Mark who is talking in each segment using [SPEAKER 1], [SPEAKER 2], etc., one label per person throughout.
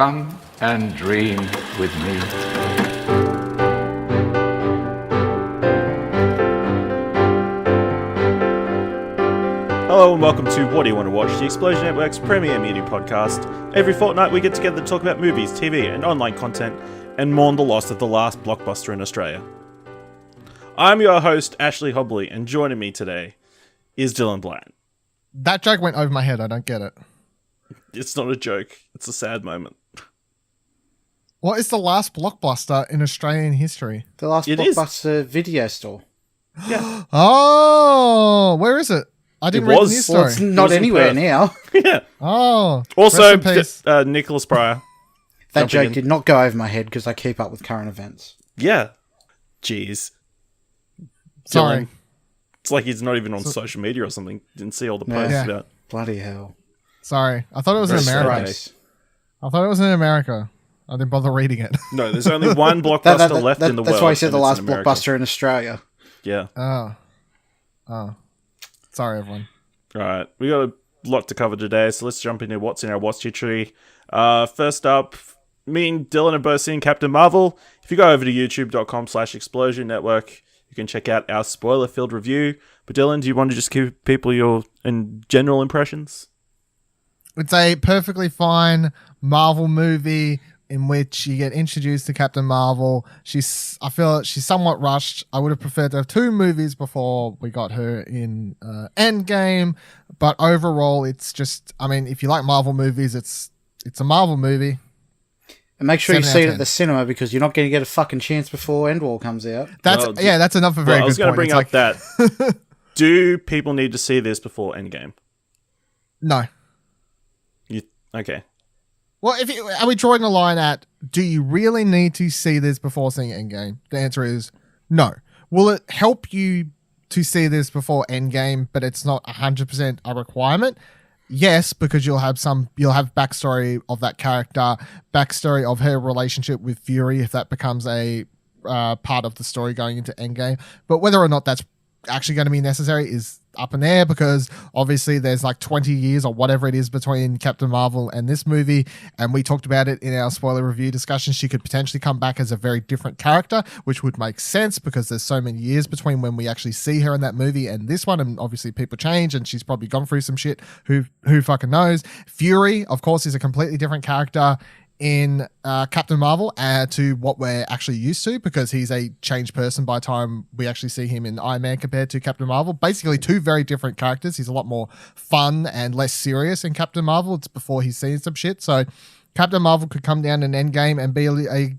[SPEAKER 1] Come and dream with me.
[SPEAKER 2] Hello and welcome to What Do You Want to Watch, the Explosion Network's premier media podcast. Every fortnight we get together to talk about movies, TV and online content and mourn the loss of the last blockbuster in Australia. I'm your host, Ashley Hobley, and joining me today is Dylan Bland.
[SPEAKER 3] That joke went over my head, I don't get it.
[SPEAKER 2] It's not a joke, it's a sad moment.
[SPEAKER 3] What is the last blockbuster in Australian history?
[SPEAKER 4] The last
[SPEAKER 2] It
[SPEAKER 4] Blockbuster video store.
[SPEAKER 2] Yeah.
[SPEAKER 3] Oh, where is it? I didn't read the news
[SPEAKER 4] Well,
[SPEAKER 3] story.
[SPEAKER 4] it's not
[SPEAKER 2] was in
[SPEAKER 4] anywhere
[SPEAKER 2] Perth.
[SPEAKER 4] now.
[SPEAKER 2] Yeah.
[SPEAKER 3] Oh,
[SPEAKER 2] Also,
[SPEAKER 3] rest in peace.
[SPEAKER 2] Nicholas Pryor.
[SPEAKER 4] That
[SPEAKER 2] Jumping
[SPEAKER 4] joke
[SPEAKER 2] in.
[SPEAKER 4] did not go over my head because I keep up with current events.
[SPEAKER 2] Yeah. Jeez.
[SPEAKER 3] Sorry.
[SPEAKER 2] Dylan. It's like he's not even on social media or something. Didn't see all the posts
[SPEAKER 3] Yeah.
[SPEAKER 2] about.
[SPEAKER 4] Bloody hell.
[SPEAKER 3] Sorry. I thought it was in
[SPEAKER 2] Rest in
[SPEAKER 3] America.
[SPEAKER 2] peace.
[SPEAKER 3] I thought it was in America. I didn't bother reading it.
[SPEAKER 2] No, there's only one blockbuster left in the world.
[SPEAKER 4] That's why I said the
[SPEAKER 2] and it's
[SPEAKER 4] last
[SPEAKER 2] in America.
[SPEAKER 4] Blockbuster in Australia.
[SPEAKER 2] Yeah.
[SPEAKER 3] Oh. Sorry, everyone.
[SPEAKER 2] All right, we got a lot to cover today, so let's jump into what's in our watch history. First up, me and Dylan have both seen Captain Marvel. If you go over to youtube.com/Explosion Network, you can check out our spoiler-filled review. But Dylan, do you want to just give people your general impressions?
[SPEAKER 3] It's a perfectly fine Marvel movie in which you get introduced to Captain Marvel. I feel she's somewhat rushed. I would have preferred to have two movies before we got her in Endgame. But overall, it's just, I mean, if you like Marvel movies, it's a Marvel movie.
[SPEAKER 4] And make sure you
[SPEAKER 3] 7
[SPEAKER 4] see
[SPEAKER 3] out
[SPEAKER 4] it
[SPEAKER 3] of
[SPEAKER 4] at the
[SPEAKER 3] 10.
[SPEAKER 4] cinema because you're not going to get a fucking chance before Endwall comes out.
[SPEAKER 3] That's another very
[SPEAKER 2] I was
[SPEAKER 3] good
[SPEAKER 2] going to
[SPEAKER 3] point.
[SPEAKER 2] bring
[SPEAKER 3] It's
[SPEAKER 2] up that. Do people need to see this before Endgame?
[SPEAKER 3] No.
[SPEAKER 2] Okay.
[SPEAKER 3] Well, are we drawing a line at, do you really need to see this before seeing Endgame? The answer is no. Will it help you to see this before Endgame, but it's not 100% a requirement? Yes, because you'll have backstory of that character, backstory of her relationship with Fury, if that becomes a part of the story going into Endgame. But whether or not that's actually going to be necessary is up in the air, because obviously there's like 20 years or whatever it is between Captain Marvel and this movie, and we talked about it in our spoiler review discussion. She could potentially come back as a very different character, which would make sense because there's so many years between when we actually see her in that movie and this one, and obviously people change and she's probably gone through some shit. Who fucking knows? Fury, of course, is a completely different character in Captain Marvel to what we're actually used to, because he's a changed person by the time we actually see him in Iron Man compared to Captain Marvel. Basically two very different characters. He's a lot more fun and less serious in Captain Marvel. It's before he's seen some shit. So Captain Marvel could come down in Endgame and be a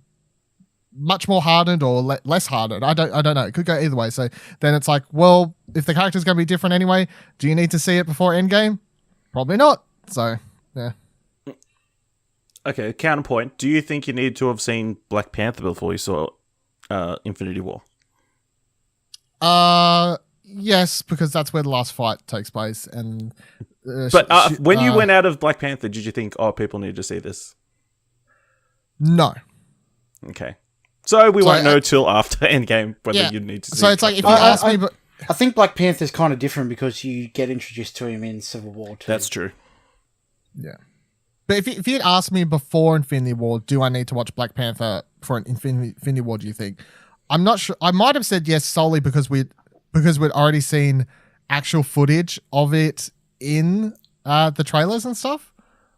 [SPEAKER 3] much more hardened or less hardened. I don't know. It could go either way. So then it's like, well, if the character's going to be different anyway, do you need to see it before Endgame? Probably not. So, yeah.
[SPEAKER 2] Okay, counterpoint. Do you think you need to have seen Black Panther before you saw Infinity War?
[SPEAKER 3] Yes, because that's where the last fight takes place. And
[SPEAKER 2] when you went out of Black Panther, did you think, people need to see this?
[SPEAKER 3] No.
[SPEAKER 2] Okay. So we won't know till after Endgame whether
[SPEAKER 3] Yeah.
[SPEAKER 2] you need to see.
[SPEAKER 3] So it's like, if you
[SPEAKER 2] Black Panther.
[SPEAKER 3] ask me, but
[SPEAKER 4] I think Black Panther's kind of different because you get introduced to him in Civil War too.
[SPEAKER 2] That's true.
[SPEAKER 3] yeah. But if you'd asked me before Infinity War, do I need to watch Black Panther for an Infinity War, do you think? I'm not sure. I might have said yes solely because we'd already seen actual footage of it in the trailers and stuff.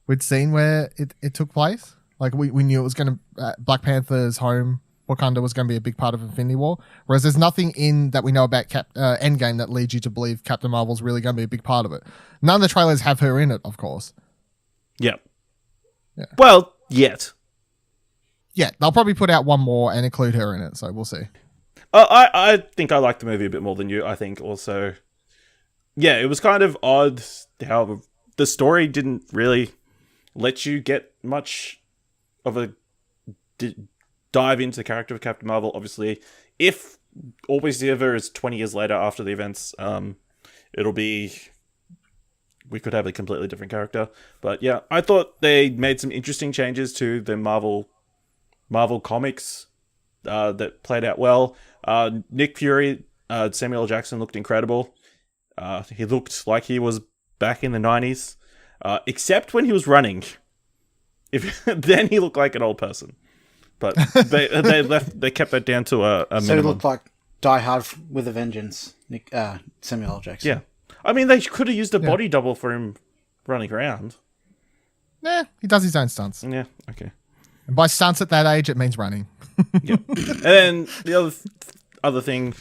[SPEAKER 3] We'd seen where it took place. Like we knew it was going to Black Panther's home, Wakanda, was going to be a big part of Infinity War. Whereas there's nothing in that we know about Endgame that leads you to believe Captain Marvel's really going to be a big part of it. None of the trailers have her in it, of course.
[SPEAKER 2] Yep.
[SPEAKER 3] Yeah.
[SPEAKER 2] Well, yet.
[SPEAKER 3] Yeah, they'll probably put out one more and include her in it, so we'll see.
[SPEAKER 2] I think I liked the movie a bit more than you. I think also, yeah, it was kind of odd how the story didn't really let you get much of a dive into the character of Captain Marvel. Obviously, if all we see of her is 20 years later after the events, it'll be... we could have a completely different character. But yeah, I thought they made some interesting changes to the Marvel comics that played out well. Nick Fury, Samuel L. Jackson looked incredible. He looked like he was back in the 90s, except when he was running. If then he looked like an old person. But they kept that down to a minimum.
[SPEAKER 4] So he looked like Die Hard with a Vengeance, Samuel L. Jackson.
[SPEAKER 2] Yeah. I mean, they could have used a body double for him running around.
[SPEAKER 3] Nah, he does his own stunts.
[SPEAKER 2] Yeah, okay.
[SPEAKER 3] And by stunts at that age, it means running.
[SPEAKER 2] Yep. And then the other thing,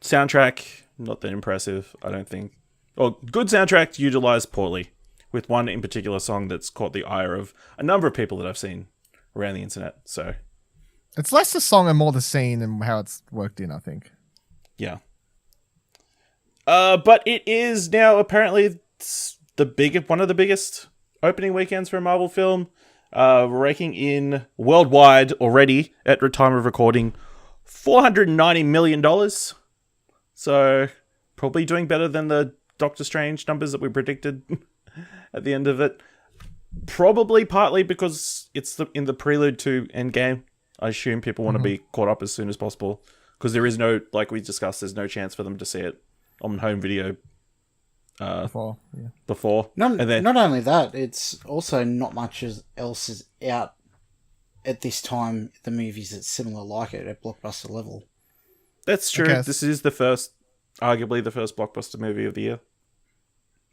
[SPEAKER 2] soundtrack, not that impressive, I don't think. Or good soundtrack utilized poorly, with one in particular song that's caught the ire of a number of people that I've seen around the internet. So
[SPEAKER 3] It's less the song and more the scene and how it's worked in, I think.
[SPEAKER 2] yeah. But it is now apparently one of the biggest opening weekends for a Marvel film, raking in worldwide already at the time of recording $490 million. So probably doing better than the Doctor Strange numbers that we predicted at the end of it. Probably partly because it's in the prelude to Endgame. I assume people want to be caught up as soon as possible because there is no, like we discussed, there's no chance for them to see it on home video before.
[SPEAKER 4] Not only that, it's also not much else is out at this time. The movies that's similar like it at blockbuster level.
[SPEAKER 2] That's true. This is arguably the first blockbuster movie of the year.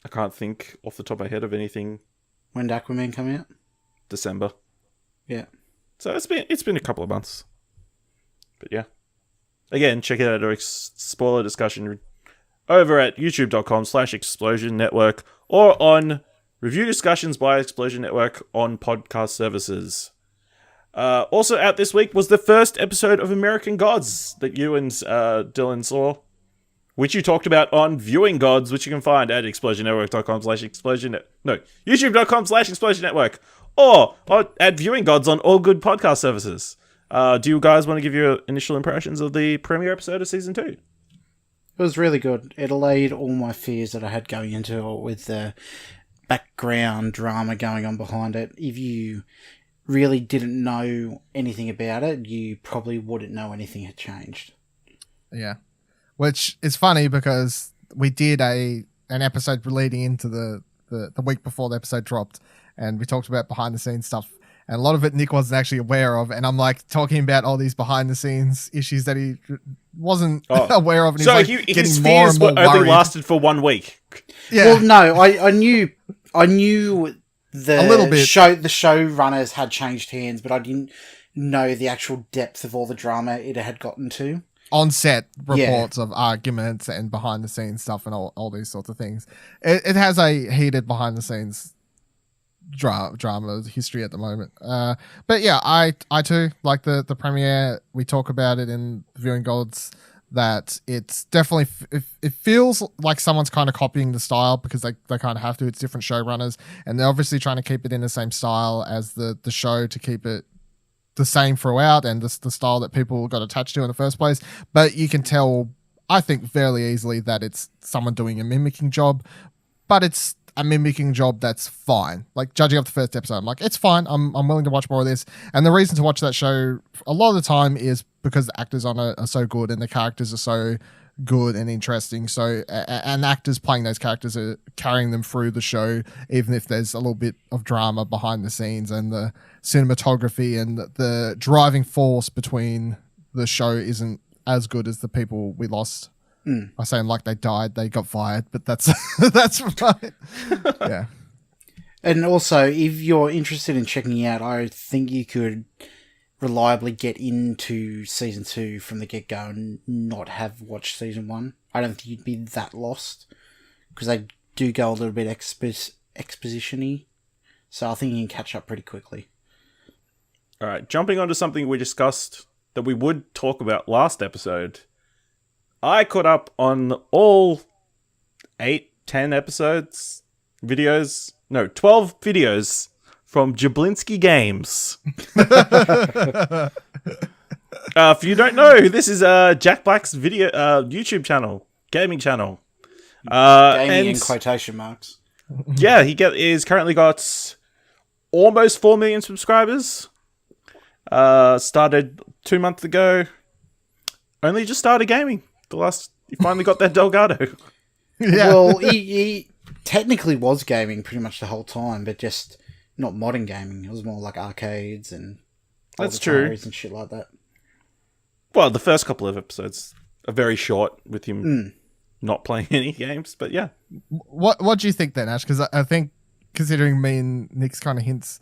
[SPEAKER 2] I can't think off the top of my head of anything.
[SPEAKER 4] When did Aquaman come out?
[SPEAKER 2] December.
[SPEAKER 4] Yeah.
[SPEAKER 2] So it's been a couple of months. But yeah. Again, check it out, our spoiler discussion over at youtube.com/Explosion Network or on review discussions by Explosion Network on podcast services. Also out this week was the first episode of American Gods that you and Dylan saw, which you talked about on Viewing Gods, which you can find at explosionnetwork.com/explosion. No, youtube.com/Explosion Network or at Viewing Gods on all good podcast services. Do you guys want to give your initial impressions of the premiere episode of season 2?
[SPEAKER 4] It was really good. It allayed all my fears that I had going into it with the background drama going on behind it. If you really didn't know anything about it, you probably wouldn't know anything had changed.
[SPEAKER 3] Yeah. Which is funny because we did an episode leading into the week before the episode dropped, and we talked about behind the scenes stuff. And a lot of it Nick wasn't actually aware of. And I'm like talking about all these behind the scenes issues that he wasn't aware of. And
[SPEAKER 2] so
[SPEAKER 3] he's
[SPEAKER 2] his fears only lasted for 1 week.
[SPEAKER 3] Yeah.
[SPEAKER 4] Well, no, I knew a little bit. The showrunners had changed hands, but I didn't know the actual depth of all the drama it had gotten to.
[SPEAKER 3] On set reports of arguments and behind the scenes stuff and all these sorts of things. It has a heated behind the scenes drama history at the moment. But yeah, I too like the premiere. We talk about it in Viewing Gods that it's definitely it feels like someone's kind of copying the style because they kind of have to. It's different showrunners and they're obviously trying to keep it in the same style as the show to keep it the same throughout and the style that people got attached to in the first place. But you can tell, I think, fairly easily that it's someone doing a mimicking job, but it's a mimicking job that's fine. Like, judging off the first episode, I'm like, it's fine. I'm willing to watch more of this. And the reason to watch that show a lot of the time is because the actors on it are so good and the characters are so good and interesting. So, and actors playing those characters are carrying them through the show, even if there's a little bit of drama behind the scenes, and the cinematography and the driving force between the show isn't as good as the people we lost. I saying like they died, they got fired, but that's right. Yeah.
[SPEAKER 4] And also, if you're interested in checking out, I think you could reliably get into season 2 from the get-go and not have watched season 1. I don't think you'd be that lost because they do go a little bit exposition-y. So I think you can catch up pretty quickly.
[SPEAKER 2] All right, jumping onto something we discussed that we would talk about last episode. I caught up on all 10 episodes, 12 videos from Jablinski Games. If you don't know, this is Jack Black's video YouTube channel, gaming channel.
[SPEAKER 4] Gaming in quotation marks.
[SPEAKER 2] Yeah, he's currently got almost 4 million subscribers. Started 2 months ago. Only just started gaming. He finally got that Delgado.
[SPEAKER 3] Yeah.
[SPEAKER 4] Well, he technically was gaming pretty much the whole time, but just not modern gaming. It was more like arcades and
[SPEAKER 2] That's true.
[SPEAKER 4] and shit like that.
[SPEAKER 2] Well, the first couple of episodes are very short with him not playing any games, but yeah.
[SPEAKER 3] What do you think then, Ash? Because I think, considering me and Nick's kind of hints,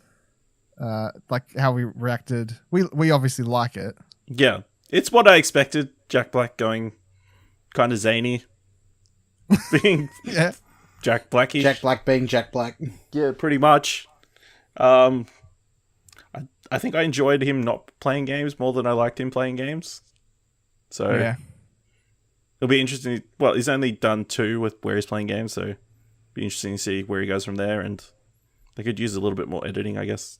[SPEAKER 3] like how we reacted, we obviously like it.
[SPEAKER 2] Yeah. It's what I expected. Jack Black going kind of zany. Being
[SPEAKER 3] Yeah.
[SPEAKER 2] Jack Blackish.
[SPEAKER 4] Jack Black being Jack Black.
[SPEAKER 2] Yeah, pretty much. I think I enjoyed him not playing games more than I liked him playing games. So
[SPEAKER 3] Yeah.
[SPEAKER 2] it'll be interesting. Well, he's only done 2 with where he's playing games, so it'll be interesting to see where he goes from there. And they could use a little bit more editing, I guess.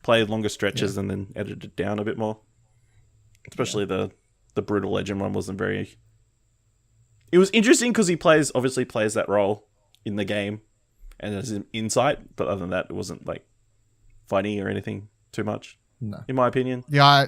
[SPEAKER 2] Play longer stretches and then edit it down a bit more. Especially the Brutal Legend one wasn't very... It was interesting because he obviously plays that role in the game and has an insight, but other than that, it wasn't like funny or anything too much.
[SPEAKER 3] No.
[SPEAKER 2] In my opinion.
[SPEAKER 3] Yeah,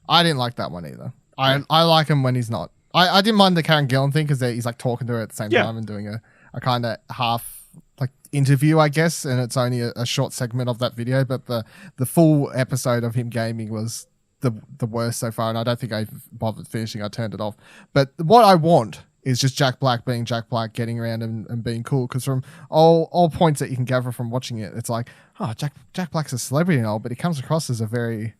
[SPEAKER 3] I didn't like that one either. I like him when he's not. I didn't mind the Karen Gillan thing because he's like talking to her at the same time and doing a kind of half like interview, I guess, and it's only a short segment of that video, but the full episode of him gaming was the worst so far, and I don't think I bothered finishing. I turned it off. But what I want is just Jack Black being Jack Black, getting around and being cool, because from all points that you can gather from watching it, it's like, oh, Jack Black's a celebrity and all, but he comes across as a very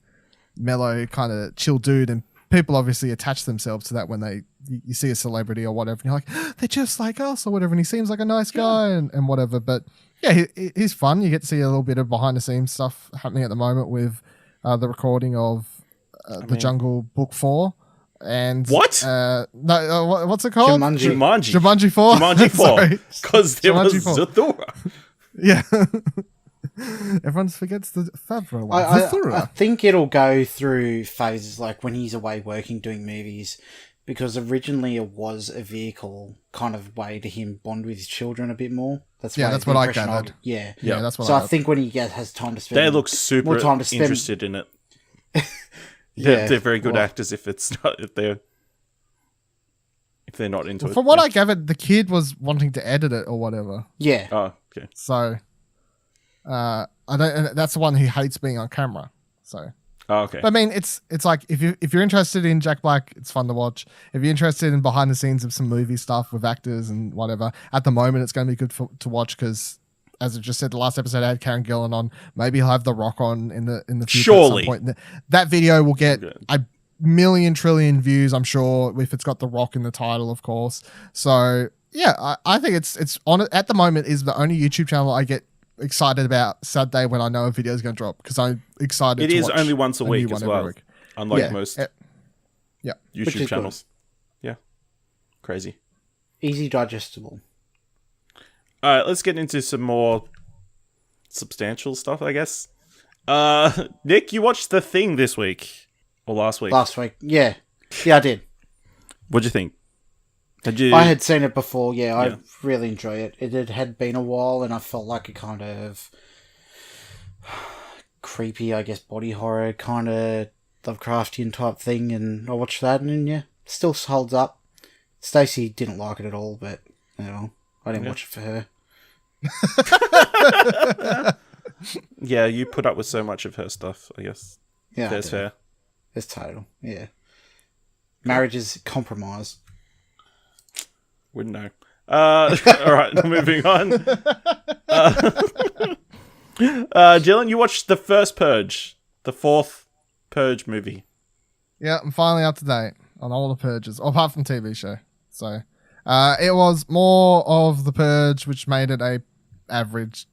[SPEAKER 3] mellow, kind of chill dude, and people obviously attach themselves to that when you see a celebrity or whatever, and you're like, they're just like us or whatever, and he seems like a nice guy and whatever. But yeah, he's fun. You get to see a little bit of behind the scenes stuff happening at the moment with the recording of the Jungle Book 4. And
[SPEAKER 2] what?
[SPEAKER 3] What's it called?
[SPEAKER 2] Jumanji
[SPEAKER 3] 4.
[SPEAKER 2] Jumanji 4. Because there was
[SPEAKER 3] Jumanji 4.
[SPEAKER 2] Zathura.
[SPEAKER 3] Yeah. Everyone forgets the Favreau one.
[SPEAKER 4] I think it'll go through phases, like when he's away working, doing movies, because originally it was a vehicle kind of way to him bond with his children a bit more. That's what I gathered.
[SPEAKER 3] Yeah, that's what
[SPEAKER 4] I think when he has time to spend,
[SPEAKER 2] they look super
[SPEAKER 4] more time to spend,
[SPEAKER 2] interested in it. They're very good actors if they're not into it.
[SPEAKER 3] From what I gathered, the kid was wanting to edit it or whatever.
[SPEAKER 4] Yeah.
[SPEAKER 2] Oh, okay.
[SPEAKER 3] So, I don't. That's the one who hates being on camera. So.
[SPEAKER 2] Oh, okay.
[SPEAKER 3] But I mean, it's like if you're interested in Jack Black, it's fun to watch. If you're interested in behind the scenes of some movie stuff with actors and whatever, at the moment it's going to be good to watch because, as I just said, the last episode I had Karen Gillan on. Maybe he'll have The Rock on in the future
[SPEAKER 2] surely.
[SPEAKER 3] at some point. That video will get a million trillion views, I'm sure, if it's got The Rock in the title, of course. So yeah, I think it's on it at the moment is the only YouTube channel I get excited about Saturday when I know a video is going to drop because I'm excited.
[SPEAKER 2] It
[SPEAKER 3] to
[SPEAKER 2] is
[SPEAKER 3] watch
[SPEAKER 2] only once a week as well, unlike most YouTube channels. Yeah, crazy,
[SPEAKER 4] easy digestible.
[SPEAKER 2] All right, let's get into some more substantial stuff, I guess. Nick, you watched The Thing this week or last week?
[SPEAKER 4] Last week, yeah, I did.
[SPEAKER 2] What'd you think?
[SPEAKER 4] I had seen it before, I really enjoy it. It had been a while and I felt like a kind of creepy, I guess, body horror kind of Lovecraftian type thing, and I watched that and still holds up. Stacey didn't like it at all, but I didn't watch it for her.
[SPEAKER 2] Yeah, you put up with so much of her stuff, I guess.
[SPEAKER 4] Yeah,
[SPEAKER 2] that's fair.
[SPEAKER 4] It's total, Marriage is compromise.
[SPEAKER 2] Wouldn't know. All right, moving on. Dylan, you watched the first Purge, the fourth Purge movie.
[SPEAKER 3] Yeah, I'm finally up to date on all the Purges, apart from TV show. So, it was more of the Purge, which made it a average.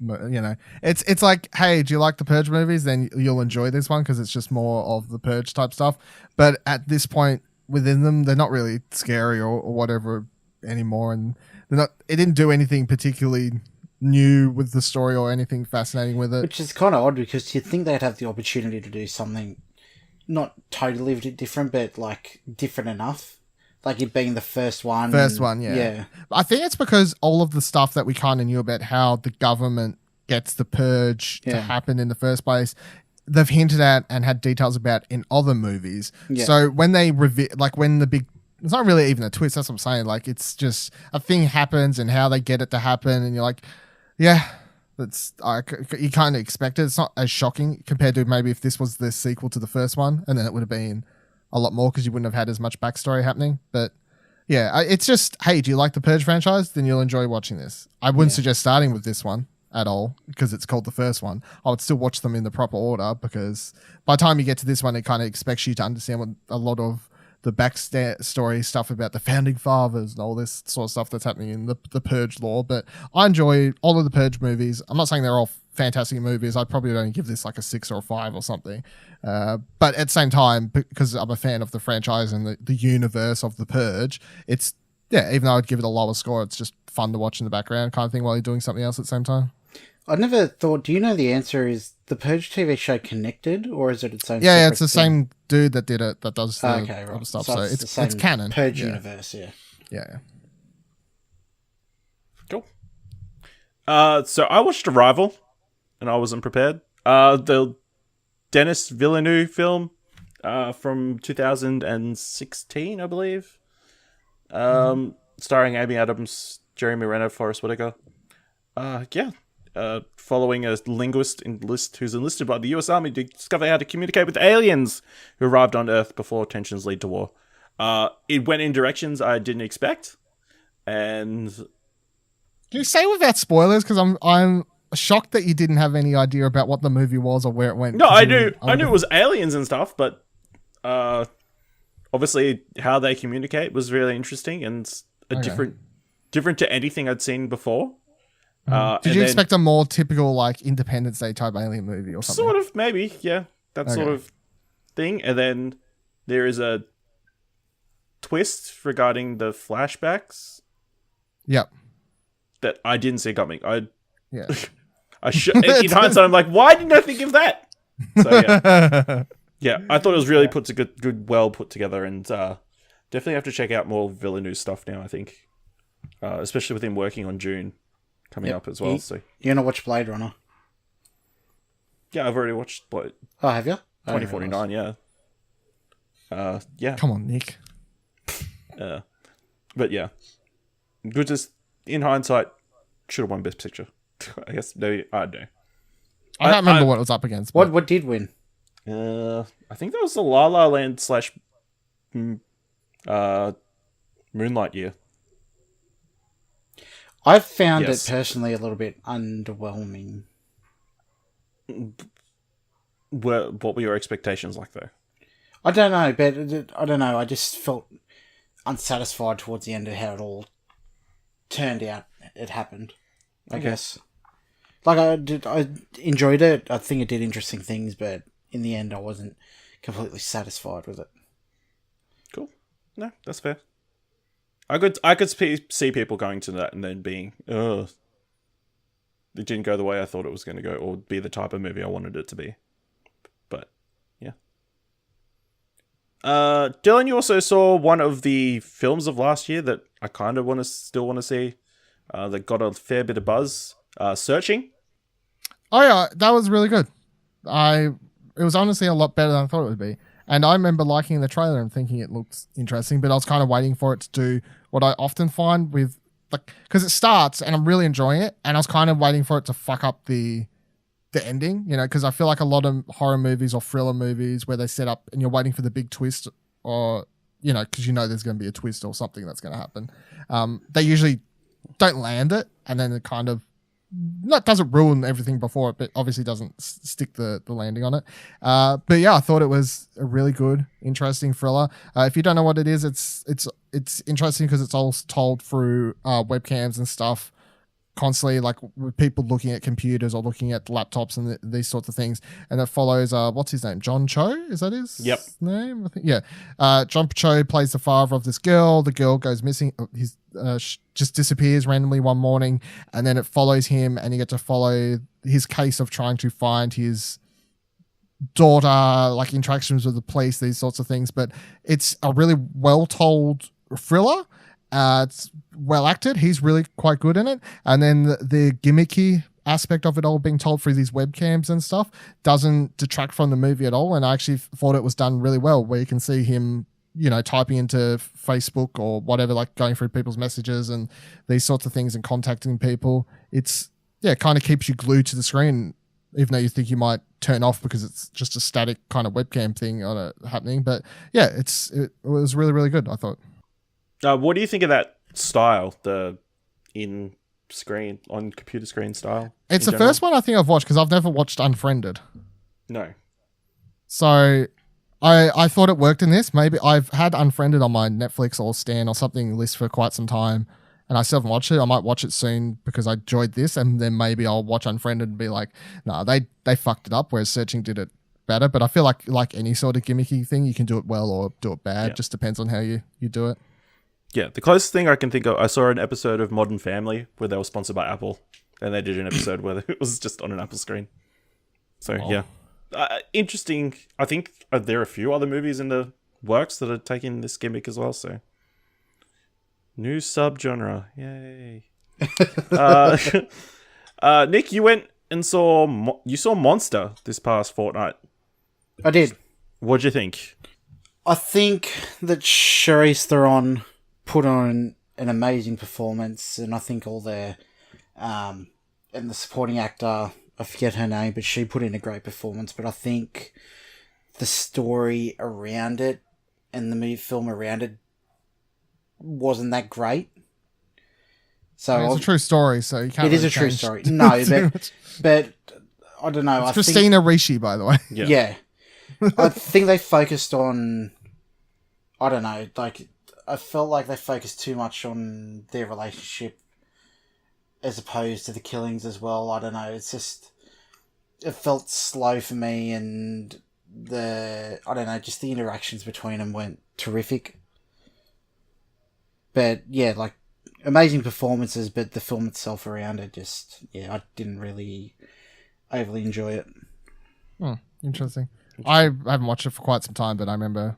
[SPEAKER 3] It's like, hey, do you like the Purge movies? Then you'll enjoy this one because it's just more of the Purge type stuff. But at this point within them, they're not really scary or whatever anymore, and it didn't do anything particularly new with the story or anything fascinating with it,
[SPEAKER 4] which is kind of odd because you'd think they'd have the opportunity to do something not totally different but like different enough, like it being the first one. Yeah, I think it's because all of the stuff that we kind of knew about how the government gets the purge to happen in the first place, they've hinted at and had details about in other movies. So when they when the big, it's not really even a twist, that's what I'm saying. Like, it's just a thing happens and how they get it to happen. And you're like, yeah,
[SPEAKER 3] You kind of expect it. It's not as shocking compared to maybe if this was the sequel to the first one, and then it would have been a lot more because you wouldn't have had as much backstory happening. But yeah, it's just, hey, do you like the Purge franchise? Then you'll enjoy watching this. I wouldn't suggest starting with this one at all because it's called the first one. I would still watch them in the proper order because by the time you get to this one, it kind of expects you to understand what a lot of the backstory stuff about the founding fathers and all this sort of stuff that's happening in the Purge lore. But I enjoy all of the Purge movies. I'm not saying they're all fantastic movies. I'd probably only give this like a 6 or a 5 or something. But at the same time, because I'm a fan of the franchise and the universe of the Purge, it's, yeah, even though I'd give it a lower score, it's just fun to watch in the background kind of thing while you're doing something else at the same time.
[SPEAKER 4] I never thought, do you know the answer is the Purge TV show connected, or is it its own
[SPEAKER 3] Yeah, it's the
[SPEAKER 4] thing?
[SPEAKER 3] same dude that did it, that does the
[SPEAKER 4] right.
[SPEAKER 3] other stuff.
[SPEAKER 4] So
[SPEAKER 3] So
[SPEAKER 4] it's the
[SPEAKER 3] it's
[SPEAKER 4] same
[SPEAKER 3] canon.
[SPEAKER 4] Purge universe, yeah.
[SPEAKER 3] Yeah.
[SPEAKER 2] Cool. So I watched Arrival, and I wasn't prepared. The Denis Villeneuve film from 2016, I believe. Starring Amy Adams, Jeremy Renner, Forrest Whitaker. Following a linguist who's enlisted by the US Army to discover how to communicate with aliens who arrived on Earth before tensions lead to war. It went in directions I didn't expect, and
[SPEAKER 3] Can you say without spoilers? Because I'm shocked that you didn't have any idea about what the movie was or where it went.
[SPEAKER 2] no, I knew it was aliens and stuff, but obviously how they communicate was really interesting and different to anything I'd seen before.
[SPEAKER 3] Did you expect a more typical like Independence Day type alien movie or something?
[SPEAKER 2] Sort of, maybe, yeah, that sort of thing. And then there is a twist regarding the flashbacks.
[SPEAKER 3] Yep.
[SPEAKER 2] That I didn't see coming.
[SPEAKER 3] Yeah.
[SPEAKER 2] In hindsight, I'm like, why didn't I think of that? So yeah, I thought it was really well put together, and definitely have to check out more Villeneuve stuff now. I think, especially with him working on June coming up as well. So
[SPEAKER 4] you're gonna watch Blade Runner?
[SPEAKER 2] Yeah, I've already watched Blade.
[SPEAKER 4] Oh, have you?
[SPEAKER 2] 2049. Yeah. Yeah.
[SPEAKER 3] Come on, Nick.
[SPEAKER 2] But yeah, good. Just in hindsight, should have won Best Picture. I guess maybe I don't know.
[SPEAKER 3] I can't remember what it was up against. But...
[SPEAKER 4] What did win?
[SPEAKER 2] I think that was the La La Land / Moonlight year.
[SPEAKER 4] I've found it personally a little bit underwhelming.
[SPEAKER 2] What were your expectations like, though?
[SPEAKER 4] I don't know, but I don't know. I just felt unsatisfied towards the end of how it all turned out. It happened, I guess. Like I enjoyed it. I think it did interesting things, but in the end, I wasn't completely satisfied with it.
[SPEAKER 2] Cool. No, that's fair. I could see people going to that and then being, it didn't go the way I thought it was going to go, or be the type of movie I wanted it to be. But yeah. Dylan, you also saw one of the films of last year that I kind of still want to see. That got a fair bit of buzz. Searching.
[SPEAKER 3] Oh yeah, that was really good. It was honestly a lot better than I thought it would be. And I remember liking the trailer and thinking it looked interesting, but I was kind of waiting for it to do what I often find with, like, because it starts and I'm really enjoying it, and I was kind of waiting for it to fuck up the ending, because I feel like a lot of horror movies or thriller movies where they set up and you're waiting for the big twist, or because there's going to be a twist or something that's going to happen. They usually don't land it, and then it kind of doesn't ruin everything before it, but obviously doesn't stick the landing on it. But yeah, I thought it was a really good, interesting thriller. If you don't know what it is, it's interesting because it's all told through webcams and stuff, constantly, like with people looking at computers or looking at laptops and these sorts of things. And it follows what's his name, John Cho, is that his name? I think, yeah. John Cho plays the father of this girl. The girl goes missing. He's just disappears randomly one morning, and then it follows him, and you get to follow his case of trying to find his daughter, like interactions with the police, these sorts of things. But it's a really well told thriller. It's well acted. He's really quite good in it. And then the gimmicky aspect of it all being told through these webcams and stuff doesn't detract from the movie at all. And I actually thought it was done really well, where you can see him, typing into Facebook or whatever, like going through people's messages and these sorts of things and contacting people. It's yeah, it kind of keeps you glued to the screen, even though you think you might turn off because it's just a static kind of webcam thing on it happening. But yeah, it was really, really good, I thought.
[SPEAKER 2] What do you think of that style, the in screen on computer screen style?
[SPEAKER 3] It's the first one I think I've watched because I've never watched Unfriended.
[SPEAKER 2] No.
[SPEAKER 3] So I thought it worked in this. Maybe I've had Unfriended on my Netflix or Stan or something list for quite some time, and I still haven't watched it. I might watch it soon because I enjoyed this, and then maybe I'll watch Unfriended and be like, no, they fucked it up, whereas Searching did it better. But I feel like any sort of gimmicky thing, you can do it well or do it bad.
[SPEAKER 2] Yeah.
[SPEAKER 3] Just depends on how you do it.
[SPEAKER 2] Yeah, the closest thing I can think of, I saw an episode of Modern Family where they were sponsored by Apple, and they did an episode where it was just on an Apple screen. So, yeah. Interesting. I think there are a few other movies in the works that are taking this gimmick as well, so. New subgenre. Yay. Nick, you went and saw Monster this past fortnight.
[SPEAKER 4] I did.
[SPEAKER 2] What'd you think?
[SPEAKER 4] I think that Charlize Theron put on an amazing performance, and I think all their and the supporting actor, I forget her name, but she put in a great performance. But I think the story around it and the film around it wasn't that great. So
[SPEAKER 3] It's a true story, so you can't.
[SPEAKER 4] It is a true story. No, but I don't know.
[SPEAKER 3] It's Christina Ricci, by the way.
[SPEAKER 4] Yeah. I think they focused on. I don't know. Like, I felt like they focused too much on their relationship as opposed to the killings as well. I don't know. It's just, it felt slow for me, and I don't know, just the interactions between them weren't terrific. But yeah, like, amazing performances, but the film itself around it just, yeah, I didn't really overly enjoy it.
[SPEAKER 3] Interesting. I haven't watched it for quite some time, but I remember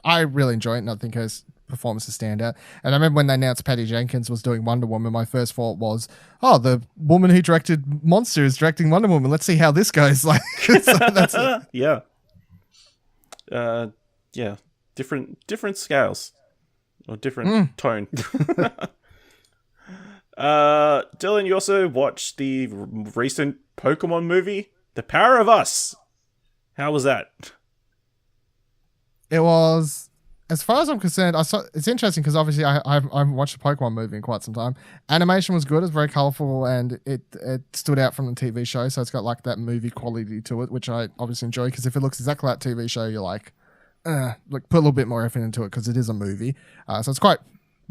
[SPEAKER 3] I really enjoy it, and I think her performances stand out. And I remember when they announced Patty Jenkins was doing Wonder Woman, my first thought was, oh, the woman who directed Monster is directing Wonder Woman. Let's see how this goes. Like, so that's it.
[SPEAKER 2] Yeah. Yeah. Different scales. Or different tone. Dylan, you also watched the recent Pokemon movie, The Power of Us. How was that?
[SPEAKER 3] It was, as far as I'm concerned, it's interesting because obviously I haven't watched a Pokemon movie in quite some time. Animation was good. It's very colorful, and it stood out from the TV show. So it's got like that movie quality to it, which I obviously enjoy, because if it looks exactly like TV show, you're like put a little bit more effort into it because it is a movie. So it's quite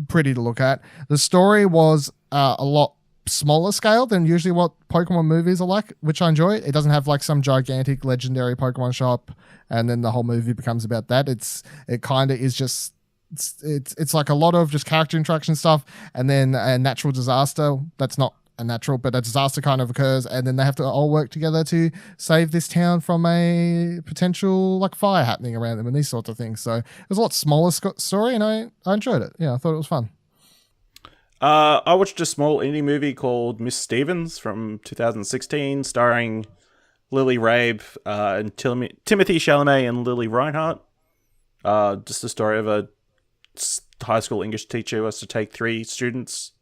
[SPEAKER 3] pretty to look at. The story was a lot smaller scale than usually what Pokemon movies are like, which I enjoy. It doesn't have like some gigantic legendary Pokemon shop and then the whole movie becomes about that. It kind of is just it's like a lot of just character interaction stuff, and then a natural disaster that's not a natural, but a disaster kind of occurs, and then they have to all work together to save this town from a potential like fire happening around them and these sorts of things. So it was a lot smaller story, and I enjoyed it. Yeah, I thought it was fun.
[SPEAKER 2] I watched a small indie movie called Miss Stevens from 2016, starring Lily Rabe and Timothy Chalamet and Lily Reinhardt. Just the story of a high school English teacher who has to take 3 students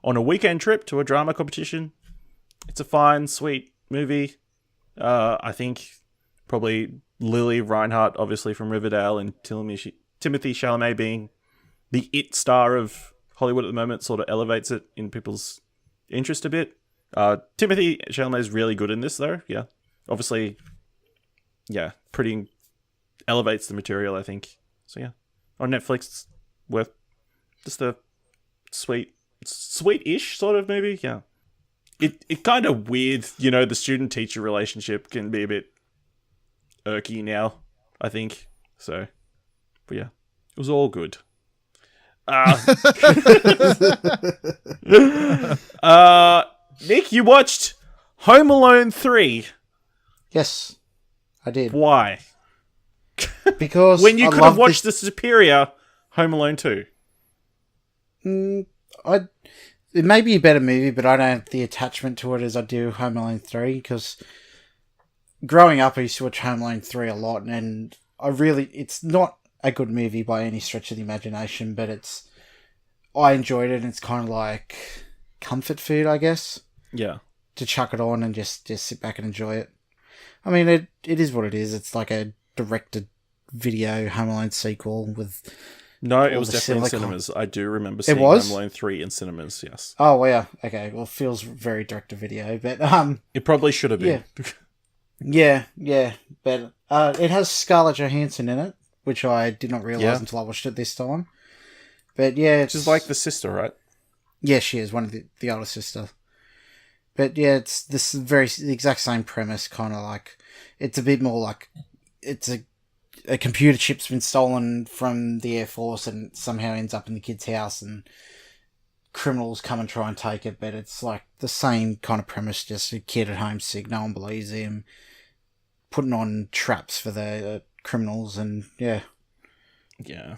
[SPEAKER 2] on a weekend trip to a drama competition. It's a fine, sweet movie. I think probably Lily Reinhardt, obviously from Riverdale, and Timothy Chalamet being the it star of Hollywood at the moment sort of elevates it in people's interest a bit. Timothy Chalamet is really good in this, though. Yeah, obviously, yeah, pretty elevates the material, I think. So yeah, on Netflix, it's worth just a sweet-ish sort of movie. Yeah, it kind of weird, the student-teacher relationship can be a bit irky now, I think. So, but yeah, it was all good. Nick, you watched Home Alone 3.
[SPEAKER 4] Yes, I did.
[SPEAKER 2] Why?
[SPEAKER 4] Because
[SPEAKER 2] when you could have watched the superior Home Alone 2.
[SPEAKER 4] It may be a better movie, but I don't have the attachment to it as I do Home Alone 3, because growing up I used to watch Home Alone 3 a lot, and it's not a good movie by any stretch of the imagination, but I enjoyed it, and it's kind of like comfort food, I guess.
[SPEAKER 2] Yeah.
[SPEAKER 4] to chuck it on and just sit back and enjoy it. I mean, it is what it is. It's like a directed video Home Alone sequel with...
[SPEAKER 2] No, it was definitely in cinemas. I do remember seeing Home Alone 3 in cinemas, yes.
[SPEAKER 4] Oh, well, yeah. Okay, well, it feels very direct-to-video, but...
[SPEAKER 2] It probably should have been.
[SPEAKER 4] Yeah, but it has Scarlett Johansson in it, which I did not realise until I watched it this time. But yeah,
[SPEAKER 2] She's like the sister, right?
[SPEAKER 4] Yeah, she is, one of the older sister. But yeah, it's the exact same premise, kind of like... It's a bit more like... It's a computer chip's been stolen from the Air Force and it somehow ends up in the kid's house and criminals come and try and take it, but it's like the same kind of premise, just a kid at home sick, no one believes him, putting on traps for the criminals, and yeah.
[SPEAKER 2] Yeah.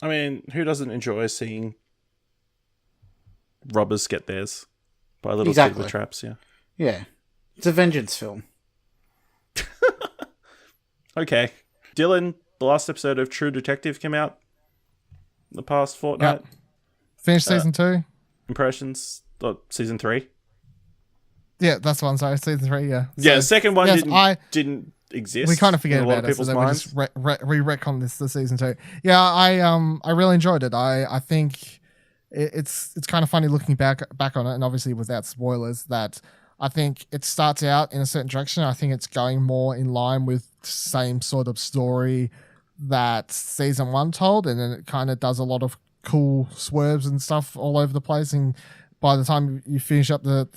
[SPEAKER 2] I mean, who doesn't enjoy seeing robbers get theirs by a little kid with traps, yeah?
[SPEAKER 4] Yeah. It's a vengeance film.
[SPEAKER 2] Okay. Dylan, the last episode of True Detective came out the past fortnight.
[SPEAKER 3] Yep. Finished season 2.
[SPEAKER 2] Impressions? Season 3?
[SPEAKER 3] Yeah, that's one. Sorry, season 3. Yeah.
[SPEAKER 2] Yeah, the second one didn't exist.
[SPEAKER 3] We kind of forget about it,
[SPEAKER 2] so then we just
[SPEAKER 3] retcon this the season 2. Yeah, I really enjoyed it. I think it's kind of funny looking back on it, and obviously without spoilers, that I think it starts out in a certain direction. I think it's going more in line with the same sort of story that season 1 told, and then it kind of does a lot of cool swerves and stuff all over the place. And by the time you finish up the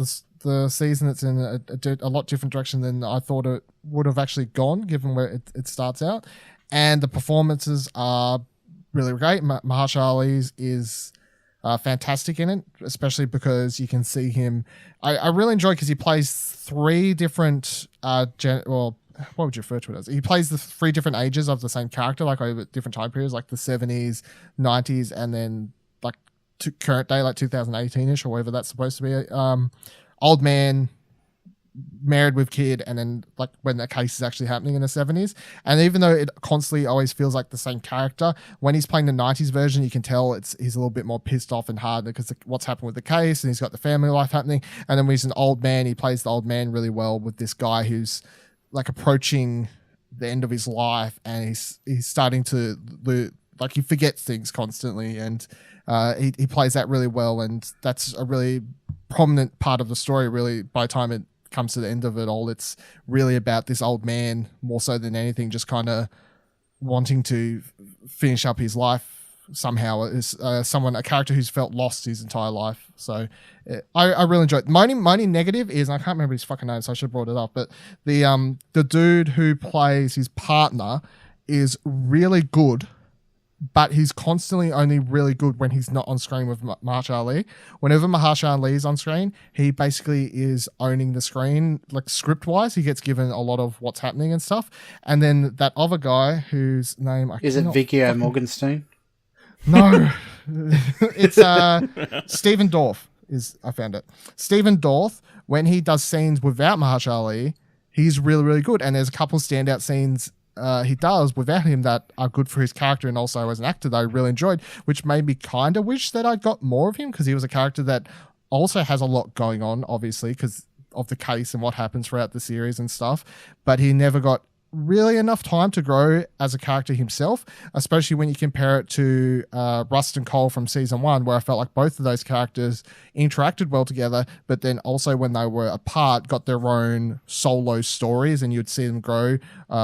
[SPEAKER 3] season, it's in a lot different direction than I thought it would have actually gone, given where it starts out. And the performances are really great. Mahershala Ali is fantastic in it, especially because you can see him. I really enjoy because he plays 3 different what would you refer to it as? He plays the 3 different ages of the same character, like over different time periods, like the 70s, 90s, and then like to current day, like 2018ish or whatever that's supposed to be. Old man, married with kid, and then like when the case is actually happening in the 70s. And even though it constantly always feels like the same character, when he's playing the 90s version, you can tell he's a little bit more pissed off and hard because what's happened with the case, and he's got the family life happening. And then when he's an old man, he plays the old man really well with this guy who's like approaching the end of his life, and he's starting to like he forgets things constantly, and he plays that really well, and that's a really prominent part of the story. Really, by the time it comes to the end of it all, it's really about this old man more so than anything, just kind of wanting to finish up his life somehow. Is a character who's felt lost his entire life. So I really enjoyed it. My only negative is, and I can't remember his fucking name, so I should have brought it up, but the dude who plays his partner is really good, but he's constantly only really good when he's not on screen with Mahershala Ali. Whenever Mahershala Ali is on screen, he basically is owning the screen, like script-wise. He gets given a lot of what's happening and stuff. And then that other guy whose name...
[SPEAKER 4] Is it Vicky Morgenstein?
[SPEAKER 3] No. It's Stephen Dorff. I found it. Stephen Dorff, when he does scenes without Mahershala Ali, he's really, really good. And there's a couple standout scenes he does without him that are good for his character and also as an actor that I really enjoyed, which made me kind of wish that I got more of him, because he was a character that also has a lot going on, obviously, because of the case and what happens throughout the series and stuff, but he never got really enough time to grow as a character himself, especially when you compare it to Rust and Cole from season 1, where I felt like both of those characters interacted well together, but then also when they were apart got their own solo stories, and you'd see them grow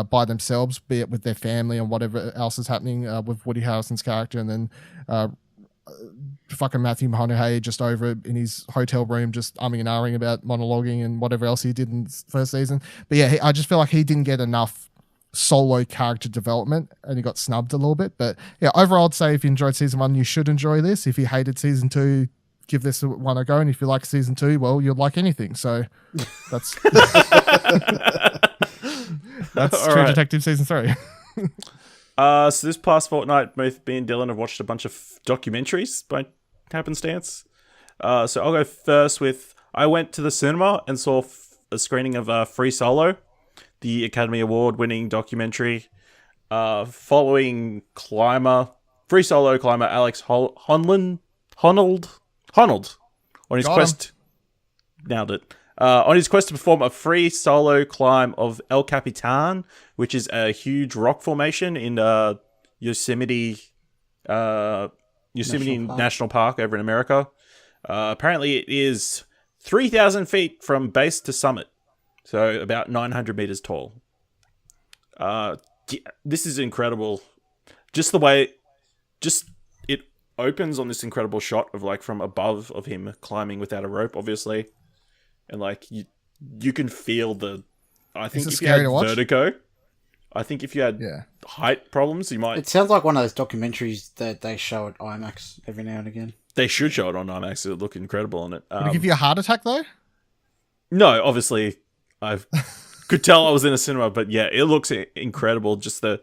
[SPEAKER 3] by themselves, be it with their family and whatever else is happening with Woody Harrelson's character, and then fucking Matthew McConaughey just over in his hotel room just umming and ahhing about monologuing and whatever else he did in the first season. But yeah, I just feel like he didn't get enough solo character development and he got snubbed a little bit. But yeah, overall I'd say if you enjoyed season 1, you should enjoy this. If you hated season 2, give this one a go. And if you like season 2, well, you'll like anything. So that's that's True Detective season 3.
[SPEAKER 2] So this past fortnight, both me and Dylan have watched a bunch of documentaries by happenstance. So I'll go first with, I went to the cinema and saw a screening of Free Solo, the Academy Award winning documentary following Free Solo climber Alex Honnold on his quest. nailed it. On his quest to perform a free solo climb of El Capitan, which is a huge rock formation in Yosemite National Park over in America. Apparently, it is 3,000 feet from base to summit, so about 900 meters tall. This is incredible. Just the way, it opens on this incredible shot of like from above of him climbing without a rope, obviously, and like you can feel the. I think if you had vertigo, I think if you had height problems, you might.
[SPEAKER 4] It sounds like one of those documentaries that they show at IMAX every now and again.
[SPEAKER 2] They should show it on IMAX. It would look incredible on it.
[SPEAKER 3] Would it give you a heart attack though?
[SPEAKER 2] No, obviously, I could tell I was in a cinema, but yeah, it looks incredible. Just the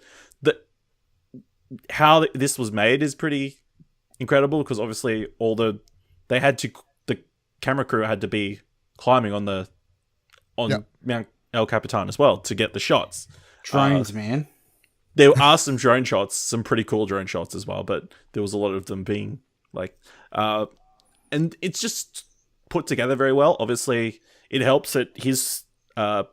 [SPEAKER 2] how this was made is pretty incredible because obviously the camera crew had to be climbing on Mount El Capitan as well to get the shots.
[SPEAKER 4] Drones, man.
[SPEAKER 2] There are some drone shots, some pretty cool drone shots as well, but there was a lot of them being like, and it's just put together very well. Obviously, it helps that his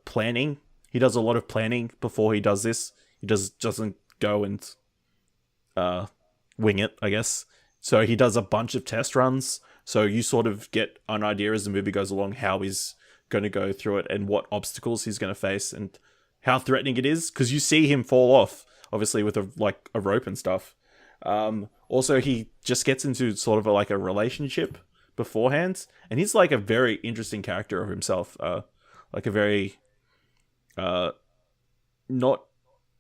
[SPEAKER 2] planning. He does a lot of planning before he does this. He doesn't go and wing it, I guess. So he does a bunch of test runs. So you sort of get an idea as the movie goes along how he's going to go through it and what obstacles he's going to face and how threatening it is. Because you see him fall off, obviously with a rope and stuff. Also, he just gets into sort of a relationship beforehand, and he's like a very interesting character of himself. Like a very not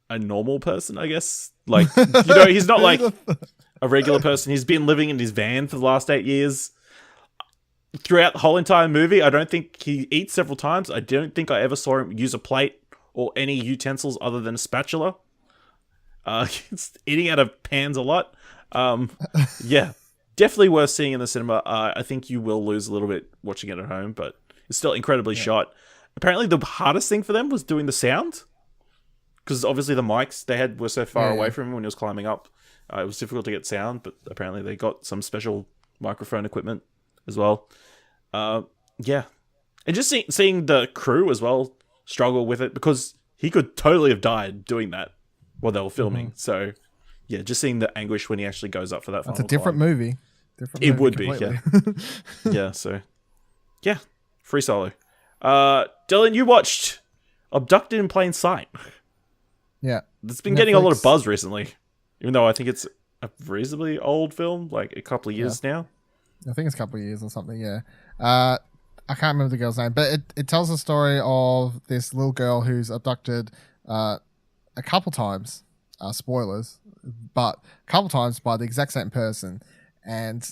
[SPEAKER 2] a normal person, I guess. Like, he's not like a regular person. He's been living in his van for the last 8 years. Throughout the whole entire movie, I don't think he eats several times. I don't think I ever saw him use a plate or any utensils other than a spatula. He's eating out of pans a lot. Yeah, definitely worth seeing in the cinema. I think you will lose a little bit watching it at home, but it's still incredibly shot. Apparently, the hardest thing for them was doing the sound, because obviously the mics were so far away from him when he was climbing up. It was difficult to get sound, but apparently they got some special microphone equipment as well. Yeah, and just seeing the crew as well struggle with it, because he could totally have died doing that while they were filming. So, yeah, just seeing the anguish when he actually goes up for that.
[SPEAKER 3] That's a different movie.
[SPEAKER 2] It would completely be, yeah. Yeah, so, yeah, free Solo. Dylan, you watched Abducted in Plain Sight.
[SPEAKER 3] Yeah.
[SPEAKER 2] It's been getting a lot of buzz recently, even though I think it's a reasonably old film, like a couple of years now.
[SPEAKER 3] I think it's a couple of years or something, yeah. I can't remember the girl's name, but it tells the story of this little girl who's abducted a couple times, spoilers, but a couple times by the exact same person. And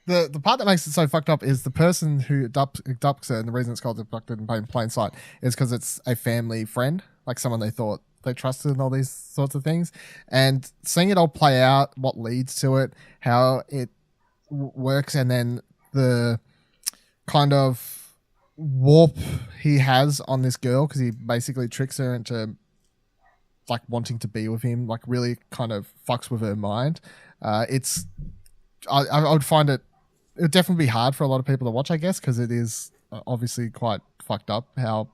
[SPEAKER 3] the part that makes it so fucked up is the person who abducts her, and the reason it's called Abducted in Plain Sight is because it's a family friend, like someone they thought they trusted and all these sorts of things. And seeing it all play out, what leads to it, how it works, and then the kind of warp he has on this girl, because he basically tricks her into like wanting to be with him, like really kind of fucks with her mind. I would find it would definitely be hard for a lot of people to watch, I guess, because it is obviously quite fucked up how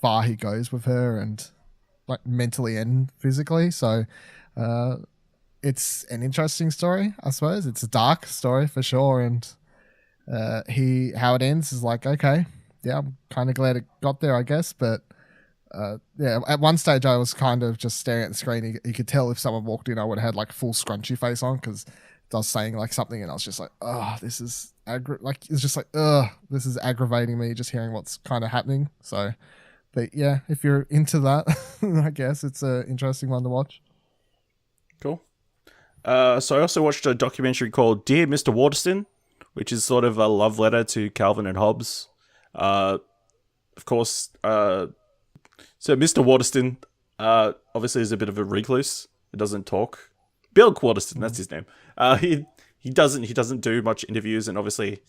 [SPEAKER 3] far he goes with her, and like mentally and physically. So it's an interesting story, I suppose. It's a dark story for sure, and how it ends is like, okay, yeah, I'm kind of glad it got there, I guess. But yeah, at one stage I was kind of just staring at the screen. You could tell if someone walked in, I would have had like full scrunchy face on, because I was saying like something, and I was just like, oh, this is it's just like, this is aggravating me just hearing what's kind of happening. So, but yeah, if you're into that, I guess it's an interesting one to watch.
[SPEAKER 2] Cool. So I also watched a documentary called Dear Mr. Waterston, which is sort of a love letter to Calvin and Hobbes. Of course, so Mr. Waterston obviously is a bit of a recluse. He doesn't talk. Bill Waterston, that's his name. He doesn't do much interviews, and obviously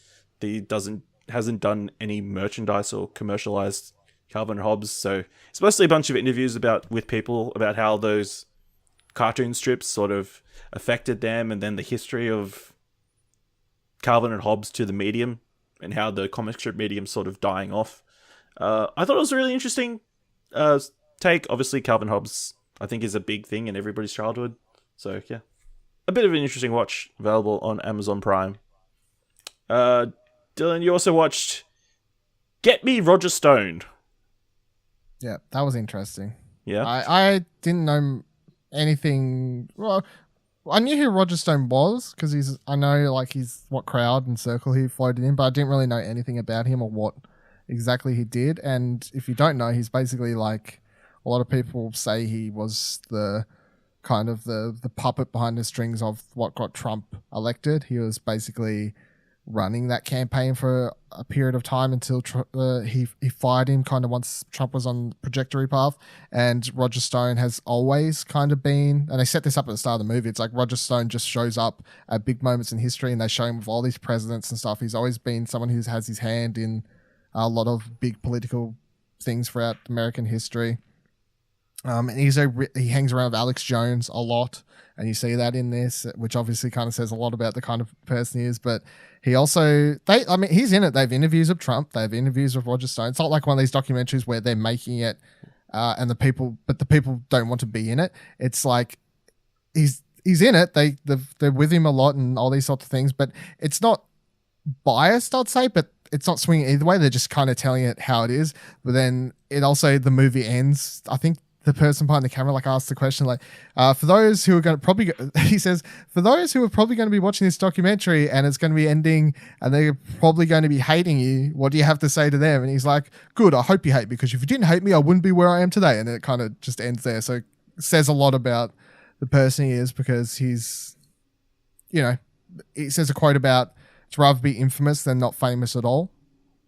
[SPEAKER 2] he hasn't done any merchandise or commercialized Calvin and Hobbes. So it's mostly a bunch of interviews with people about how those cartoon strips sort of affected them, and then the history of Calvin and Hobbes to the medium and how the comic strip medium's sort of dying off. I thought it was a really interesting take. Obviously, Calvin Hobbes, I think, is a big thing in everybody's childhood. So, yeah. A bit of an interesting watch, available on Amazon Prime. Dylan, you also watched Get Me Roger Stone.
[SPEAKER 3] Yeah, that was interesting.
[SPEAKER 2] Yeah.
[SPEAKER 3] I didn't know anything. Well, I knew who Roger Stone was because I know like he's what crowd and circle he floated in, but I didn't really know anything about him or what exactly he did. And if you don't know, he's basically like a lot of people say he was the kind of the puppet behind the strings of what got Trump elected. He was basically running that campaign for a period of time until he fired him kind of once Trump was on the trajectory path. And Roger Stone has always kind of been, and they set this up at the start of the movie, it's like Roger Stone just shows up at big moments in history and they show him with all these presidents and stuff. He's always been someone who has his hand in a lot of big political things throughout American history. And he hangs around with Alex Jones a lot, and you see that in this, which obviously kind of says a lot about the kind of person he is. But he also, he's in it. They have interviews of Trump. They have interviews with Roger Stone. It's not like one of these documentaries where they're making it, and the people don't want to be in it. It's like he's in it. They're with him a lot and all these sorts of things. But it's not biased, I'd say. But it's not swinging either way. They're just kind of telling it how it is. But then the movie ends. I think the person behind the camera asked the question for those who are going to probably he says, for those who are probably going to be watching this documentary and it's going to be ending and they're probably going to be hating you, what do you have to say to them? And he's like, good, I hope you hate me, because if you didn't hate me, I wouldn't be where I am today. And then it kind of just ends there. So it says a lot about the person he is, because he's, he says a quote about, it's rather be infamous than not famous at all,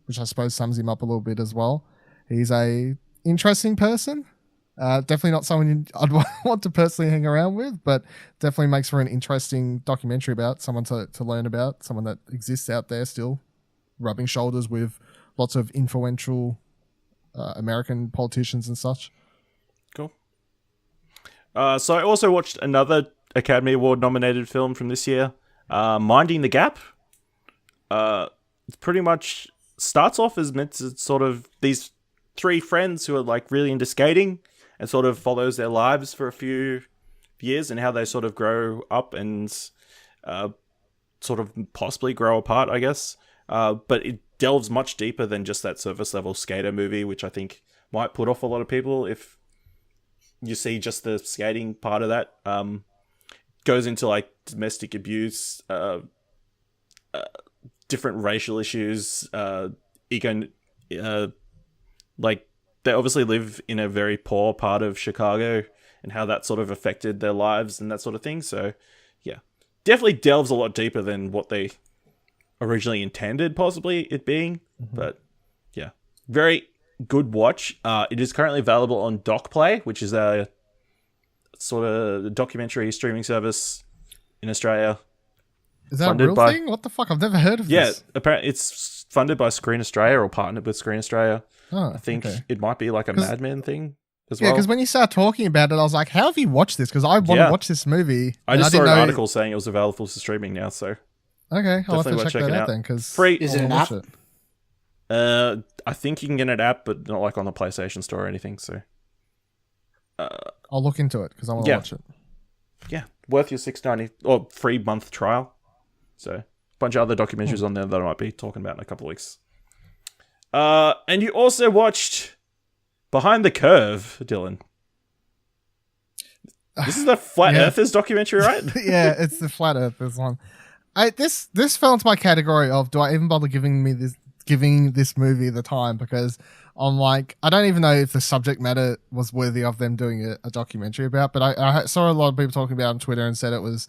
[SPEAKER 3] which I suppose sums him up a little bit as well. He's a interesting person. Definitely not someone I'd want to personally hang around with, but definitely makes for an interesting documentary about someone to learn about, someone that exists out there still, rubbing shoulders with lots of influential American politicians and such.
[SPEAKER 2] Cool. So I also watched another Academy Award nominated film from this year, Minding the Gap. It pretty much starts off as meant to sort of these three friends who are really into skating, and sort of follows their lives for a few years and how they sort of grow up and sort of possibly grow apart, I guess. But it delves much deeper than just that surface level skater movie, which I think might put off a lot of people if you see just the skating part of that. Goes into domestic abuse, different racial issues, ego, they obviously live in a very poor part of Chicago and how that sort of affected their lives and that sort of thing. So, yeah, definitely delves a lot deeper than what they originally intended, possibly it being. Mm-hmm. But, yeah, very good watch. It is currently available on DocPlay, which is a sort of documentary streaming service in Australia.
[SPEAKER 3] Is that a real thing? What the fuck? I've never heard of this.
[SPEAKER 2] Yeah, apparently it's funded by Screen Australia or partnered with Screen Australia.
[SPEAKER 3] Oh,
[SPEAKER 2] I think
[SPEAKER 3] okay.
[SPEAKER 2] It might be like a Mad Men thing as well.
[SPEAKER 3] Yeah, because when you start talking about it, I was like, how have you watched this? Because I want to watch this movie.
[SPEAKER 2] I just saw an article saying it was available for streaming now, so...
[SPEAKER 3] Okay, I'll have to check that out then, because...
[SPEAKER 2] Free.
[SPEAKER 4] Is it an app?
[SPEAKER 2] I think you can get an app, but not on the PlayStation Store or anything, so...
[SPEAKER 3] I'll look into it, because I want to watch it.
[SPEAKER 2] Yeah, worth your $6.90 or free month trial. So, a bunch of other documentaries on there that I might be talking about in a couple of weeks. And you also watched Behind the Curve, Dylan. This is the Flat Earthers documentary, right?
[SPEAKER 3] Yeah, it's the Flat Earthers one. This fell into my category of, do I even bother giving this movie the time? Because I'm like, I don't even know if the subject matter was worthy of them doing a documentary about, but I saw a lot of people talking about it on Twitter and said it was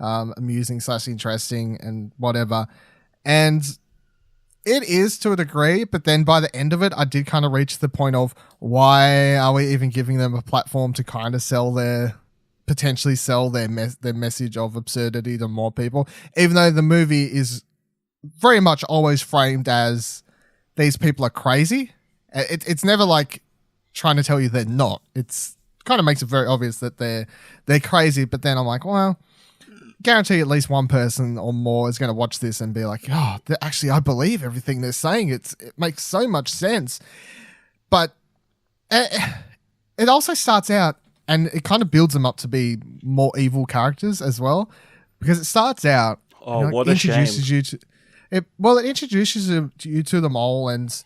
[SPEAKER 3] amusing / interesting and whatever. And it is to a degree, but then by the end of it, I did kind of reach the point of, why are we even giving them a platform to kind of potentially sell their message of absurdity to more people, even though the movie is very much always framed as these people are crazy. It's never trying to tell you they're not. It's kind of makes it very obvious that they're crazy, but then I'm like, well, guarantee at least one person or more is going to watch this and be like, oh, actually, I believe everything they're saying. It makes so much sense. But it also starts out, and it kind of builds them up to be more evil characters as well, because it starts out.
[SPEAKER 2] Oh, what a shame!
[SPEAKER 3] It introduces you to them all, and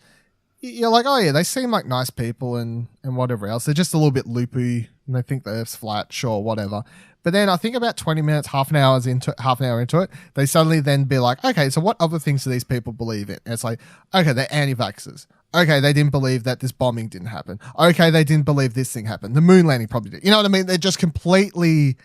[SPEAKER 3] you're like, oh yeah, they seem like nice people and whatever else. They're just a little bit loopy, and they think the Earth's flat, sure, whatever. But then I think about 20 minutes, half an hour into it, they suddenly then be like, okay, so what other things do these people believe in? And it's like, okay, they're anti-vaxxers. Okay, they didn't believe that this bombing didn't happen. Okay, they didn't believe this thing happened. The moon landing probably did. You know what I mean? They're just completely...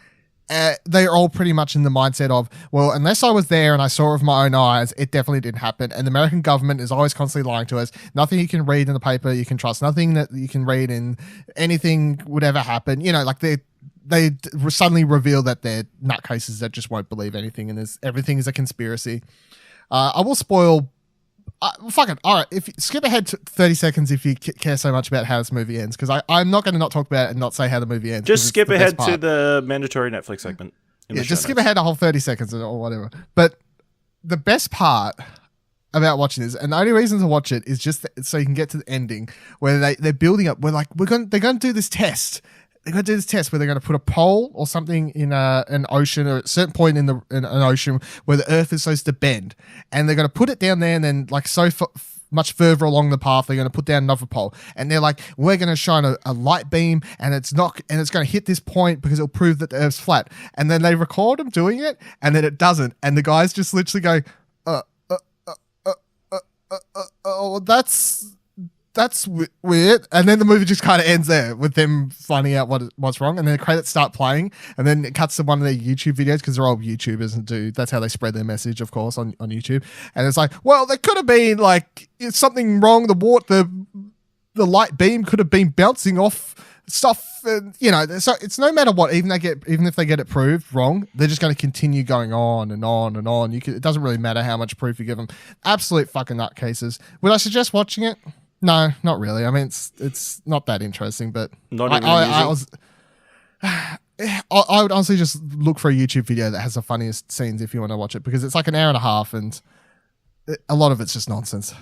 [SPEAKER 3] they're all pretty much in the mindset of, well, unless I was there and I saw it with my own eyes, it definitely didn't happen. And the American government is always constantly lying to us. Nothing you can read in the paper you can trust. Nothing that you can read in anything would ever happen. You know, like they suddenly reveal that they're nutcases that just won't believe anything, and everything is a conspiracy. I will spoil... fuck it. All right. If you skip ahead to 30 seconds if you care so much about how this movie ends, because I'm not going to not talk about it and not say how the movie ends.
[SPEAKER 2] Just skip ahead to the mandatory Netflix segment.
[SPEAKER 3] Yeah, just skip ahead a whole 30 seconds or whatever. But the best part about watching this, and the only reason to watch it is just so you can get to the ending where they're building up. We're like, they're going to do this test. They're going to do this test where they're going to put a pole or something in an ocean, or at a certain point in an ocean where the Earth is supposed to bend, and they're going to put it down there, and then like much further along the path, they're going to put down another pole, and they're like, we're going to shine a light beam, and it's going to hit this point because it'll prove that the Earth's flat. And then they record them doing it, and then it doesn't, and the guys just literally go, oh, that's weird. And then the movie just kind of ends there with them finding out what's wrong, and then the credits start playing, and then it cuts to one of their YouTube videos, because they're all YouTubers and that's how they spread their message, of course, on YouTube. And it's like, well, there could have been like something wrong. The light beam could have been bouncing off stuff, and you know, so it's no matter what, even if they get it proved wrong, they're just going to continue going on and on and on. It doesn't really matter how much proof you give them. Absolute fucking nutcases. Would I suggest watching it? No, not really. I mean, it's not that interesting, but I would honestly just look for a YouTube video that has the funniest scenes if you want to watch it, because it's like an hour and a half, and a lot of it's just nonsense.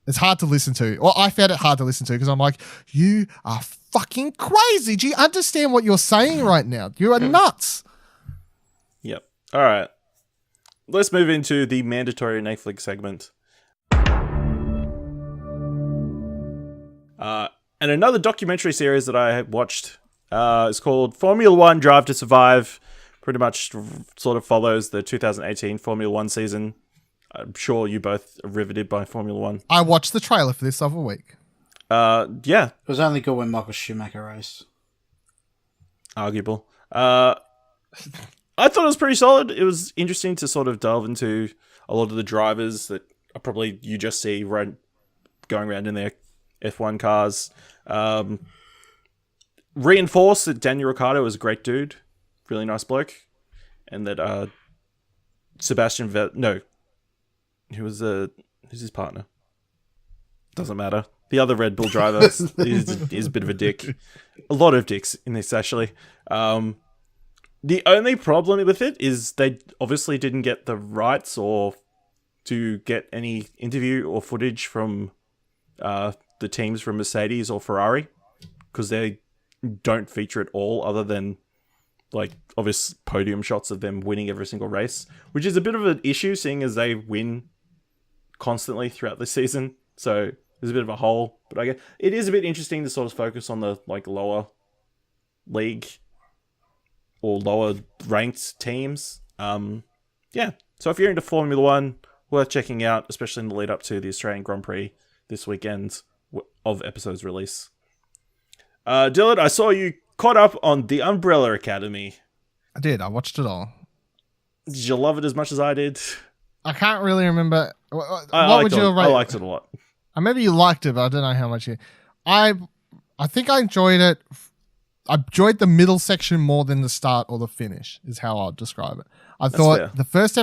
[SPEAKER 3] It's hard to listen to. Well, I found it hard to listen to because I'm like, you are fucking crazy. Do you understand what you're saying right now? You are nuts.
[SPEAKER 2] Yep. All right. Let's move into the mandatory Netflix segment. And another documentary series that I watched is called Formula One Drive to Survive. Pretty much sort of follows the 2018 Formula One season. I'm sure you both are riveted by Formula One.
[SPEAKER 3] I watched the trailer for this other week.
[SPEAKER 2] Yeah.
[SPEAKER 4] It was only good when Michael Schumacher raced.
[SPEAKER 2] Arguable. I thought it was pretty solid. It was interesting to sort of delve into a lot of the drivers that probably you just see going around in their F1 cars. Reinforce that Daniel Ricciardo is a great dude, really nice bloke, and that Sebastian Vettel, who's his partner? Doesn't matter. The other Red Bull driver is a bit of a dick. A lot of dicks in this, actually. The only problem with it is they obviously didn't get the rights or to get any interview or footage from the teams from Mercedes or Ferrari, because they don't feature it all other than like obvious podium shots of them winning every single race, which is a bit of an issue seeing as they win constantly throughout the season. So there's a bit of a hole, but I guess it is a bit interesting to sort of focus on the like lower league or lower ranked teams. Yeah. So if you're into Formula One, worth checking out, especially in the lead up to the Australian Grand Prix this weekend of episodes release. Dylan, I saw you caught up on The Umbrella Academy.
[SPEAKER 3] I did. I watched it all.
[SPEAKER 2] Did you love it as much as I did?
[SPEAKER 3] I can't really remember.
[SPEAKER 2] I liked it a lot.
[SPEAKER 3] I remember you liked it, but I don't know how much you... I think I enjoyed it. I enjoyed the middle section more than the start or the finish, is how I'll describe it. I thought the first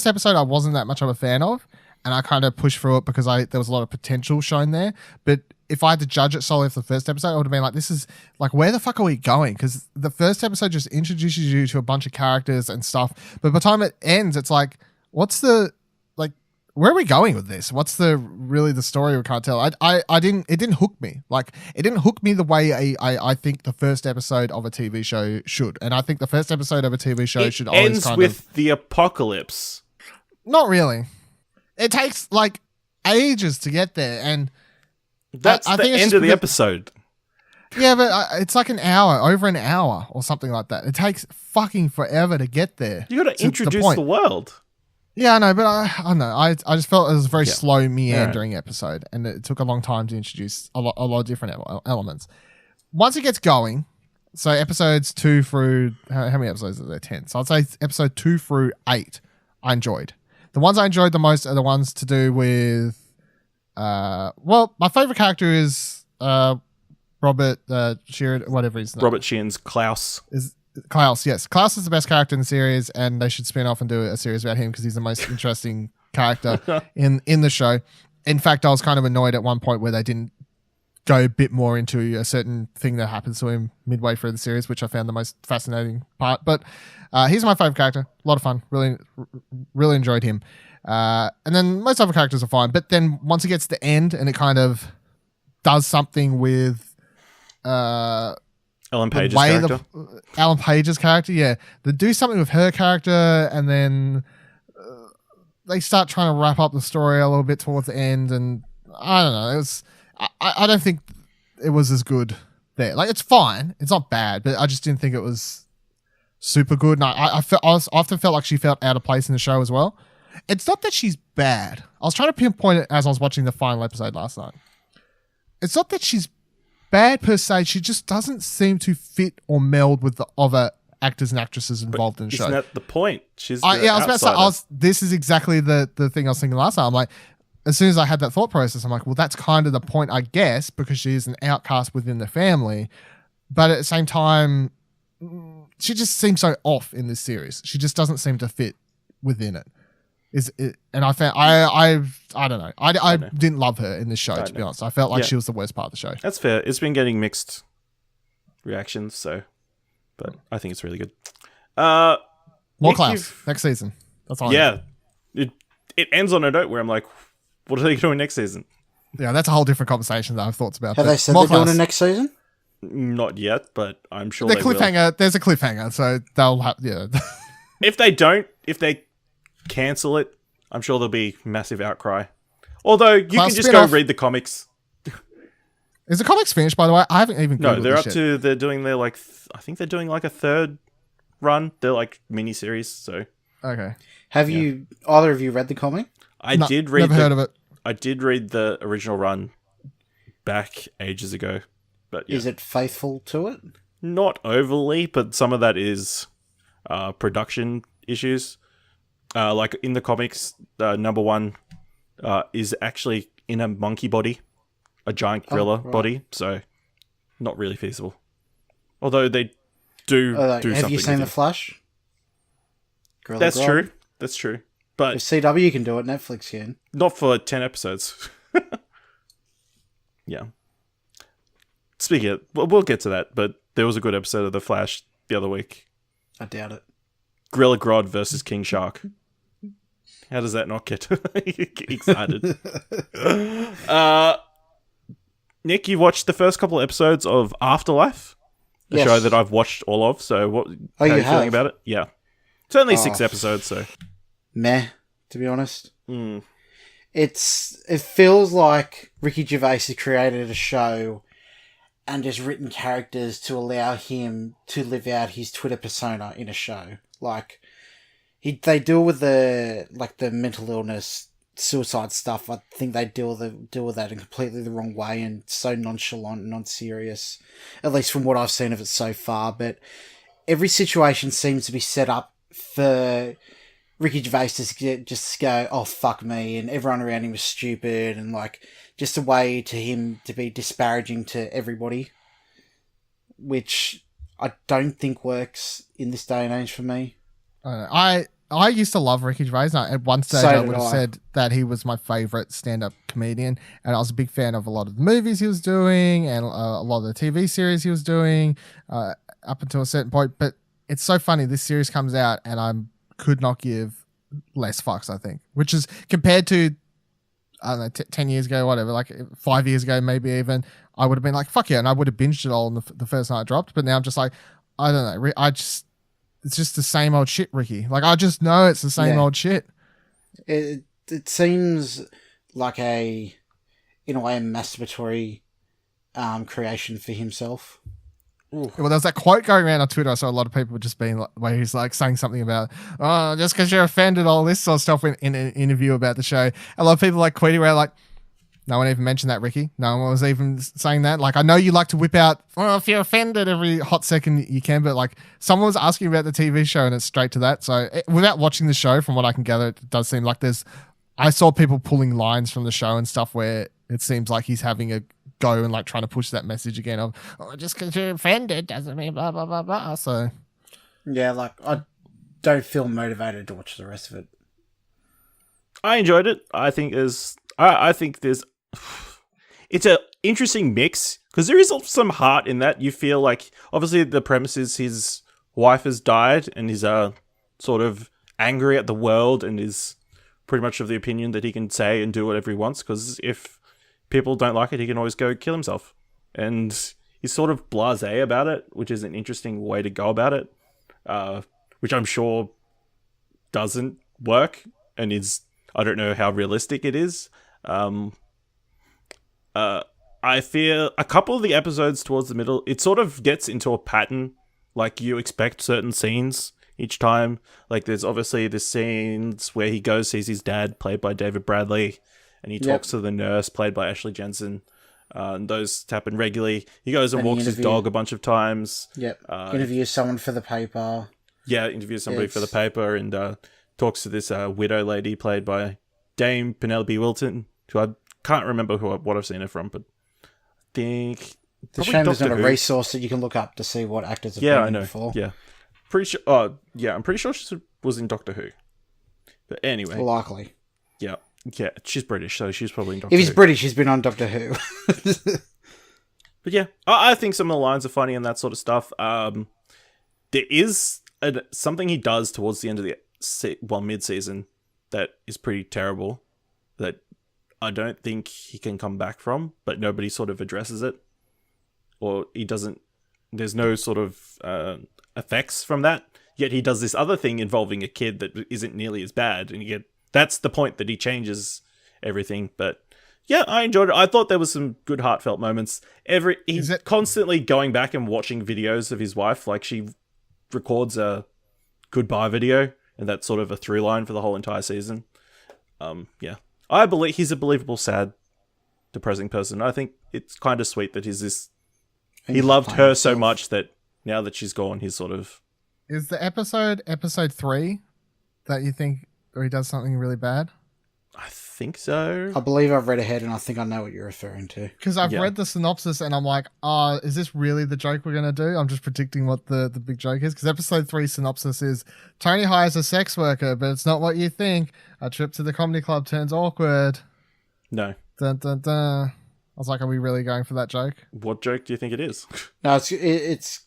[SPEAKER 3] episode I wasn't that much of a fan of, and I kind of pushed through it because there was a lot of potential shown there. But if I had to judge it solely off the first episode, I would have been like, this is like, where the fuck are we going? Because the first episode just introduces you to a bunch of characters and stuff. But by the time it ends, it's like, what's the, like, where are we going with this? What's the story we can't tell? It didn't hook me. Like, it didn't hook me the way I think the first episode of a TV show should. And I think the first episode of a TV show should always
[SPEAKER 2] ends with the apocalypse.
[SPEAKER 3] Not really. It takes like ages to get there, and
[SPEAKER 2] that's the end of the episode.
[SPEAKER 3] Yeah, but it's like over an hour or something like that. It takes fucking forever to get there.
[SPEAKER 2] You got to introduce the world.
[SPEAKER 3] Yeah, I know, but I don't know. I just felt it was a very slow, meandering episode, and it took a long time to introduce a lot of different elements. Once it gets going, so episodes 2 through how many episodes are there? 10. So I'd say episode 2 through 8, I enjoyed. The ones I enjoyed the most are the ones to do with, my favorite character is Robert Sheeran, whatever his name.
[SPEAKER 2] Robert Sheehan's Klaus.
[SPEAKER 3] Is Klaus, yes. Klaus is the best character in the series, and they should spin off and do a series about him because he's the most interesting character in the show. In fact, I was kind of annoyed at one point where they didn't go a bit more into a certain thing that happens to him midway through the series, which I found the most fascinating part. But he's my favorite character. A lot of fun. Really, really enjoyed him. And then most other characters are fine. But then once it gets to the end and it kind of does something with Ellen
[SPEAKER 2] Page's character.
[SPEAKER 3] Ellen Page's character, yeah. They do something with her character, and then they start trying to wrap up the story a little bit towards the end, and I don't know. It was I don't think it was as good there. Like, it's fine. It's not bad, but I just didn't think it was super good. And I often felt like she felt out of place in the show as well. It's not that she's bad. I was trying to pinpoint it as I was watching the final episode last night. It's not that she's bad per se. She just doesn't seem to fit or meld with the other actors and actresses involved in the show.
[SPEAKER 2] Isn't that the point? She's
[SPEAKER 3] I was about to say, this is exactly the thing I was thinking last time. I'm like, as soon as I had that thought process, I'm like, well, that's kind of the point, I guess, because she is an outcast within the family. But at the same time, she just seems so off in this series. She just doesn't seem to fit within it. And I found I don't know. I didn't love her in this show, to be honest. I felt like she was the worst part of the show.
[SPEAKER 2] That's fair. It's been getting mixed reactions, but I think it's really good.
[SPEAKER 3] More Klaus next season. That's all.
[SPEAKER 2] Yeah, it ends on a note where I'm like, what are they doing next season?
[SPEAKER 3] Yeah, that's a whole different conversation that I've thought about.
[SPEAKER 4] Have they said they're doing it next season?
[SPEAKER 2] Not yet, but I'm sure
[SPEAKER 3] the
[SPEAKER 2] they
[SPEAKER 3] cliffhanger.
[SPEAKER 2] will.
[SPEAKER 3] There's a cliffhanger, so they'll have. Yeah.
[SPEAKER 2] If they cancel it, I'm sure there'll be massive outcry. Although you can just go read the comics.
[SPEAKER 3] Is the comics finished, by the way? I haven't even.
[SPEAKER 2] No, they're up to. They're doing their I think they're doing like a third run. They're like mini series. So
[SPEAKER 3] okay.
[SPEAKER 4] Have you either of you read the comic?
[SPEAKER 2] I did read.
[SPEAKER 3] Never heard of it.
[SPEAKER 2] I did read the original run back ages ago, but yeah.
[SPEAKER 4] Is it faithful to it?
[SPEAKER 2] Not overly, but some of that is production issues. Like in the comics, number one is actually in a monkey body, a giant gorilla body, so not really feasible. Although they do something.
[SPEAKER 4] Have you seen The Flash?
[SPEAKER 2] That's true. That's true. But
[SPEAKER 4] if CW can do it, Netflix can.
[SPEAKER 2] Not for 10 episodes. Yeah. Speaking of, we'll get to that, but there was a good episode of The Flash the other week.
[SPEAKER 4] I doubt it.
[SPEAKER 2] Gorilla Grodd versus King Shark. How does that not get excited? Nick, you watched the first couple of episodes of Afterlife, a show that I've watched all of. So, how are you feeling about it? Yeah, it's only 6 episodes, so
[SPEAKER 4] meh. To be honest, it feels like Ricky Gervais has created a show and just written characters to allow him to live out his Twitter persona in a show. Like, they deal with the mental illness, suicide stuff. I think they deal with that in completely the wrong way and so nonchalant and non-serious, at least from what I've seen of it so far. But every situation seems to be set up for Ricky Gervais to just go, oh, fuck me, and everyone around him is stupid, and like just a way to him to be disparaging to everybody, which I don't think works in this day and age for me.
[SPEAKER 3] I I used to love Ricky Gervais. And at one stage,
[SPEAKER 4] So
[SPEAKER 3] I
[SPEAKER 4] did
[SPEAKER 3] would have
[SPEAKER 4] I.
[SPEAKER 3] said that he was my favorite stand-up comedian, and I was a big fan of a lot of the movies he was doing and a lot of the TV series he was doing up until a certain point. But it's so funny. This series comes out, and I could not give less fucks, I think, which is compared to, I don't know, 10 years ago, whatever, like 5 years ago, maybe even, I would have been like, fuck yeah, and I would have binged it all on the first night it dropped. But now I'm just like, I don't know, it's just the same old shit, Ricky. Like, I just know it's the same old shit.
[SPEAKER 4] It seems like in a way, a masturbatory creation for himself.
[SPEAKER 3] Well, there was that quote going around on Twitter. I saw a lot of people just being like, where he's like saying something about, oh, just because you're offended, all this sort of stuff in an interview about the show. A lot of people like tweeting around like, no one even mentioned that, Ricky. No one was even saying that. Like, I know you like to whip out, well, if you're offended every hot second you can, but like someone was asking about the TV show and it's straight to that. So without watching the show, from what I can gather, it does seem like I saw people pulling lines from the show and stuff where it seems like he's having a go and like trying to push that message again of, oh, just because you're offended doesn't mean blah, blah, blah, blah. So,
[SPEAKER 4] yeah, like, I don't feel motivated to watch the rest of it.
[SPEAKER 2] I enjoyed it. I think there's it's an interesting mix because there is some heart in that. You feel like, obviously the premise is his wife has died and he's sort of angry at the world and is pretty much of the opinion that he can say and do whatever he wants, because if people don't like it, he can always go kill himself. And he's sort of blasé about it, which is an interesting way to go about it, which I'm sure doesn't work and I don't know how realistic it is. I fear a couple of the episodes towards the middle, it sort of gets into a pattern. Like, you expect certain scenes each time. Like, there's obviously the scenes where he goes, sees his dad, played by David Bradley, and he talks to the nurse, played by Ashley Jensen. And those happen regularly. He goes and walks his dog a bunch of times.
[SPEAKER 4] Yep. Interviews someone for the paper.
[SPEAKER 2] Yeah, interviews somebody for the paper, and talks to this widow lady, played by Dame Penelope Wilton, who I can't remember what I've seen her from, but I think
[SPEAKER 4] it's a shame there's not a resource that you can look up to see what actors have been in before.
[SPEAKER 2] Yeah, pretty sure. Oh, yeah, I'm pretty sure she was in Doctor Who. But anyway,
[SPEAKER 4] likely.
[SPEAKER 2] Yeah, she's British, so she's probably in Doctor Who.
[SPEAKER 4] If he's British, he's been on Doctor Who.
[SPEAKER 2] But yeah, I think some of the lines are funny and that sort of stuff. There is something he does towards the end of the mid-season that is pretty terrible, that I don't think he can come back from, but nobody sort of addresses it, or he doesn't. There's no sort of effects from that. Yet he does this other thing involving a kid that isn't nearly as bad, and that's the point that he changes everything. But yeah, I enjoyed it. I thought there was some good heartfelt moments. He's constantly going back and watching videos of his wife. Like, she records a goodbye video, and that's sort of a through line for the whole entire season. Yeah. I believe he's a believable, sad, depressing person. I think it's kind of sweet that he loved her so much that now that she's gone, he's sort of...
[SPEAKER 3] Is the episode 3 that you think, or he does something really bad?
[SPEAKER 2] I think so.
[SPEAKER 4] I believe I've read ahead and I think I know what you're referring to.
[SPEAKER 3] Because I've read the synopsis and I'm like, is this really the joke we're going to do? I'm just predicting what the big joke is. Because episode 3 synopsis is, Tony hires a sex worker, but it's not what you think. A trip to the comedy club turns awkward.
[SPEAKER 2] No.
[SPEAKER 3] Dun, dun, dun. I was like, are we really going for that joke?
[SPEAKER 2] What joke do you think it is?
[SPEAKER 4] No, is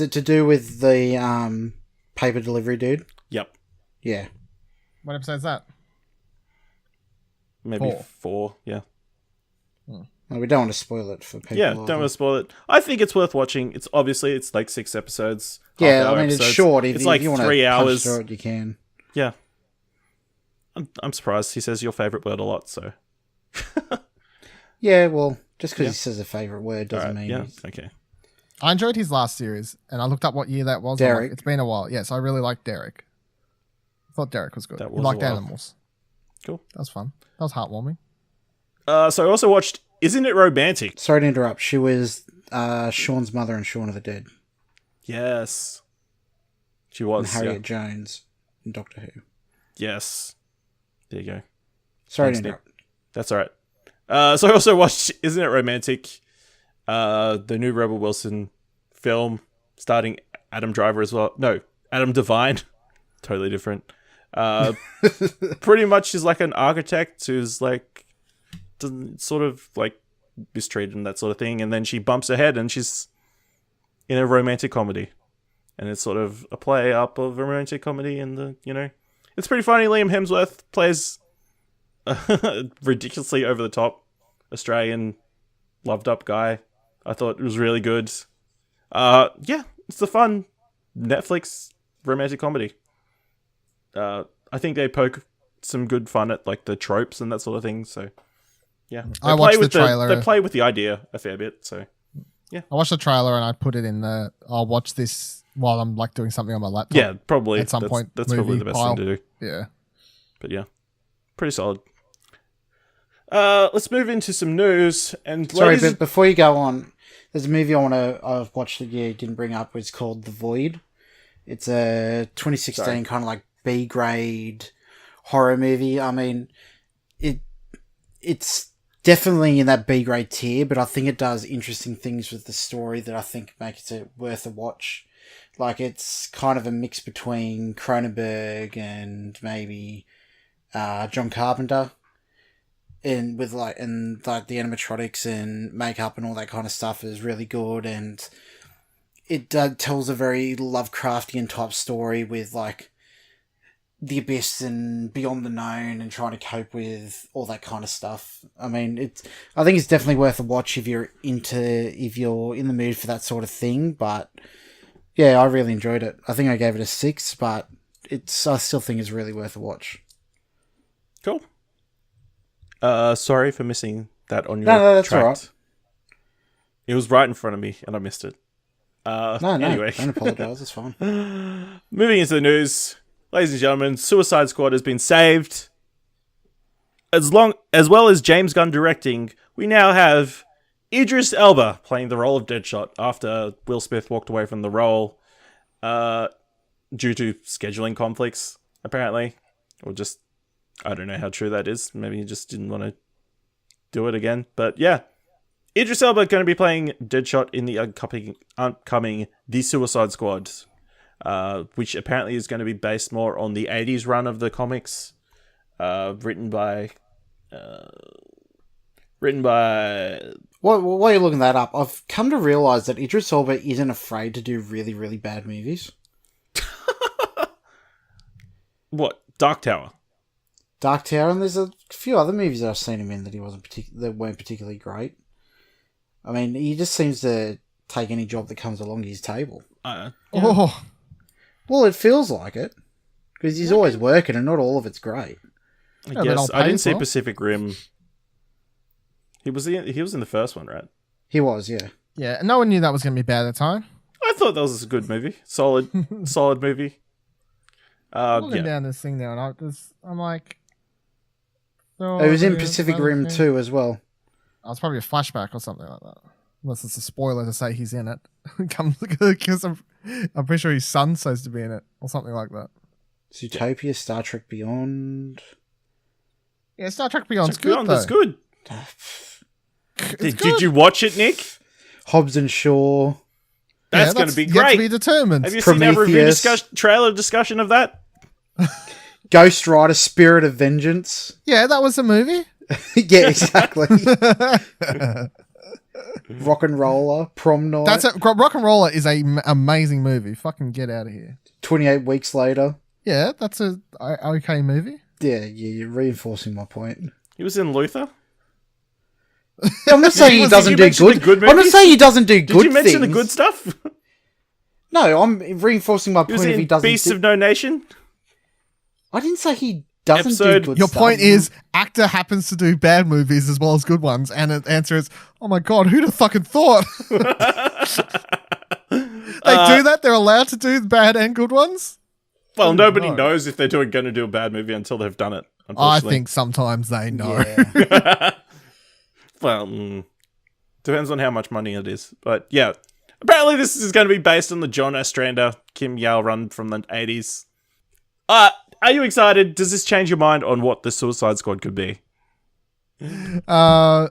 [SPEAKER 4] it to do with the paper delivery dude?
[SPEAKER 2] Yep.
[SPEAKER 4] Yeah.
[SPEAKER 3] What episode is that?
[SPEAKER 2] Maybe 4, yeah.
[SPEAKER 4] Well, we don't want to spoil it for people.
[SPEAKER 2] Yeah, don't want to spoil it. I think it's worth watching. It's like 6 episodes.
[SPEAKER 4] Yeah, I mean, it's short.
[SPEAKER 2] It's like 3 hours.
[SPEAKER 4] Through it, you can.
[SPEAKER 2] Yeah. I'm surprised. He says your favourite word a lot, so...
[SPEAKER 4] Yeah, well, just because he says a favourite word doesn't mean...
[SPEAKER 2] Yeah, okay.
[SPEAKER 3] I enjoyed his last series, and I looked up what year that was.
[SPEAKER 4] Derek.
[SPEAKER 3] It's been a while. Yes, I really liked Derek. I thought Derek was good. He liked animals.
[SPEAKER 2] Cool.
[SPEAKER 3] That was fun. That was heartwarming.
[SPEAKER 2] So I also watched Isn't It Romantic?
[SPEAKER 4] Sorry to interrupt. She was Sean's mother in Shaun of the Dead.
[SPEAKER 2] Yes. She was.
[SPEAKER 4] And Harriet Jones in Doctor Who.
[SPEAKER 2] Yes. There you go.
[SPEAKER 4] Sorry to interrupt.
[SPEAKER 2] That's all right. So I also watched Isn't It Romantic? The new Rebel Wilson film starring Adam Driver as well. No, Adam Devine. Totally different. Pretty much she's like an architect who's like sort of like mistreated and that sort of thing, and then she bumps ahead and she's in a romantic comedy, and it's sort of a play up of a romantic comedy, and it's pretty funny. Liam Hemsworth plays a ridiculously over the top Australian loved up guy. I thought it was really good. It's a fun Netflix romantic comedy. I think they poke some good fun at like the tropes and that sort of thing. So yeah,
[SPEAKER 3] I watched the trailer.
[SPEAKER 2] They play with the idea a fair bit. So yeah,
[SPEAKER 3] I watched the trailer and I put it in the. I'll watch this while I'm like doing something on my laptop.
[SPEAKER 2] Yeah, probably
[SPEAKER 3] at some point.
[SPEAKER 2] That's probably the best thing to do.
[SPEAKER 3] Yeah,
[SPEAKER 2] but yeah, pretty solid. Let's move into some news. And
[SPEAKER 4] sorry, but before you go on, there's a movie I've watched that you didn't bring up. It's called The Void. It's a 2016 kind of like B grade horror movie. I mean, it's definitely in that B grade tier, but I think it does interesting things with the story that I think makes it worth a watch. Like, it's kind of a mix between Cronenberg and maybe John Carpenter, and the animatronics and makeup and all that kind of stuff is really good, and it tells a very Lovecraftian type story with like the abyss and beyond the known and trying to cope with all that kind of stuff. I mean, I think it's definitely worth a watch if you're in the mood for that sort of thing. But yeah, I really enjoyed it. I think I gave it a 6, but I still think it's really worth a watch.
[SPEAKER 2] Cool. Sorry for missing that on your
[SPEAKER 4] No, that's
[SPEAKER 2] Trakt.
[SPEAKER 4] all right.
[SPEAKER 2] It was right in front of me and I missed it. Anyway.
[SPEAKER 4] Don't apologise, it's fine.
[SPEAKER 2] Moving into the news, ladies and gentlemen, Suicide Squad has been saved. As well as James Gunn directing, we now have Idris Elba playing the role of Deadshot after Will Smith walked away from the role due to scheduling conflicts, apparently. Or just, I don't know how true that is. Maybe he just didn't want to do it again. But yeah, Idris Elba going to be playing Deadshot in the upcoming The Suicide Squad, which apparently is going to be based more on the 80s run of the comics, written by...
[SPEAKER 4] While you're looking that up, I've come to realise that Idris Elba isn't afraid to do really, really bad movies.
[SPEAKER 2] What? Dark Tower?
[SPEAKER 4] Dark Tower, and there's a few other movies that I've seen him in that that weren't particularly great. I mean, he just seems to take any job that comes along his table.
[SPEAKER 2] Yeah.
[SPEAKER 3] Oh,
[SPEAKER 4] Well, it feels like it. Because he's always working and not all of it's great.
[SPEAKER 2] I guess. I didn't see Pacific Rim. He was in the first one, right?
[SPEAKER 4] He was, yeah.
[SPEAKER 3] yeah. No one knew that was going to be bad at the time.
[SPEAKER 2] I thought that was a good movie. Solid movie.
[SPEAKER 3] Looking down this thing now, and I'm like...
[SPEAKER 4] It was in Pacific Rim 2 as well.
[SPEAKER 3] Oh, it's probably a flashback or something like that. Unless it's a spoiler to say he's in it. Because I'm pretty sure his son's supposed to be in it, or something like that.
[SPEAKER 4] Zootopia, Star Trek Beyond.
[SPEAKER 3] Yeah, Star Trek Beyond's good, though.
[SPEAKER 2] That's good.
[SPEAKER 3] It's
[SPEAKER 2] Did you watch it, Nick?
[SPEAKER 4] Hobbs and Shaw.
[SPEAKER 2] That's going to be
[SPEAKER 3] yet
[SPEAKER 2] great.
[SPEAKER 3] to be determined.
[SPEAKER 2] Have you seen our review trailer discussion of that?
[SPEAKER 4] Ghost Rider, Spirit of Vengeance.
[SPEAKER 3] Yeah, that was a movie.
[SPEAKER 4] Yeah, exactly. Rock and Roller, Prom Night.
[SPEAKER 3] Rock and Roller is an amazing movie. Fucking get out of here.
[SPEAKER 4] 28 Weeks Later.
[SPEAKER 3] Yeah, that's a okay movie.
[SPEAKER 4] Yeah, you're reinforcing my point.
[SPEAKER 2] He was in Luther.
[SPEAKER 4] I'm not saying he doesn't do good. I'm not saying he doesn't do good things.
[SPEAKER 2] Did you mention the good stuff?
[SPEAKER 4] No, I'm reinforcing my point if he doesn't
[SPEAKER 2] Beasts of No Nation?
[SPEAKER 4] I didn't say he doesn't do good
[SPEAKER 3] Your
[SPEAKER 4] stuff.
[SPEAKER 3] point is, actor happens to do bad movies as well as good ones, and the answer is, oh my god, who'd have fucking thought? They do that? They're allowed to do bad and good ones?
[SPEAKER 2] Well, nobody knows if they're going to do a bad movie until they've done it,
[SPEAKER 3] I
[SPEAKER 2] unfortunately.
[SPEAKER 3] think sometimes they know.
[SPEAKER 4] Yeah.
[SPEAKER 2] Well, depends on how much money it is. But yeah, apparently this is going to be based on the John Ostrander, Kim Yao run from the 80s. Are you excited? Does this change your mind on what the Suicide Squad could be?
[SPEAKER 3] I'm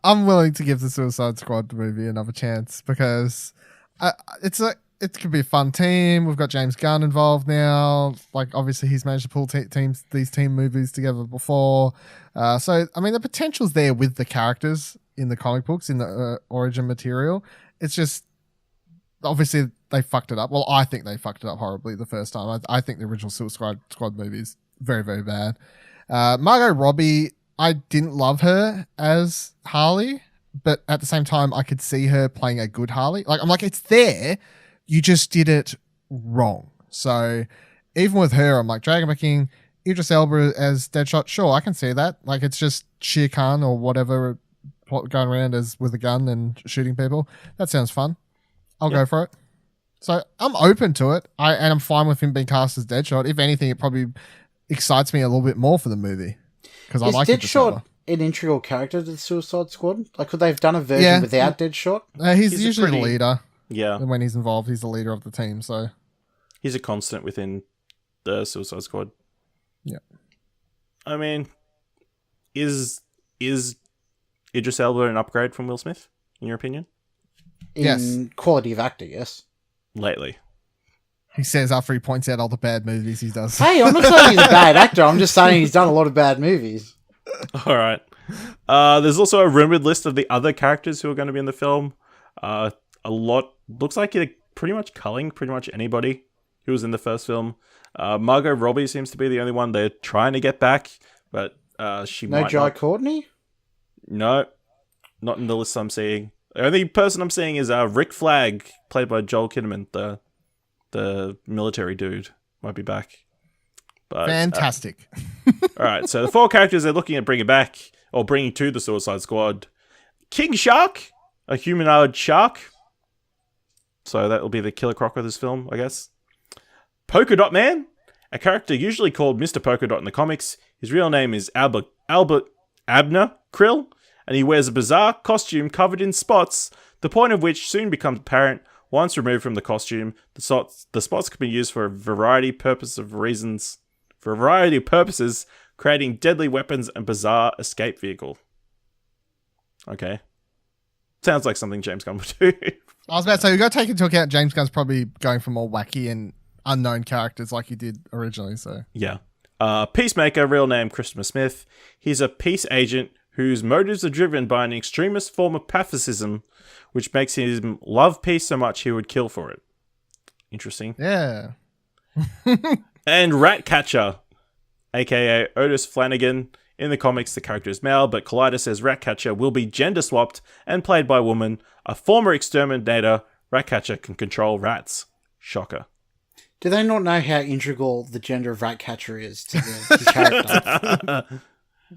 [SPEAKER 3] willing to give the Suicide Squad movie another chance because it's it could be a fun team. We've got James Gunn involved now. Like, obviously, he's managed to pull these team movies together before. So, I mean, the potential's there with the characters in the comic books, in the origin material. It's just, obviously, they fucked it up. Well, I think they fucked it up horribly the first time. I think the original Suicide Squad movie is very, very bad. Margot Robbie, I didn't love her as Harley, but at the same time, I could see her playing a good Harley. Like, I'm like, it's there. You just did it wrong. So even with her, I'm like, Dragon King, Idris Elba as Deadshot, sure, I can see that. Like, it's just Shere Khan or whatever going around as with a gun and shooting people. That sounds fun. I'll go for it. So I'm open to it. And I'm fine with him being cast as Deadshot. If anything, it probably excites me a little bit more for the movie. Because I like
[SPEAKER 4] Deadshot an integral character to the Suicide Squad? Like, could they have done a version without Deadshot?
[SPEAKER 3] He's usually the leader.
[SPEAKER 2] Yeah.
[SPEAKER 3] And when he's involved, he's the leader of the team. So
[SPEAKER 2] he's a constant within the Suicide Squad.
[SPEAKER 3] Yeah.
[SPEAKER 2] I mean, is Idris Elba an upgrade from Will Smith, in your opinion?
[SPEAKER 4] In quality of actor, yes.
[SPEAKER 2] Lately.
[SPEAKER 3] He says after he points out all the bad movies he does.
[SPEAKER 4] Hey, I'm not saying he's a bad actor. I'm just saying he's done a lot of bad movies.
[SPEAKER 2] All right. There's also a rumored list of the other characters who are going to be in the film. A lot looks like they're pretty much culling pretty much anybody who was in the first film. Margot Robbie seems to be the only one they're trying to get back, but she might
[SPEAKER 4] Jai
[SPEAKER 2] not.
[SPEAKER 4] Courtney?
[SPEAKER 2] No, not in the list I'm seeing. The only person I'm seeing is Rick Flag, played by Joel Kinnaman, the military dude, might be back. But,
[SPEAKER 3] fantastic.
[SPEAKER 2] All right, so the 4 characters they're looking at bringing back, or bringing to the Suicide Squad. King Shark, a humanoid shark. So that will be the Killer Croc of this film, I guess. Polka Dot Man, a character usually called Mr. Polka Dot in the comics. His real name is Albert Abner Krill, and he wears a bizarre costume covered in spots, the point of which soon becomes apparent once removed from the costume. The spots can be used for a variety of purposes, creating deadly weapons and bizarre escape vehicle. Okay. Sounds like something James Gunn would do.
[SPEAKER 3] I was about to say, we've got to take into account James Gunn's probably going for more wacky and unknown characters like he did originally. So
[SPEAKER 2] yeah. Peacemaker, real name Christopher Smith. He's a peace agent whose motives are driven by an extremist form of pacifism, which makes him love peace so much he would kill for it. Interesting.
[SPEAKER 3] Yeah.
[SPEAKER 2] And Ratcatcher, aka Otis Flanagan. In the comics, the character is male, but Collider says Ratcatcher will be gender swapped and played by a woman. A former exterminator, Ratcatcher can control rats. Shocker.
[SPEAKER 4] Do they not know how integral the gender of Ratcatcher is to the character?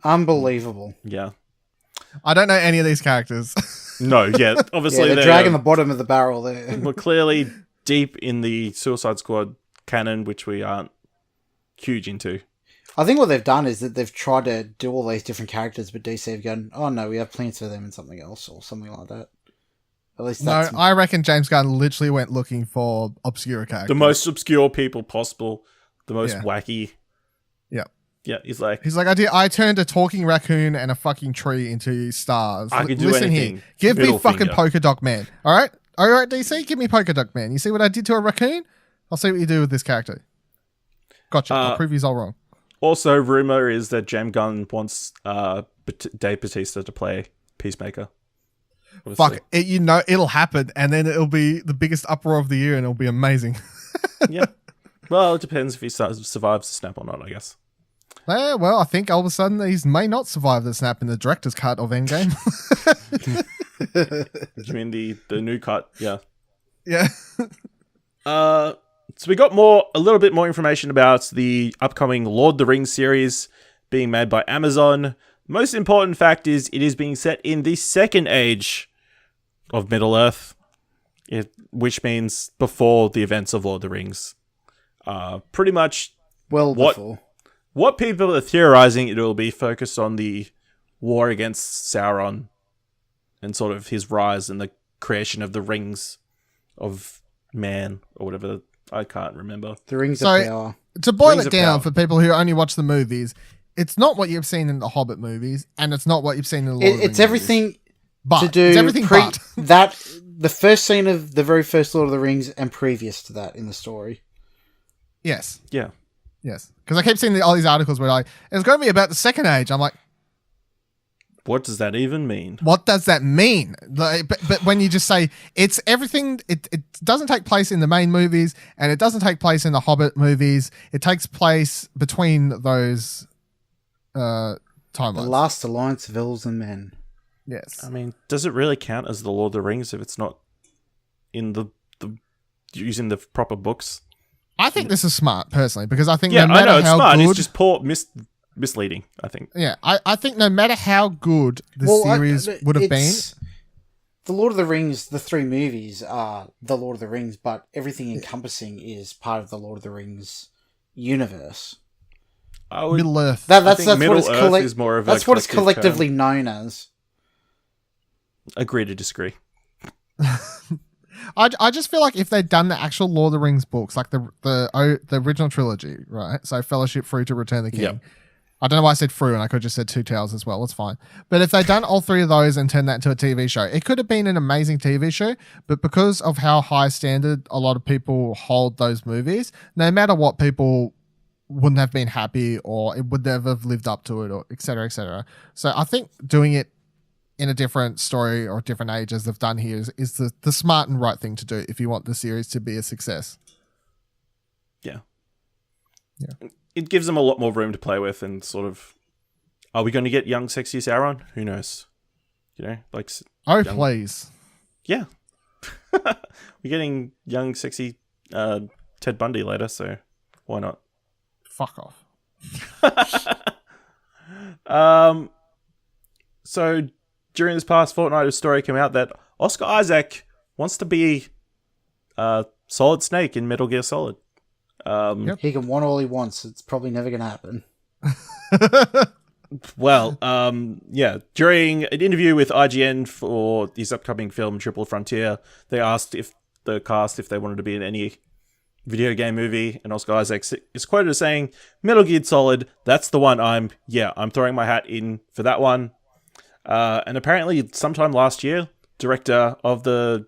[SPEAKER 4] Unbelievable.
[SPEAKER 2] Yeah.
[SPEAKER 3] I don't know any of these characters.
[SPEAKER 2] No, yeah. Obviously,
[SPEAKER 4] they're dragging the bottom of the barrel there.
[SPEAKER 2] We're clearly deep in the Suicide Squad canon, which we aren't huge into.
[SPEAKER 4] I think what they've done is that they've tried to do all these different characters, but DC have gone, oh no, we have plans for them in something else, or something like that. At least that's...
[SPEAKER 3] No, I reckon James Gunn literally went looking for obscure characters.
[SPEAKER 2] The most obscure people possible. The most wacky.
[SPEAKER 3] Yeah.
[SPEAKER 2] Yeah, he's like,
[SPEAKER 3] I turned a talking raccoon and a fucking tree into stars.
[SPEAKER 2] I could do
[SPEAKER 3] Listen
[SPEAKER 2] anything.
[SPEAKER 3] Here. Give
[SPEAKER 2] Middle
[SPEAKER 3] me fucking
[SPEAKER 2] finger.
[SPEAKER 3] Polka Dot Man. All right, DC, give me Polka Dot Man. You see what I did to a raccoon? I'll see what you do with this character. Gotcha. I'll prove you all wrong.
[SPEAKER 2] Also, rumor is that James Gunn wants Dave Bautista to play Peacemaker. Obviously.
[SPEAKER 3] Fuck it, it'll happen, and then it'll be the biggest uproar of the year, and it'll be amazing.
[SPEAKER 2] Yeah. Well, it depends if he survives the snap or not, I guess.
[SPEAKER 3] Well, I think all of a sudden he may not survive the snap in the director's cut of Endgame.
[SPEAKER 2] You mean the new cut? Yeah.
[SPEAKER 3] Yeah.
[SPEAKER 2] So we got a little bit more information about the upcoming Lord of the Rings series being made by Amazon. Most important fact is it is being set in the second age of Middle-earth, which means before the events of Lord of the Rings. Pretty much
[SPEAKER 4] before.
[SPEAKER 2] What people are theorizing, it will be focused on the war against Sauron and sort of his rise and the creation of the Rings of Man or whatever. I can't remember.
[SPEAKER 4] The Rings of Power.
[SPEAKER 3] To boil it down for people who only watch the movies, it's not what you've seen in the Hobbit movies, and it's not what you've seen in the Lord of the Rings
[SPEAKER 4] It's everything
[SPEAKER 3] movies.
[SPEAKER 4] to do
[SPEAKER 3] it's everything but.
[SPEAKER 4] that the first scene of the very first Lord of the Rings and previous to that in the story.
[SPEAKER 3] Yes.
[SPEAKER 2] Yeah.
[SPEAKER 3] Yes. Because I keep seeing all these articles where like, it's going to be about the Second Age. I'm like,
[SPEAKER 2] What does that even mean?
[SPEAKER 3] what does that mean? Like, but when you just say it's everything, it doesn't take place in the main movies and it doesn't take place in the Hobbit movies. It takes place between those
[SPEAKER 4] The
[SPEAKER 3] timelines.
[SPEAKER 4] last alliance of elves and men.
[SPEAKER 3] Yes.
[SPEAKER 2] I mean, does it really count as the Lord of the Rings if it's not in the using the proper books?
[SPEAKER 3] I think this is smart, personally, because I think
[SPEAKER 2] Yeah,
[SPEAKER 3] no
[SPEAKER 2] I
[SPEAKER 3] matter
[SPEAKER 2] know it's
[SPEAKER 3] how
[SPEAKER 2] smart.
[SPEAKER 3] good...
[SPEAKER 2] It's just poor misleading, I think.
[SPEAKER 3] Yeah, I think no matter how good the series would have been...
[SPEAKER 4] The Lord of the Rings, the 3 movies are the Lord of the Rings, but everything encompassing is part of the Lord of the Rings universe.
[SPEAKER 3] Middle Earth.
[SPEAKER 4] That's
[SPEAKER 2] think
[SPEAKER 4] what it's
[SPEAKER 2] Middle Earth is more of a
[SPEAKER 4] that's what it's
[SPEAKER 2] collective
[SPEAKER 4] collectively known as.
[SPEAKER 2] Agree to disagree.
[SPEAKER 3] I just feel like if they'd done the actual Lord of the Rings books, like the original trilogy, right? So Fellowship through to Return of the King.
[SPEAKER 2] Yep.
[SPEAKER 3] I don't know why I said through, and I could have just said Two Towers as well. It's fine. But if they'd done all 3 of those and turned that into a TV show, it could have been an amazing TV show. But because of how high standard a lot of people hold those movies, no matter what, people wouldn't have been happy, or it would never have lived up to it, or et cetera, et cetera. So I think doing it in a different story or different age as they've done here is the smart and right thing to do if you want the series to be a success.
[SPEAKER 2] Yeah.
[SPEAKER 3] Yeah.
[SPEAKER 2] It gives them a lot more room to play with and sort of... Are we going to get young, sexy Sauron? Who knows? You know, like...
[SPEAKER 3] Oh,
[SPEAKER 2] young...
[SPEAKER 3] please.
[SPEAKER 2] Yeah. We're getting young, sexy Ted Bundy later, so why not?
[SPEAKER 3] Fuck off.
[SPEAKER 2] So during this past fortnight, a story came out that Oscar Isaac wants to be Solid Snake in Metal Gear Solid.
[SPEAKER 3] Yep.
[SPEAKER 4] He can want all he wants. It's probably never going to happen.
[SPEAKER 2] Well, yeah. During an interview with IGN for his upcoming film Triple Frontier, they asked if the cast if they wanted to be in any video game movie, and Oscar Isaac is quoted as saying, "Metal Gear Solid, that's the one I'm throwing my hat in for that one." And apparently, sometime last year, director of the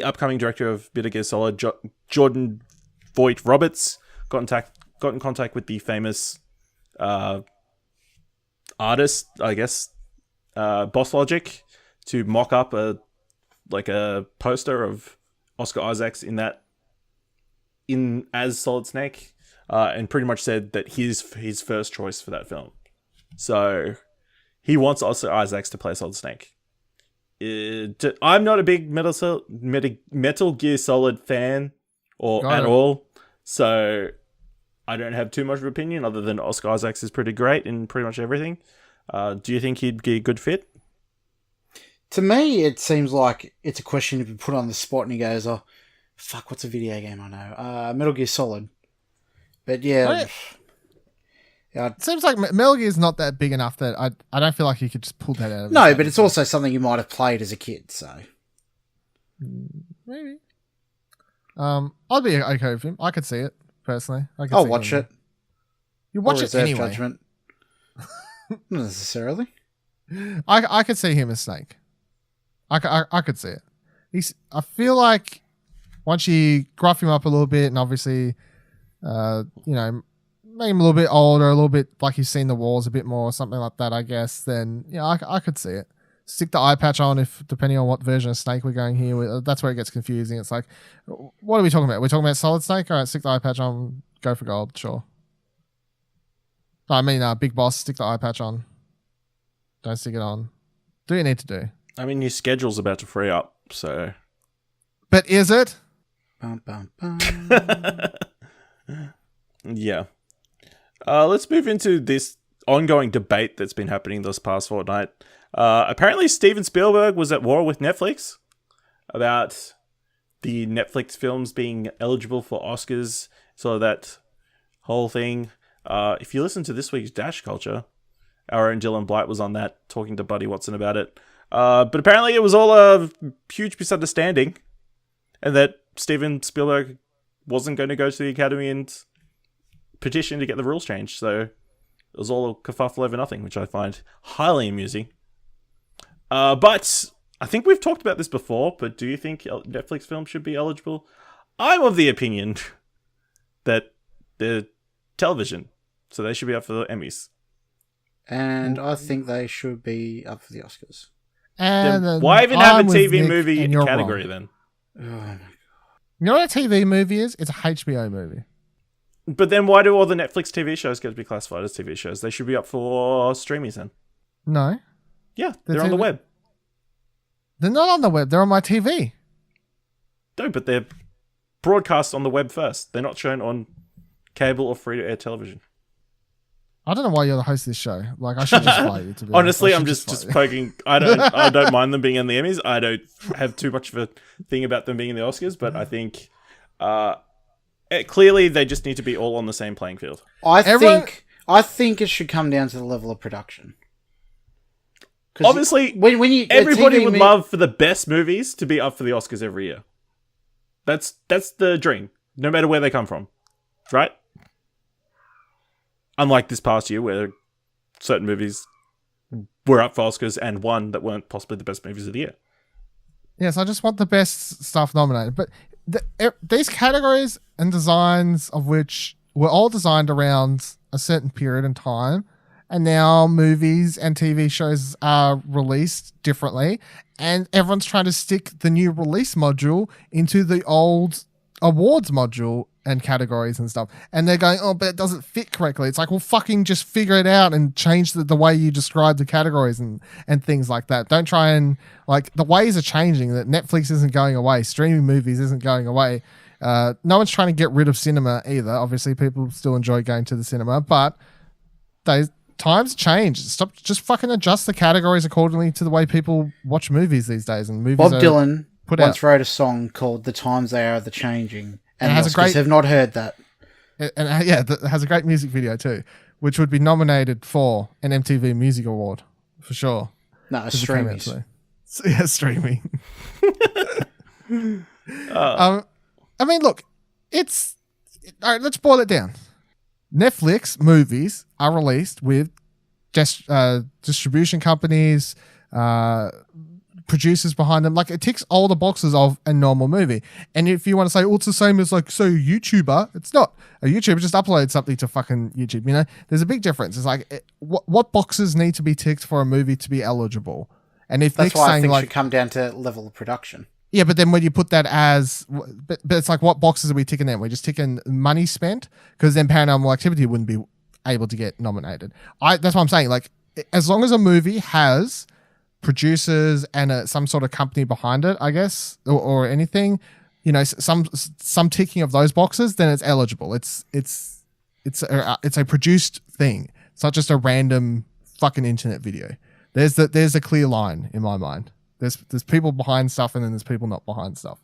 [SPEAKER 2] upcoming director of Metal Gear Solid, Jordan Voight Roberts, got in contact with the famous artist, I guess, Boss Logic, to mock up a poster of Oscar Isaacs as Solid Snake, and pretty much said that he's his first choice for that film. So he wants Oscar Isaacs to play Solid Snake. I'm not a big Metal Gear Solid fan at all, so I don't have too much of an opinion other than Oscar Isaacs is pretty great in pretty much everything. Do you think he'd be a good fit?
[SPEAKER 4] To me, it seems like it's a question to be put on the spot, and he goes, "Oh, fuck, what's a video game I know? Metal Gear Solid." But yeah,
[SPEAKER 3] it seems like Metal Gear is not that big enough that I don't feel like you could just pull that out of
[SPEAKER 4] no, but it's also something you might have played as a kid, so
[SPEAKER 3] maybe. I'd be okay with him. I could see it personally.
[SPEAKER 4] I'll watch it.
[SPEAKER 3] You watch
[SPEAKER 4] Or
[SPEAKER 3] it anyway.
[SPEAKER 4] judgment. Not necessarily.
[SPEAKER 3] I could see him as Snake. I could see it. I feel like once you gruff him up a little bit, and obviously, make him a little bit older, a little bit like he's seen the walls a bit more, or something like that, I guess, then I could see it. Stick the eye patch on depending on what version of Snake we're going here with. That's where it gets confusing. It's like, what are we talking about? We're talking about Solid Snake? All right, stick the eye patch on, go for gold, sure. No, I mean, Big Boss, stick the eye patch on. Don't stick it on. Do what you need to do.
[SPEAKER 2] I mean, your schedule's about to free up, so...
[SPEAKER 3] But is it?
[SPEAKER 4] Bum, bum, bum.
[SPEAKER 2] Yeah. Let's move into this ongoing debate that's been happening this past fortnight. Apparently, Steven Spielberg was at war with Netflix about the Netflix films being eligible for Oscars, so that whole thing. If you listen to this week's Dash Culture, our own Dylan Blight was on that, talking to Buddy Watson about it. But apparently it was all a huge misunderstanding, and that Steven Spielberg wasn't going to go to the Academy and petition to get the rules changed. So it was all a kerfuffle over nothing, which I find highly amusing. But I think we've talked about this before, but do you think Netflix films should be eligible? I'm of the opinion that they're television, so they should be up for the Emmys.
[SPEAKER 4] And I think they should be up for the Oscars.
[SPEAKER 3] And
[SPEAKER 2] why even have
[SPEAKER 3] I'm
[SPEAKER 2] a
[SPEAKER 3] with
[SPEAKER 2] TV
[SPEAKER 3] Nick,
[SPEAKER 2] movie
[SPEAKER 3] and you're
[SPEAKER 2] category
[SPEAKER 3] wrong.
[SPEAKER 2] then?
[SPEAKER 4] Oh my God.
[SPEAKER 3] You know what a TV movie is? It's a HBO movie.
[SPEAKER 2] But then why do all the Netflix TV shows get to be classified as TV shows? They should be up for streamies then.
[SPEAKER 3] No,
[SPEAKER 2] Yeah, they're on the web.
[SPEAKER 3] they're not on the web. They're on my TV.
[SPEAKER 2] No, but they're broadcast on the web first. They're not shown on cable or free-to-air television.
[SPEAKER 3] I don't know why you're the host of this show. Like, I should just fire you. To be
[SPEAKER 2] Honestly,
[SPEAKER 3] honest.
[SPEAKER 2] I'm just poking. I don't mind them being in the Emmys. I don't have too much of a thing about them being in the Oscars, but I think clearly they just need to be all on the same playing field.
[SPEAKER 4] I think it should come down to the level of production.
[SPEAKER 2] Obviously,
[SPEAKER 4] when you
[SPEAKER 2] everybody would love for the best movies to be up for the Oscars every year. That's the dream, no matter where they come from, right? Unlike this past year, where certain movies were up for Oscars and won that weren't possibly the best movies of the year.
[SPEAKER 3] Yes, I just want the best stuff nominated. But these categories and designs of which were all designed around a certain period in time, and now movies and TV shows are released differently, and everyone's trying to stick the new release module into the old awards module and categories and stuff. And they're going, oh, but it doesn't fit correctly. It's like, well, fucking just figure it out and change the way you describe the categories and things like that. Don't try and, like, the ways are changing. That Netflix isn't going away. Streaming movies isn't going away. No one's trying to get rid of cinema either. Obviously, people still enjoy going to the cinema, but times change. Stop, just fucking adjust the categories accordingly to the way people watch movies these days. And movies
[SPEAKER 4] Bob Dylan once
[SPEAKER 3] out.
[SPEAKER 4] wrote a song called "The Times They Are the Changing," and
[SPEAKER 3] it has a great.
[SPEAKER 4] Have not heard that.
[SPEAKER 3] And yeah, it has a great music video too, which would be nominated for an MTV Music Award for sure.
[SPEAKER 4] No, streaming.
[SPEAKER 3] Yeah, streaming. I mean, look, all right. Let's boil it down. Netflix movies are released with distribution companies, producers behind them. Like, it ticks all the boxes of a normal movie. And if you want to say, oh, it's the same as, like, so YouTuber, it's not. A YouTuber just uploads something to fucking YouTube. You know, there's a big difference. It's like, what boxes need to be ticked for a movie to be eligible? And if
[SPEAKER 4] that's
[SPEAKER 3] Nick's
[SPEAKER 4] why
[SPEAKER 3] saying,
[SPEAKER 4] I think
[SPEAKER 3] like,
[SPEAKER 4] it should come down to level of production.
[SPEAKER 3] yeah, but then when you put that as, but it's like, what boxes are we ticking then? We're just ticking money spent, because then Paranormal Activity wouldn't be able to get nominated. That's what I'm saying. Like, as long as a movie has producers and some sort of company behind it, I guess, or anything, you know, some ticking of those boxes, then it's eligible. It's a produced thing. It's not just a random fucking internet video. There's a clear line in my mind. There's people behind stuff, and then there's people not behind stuff.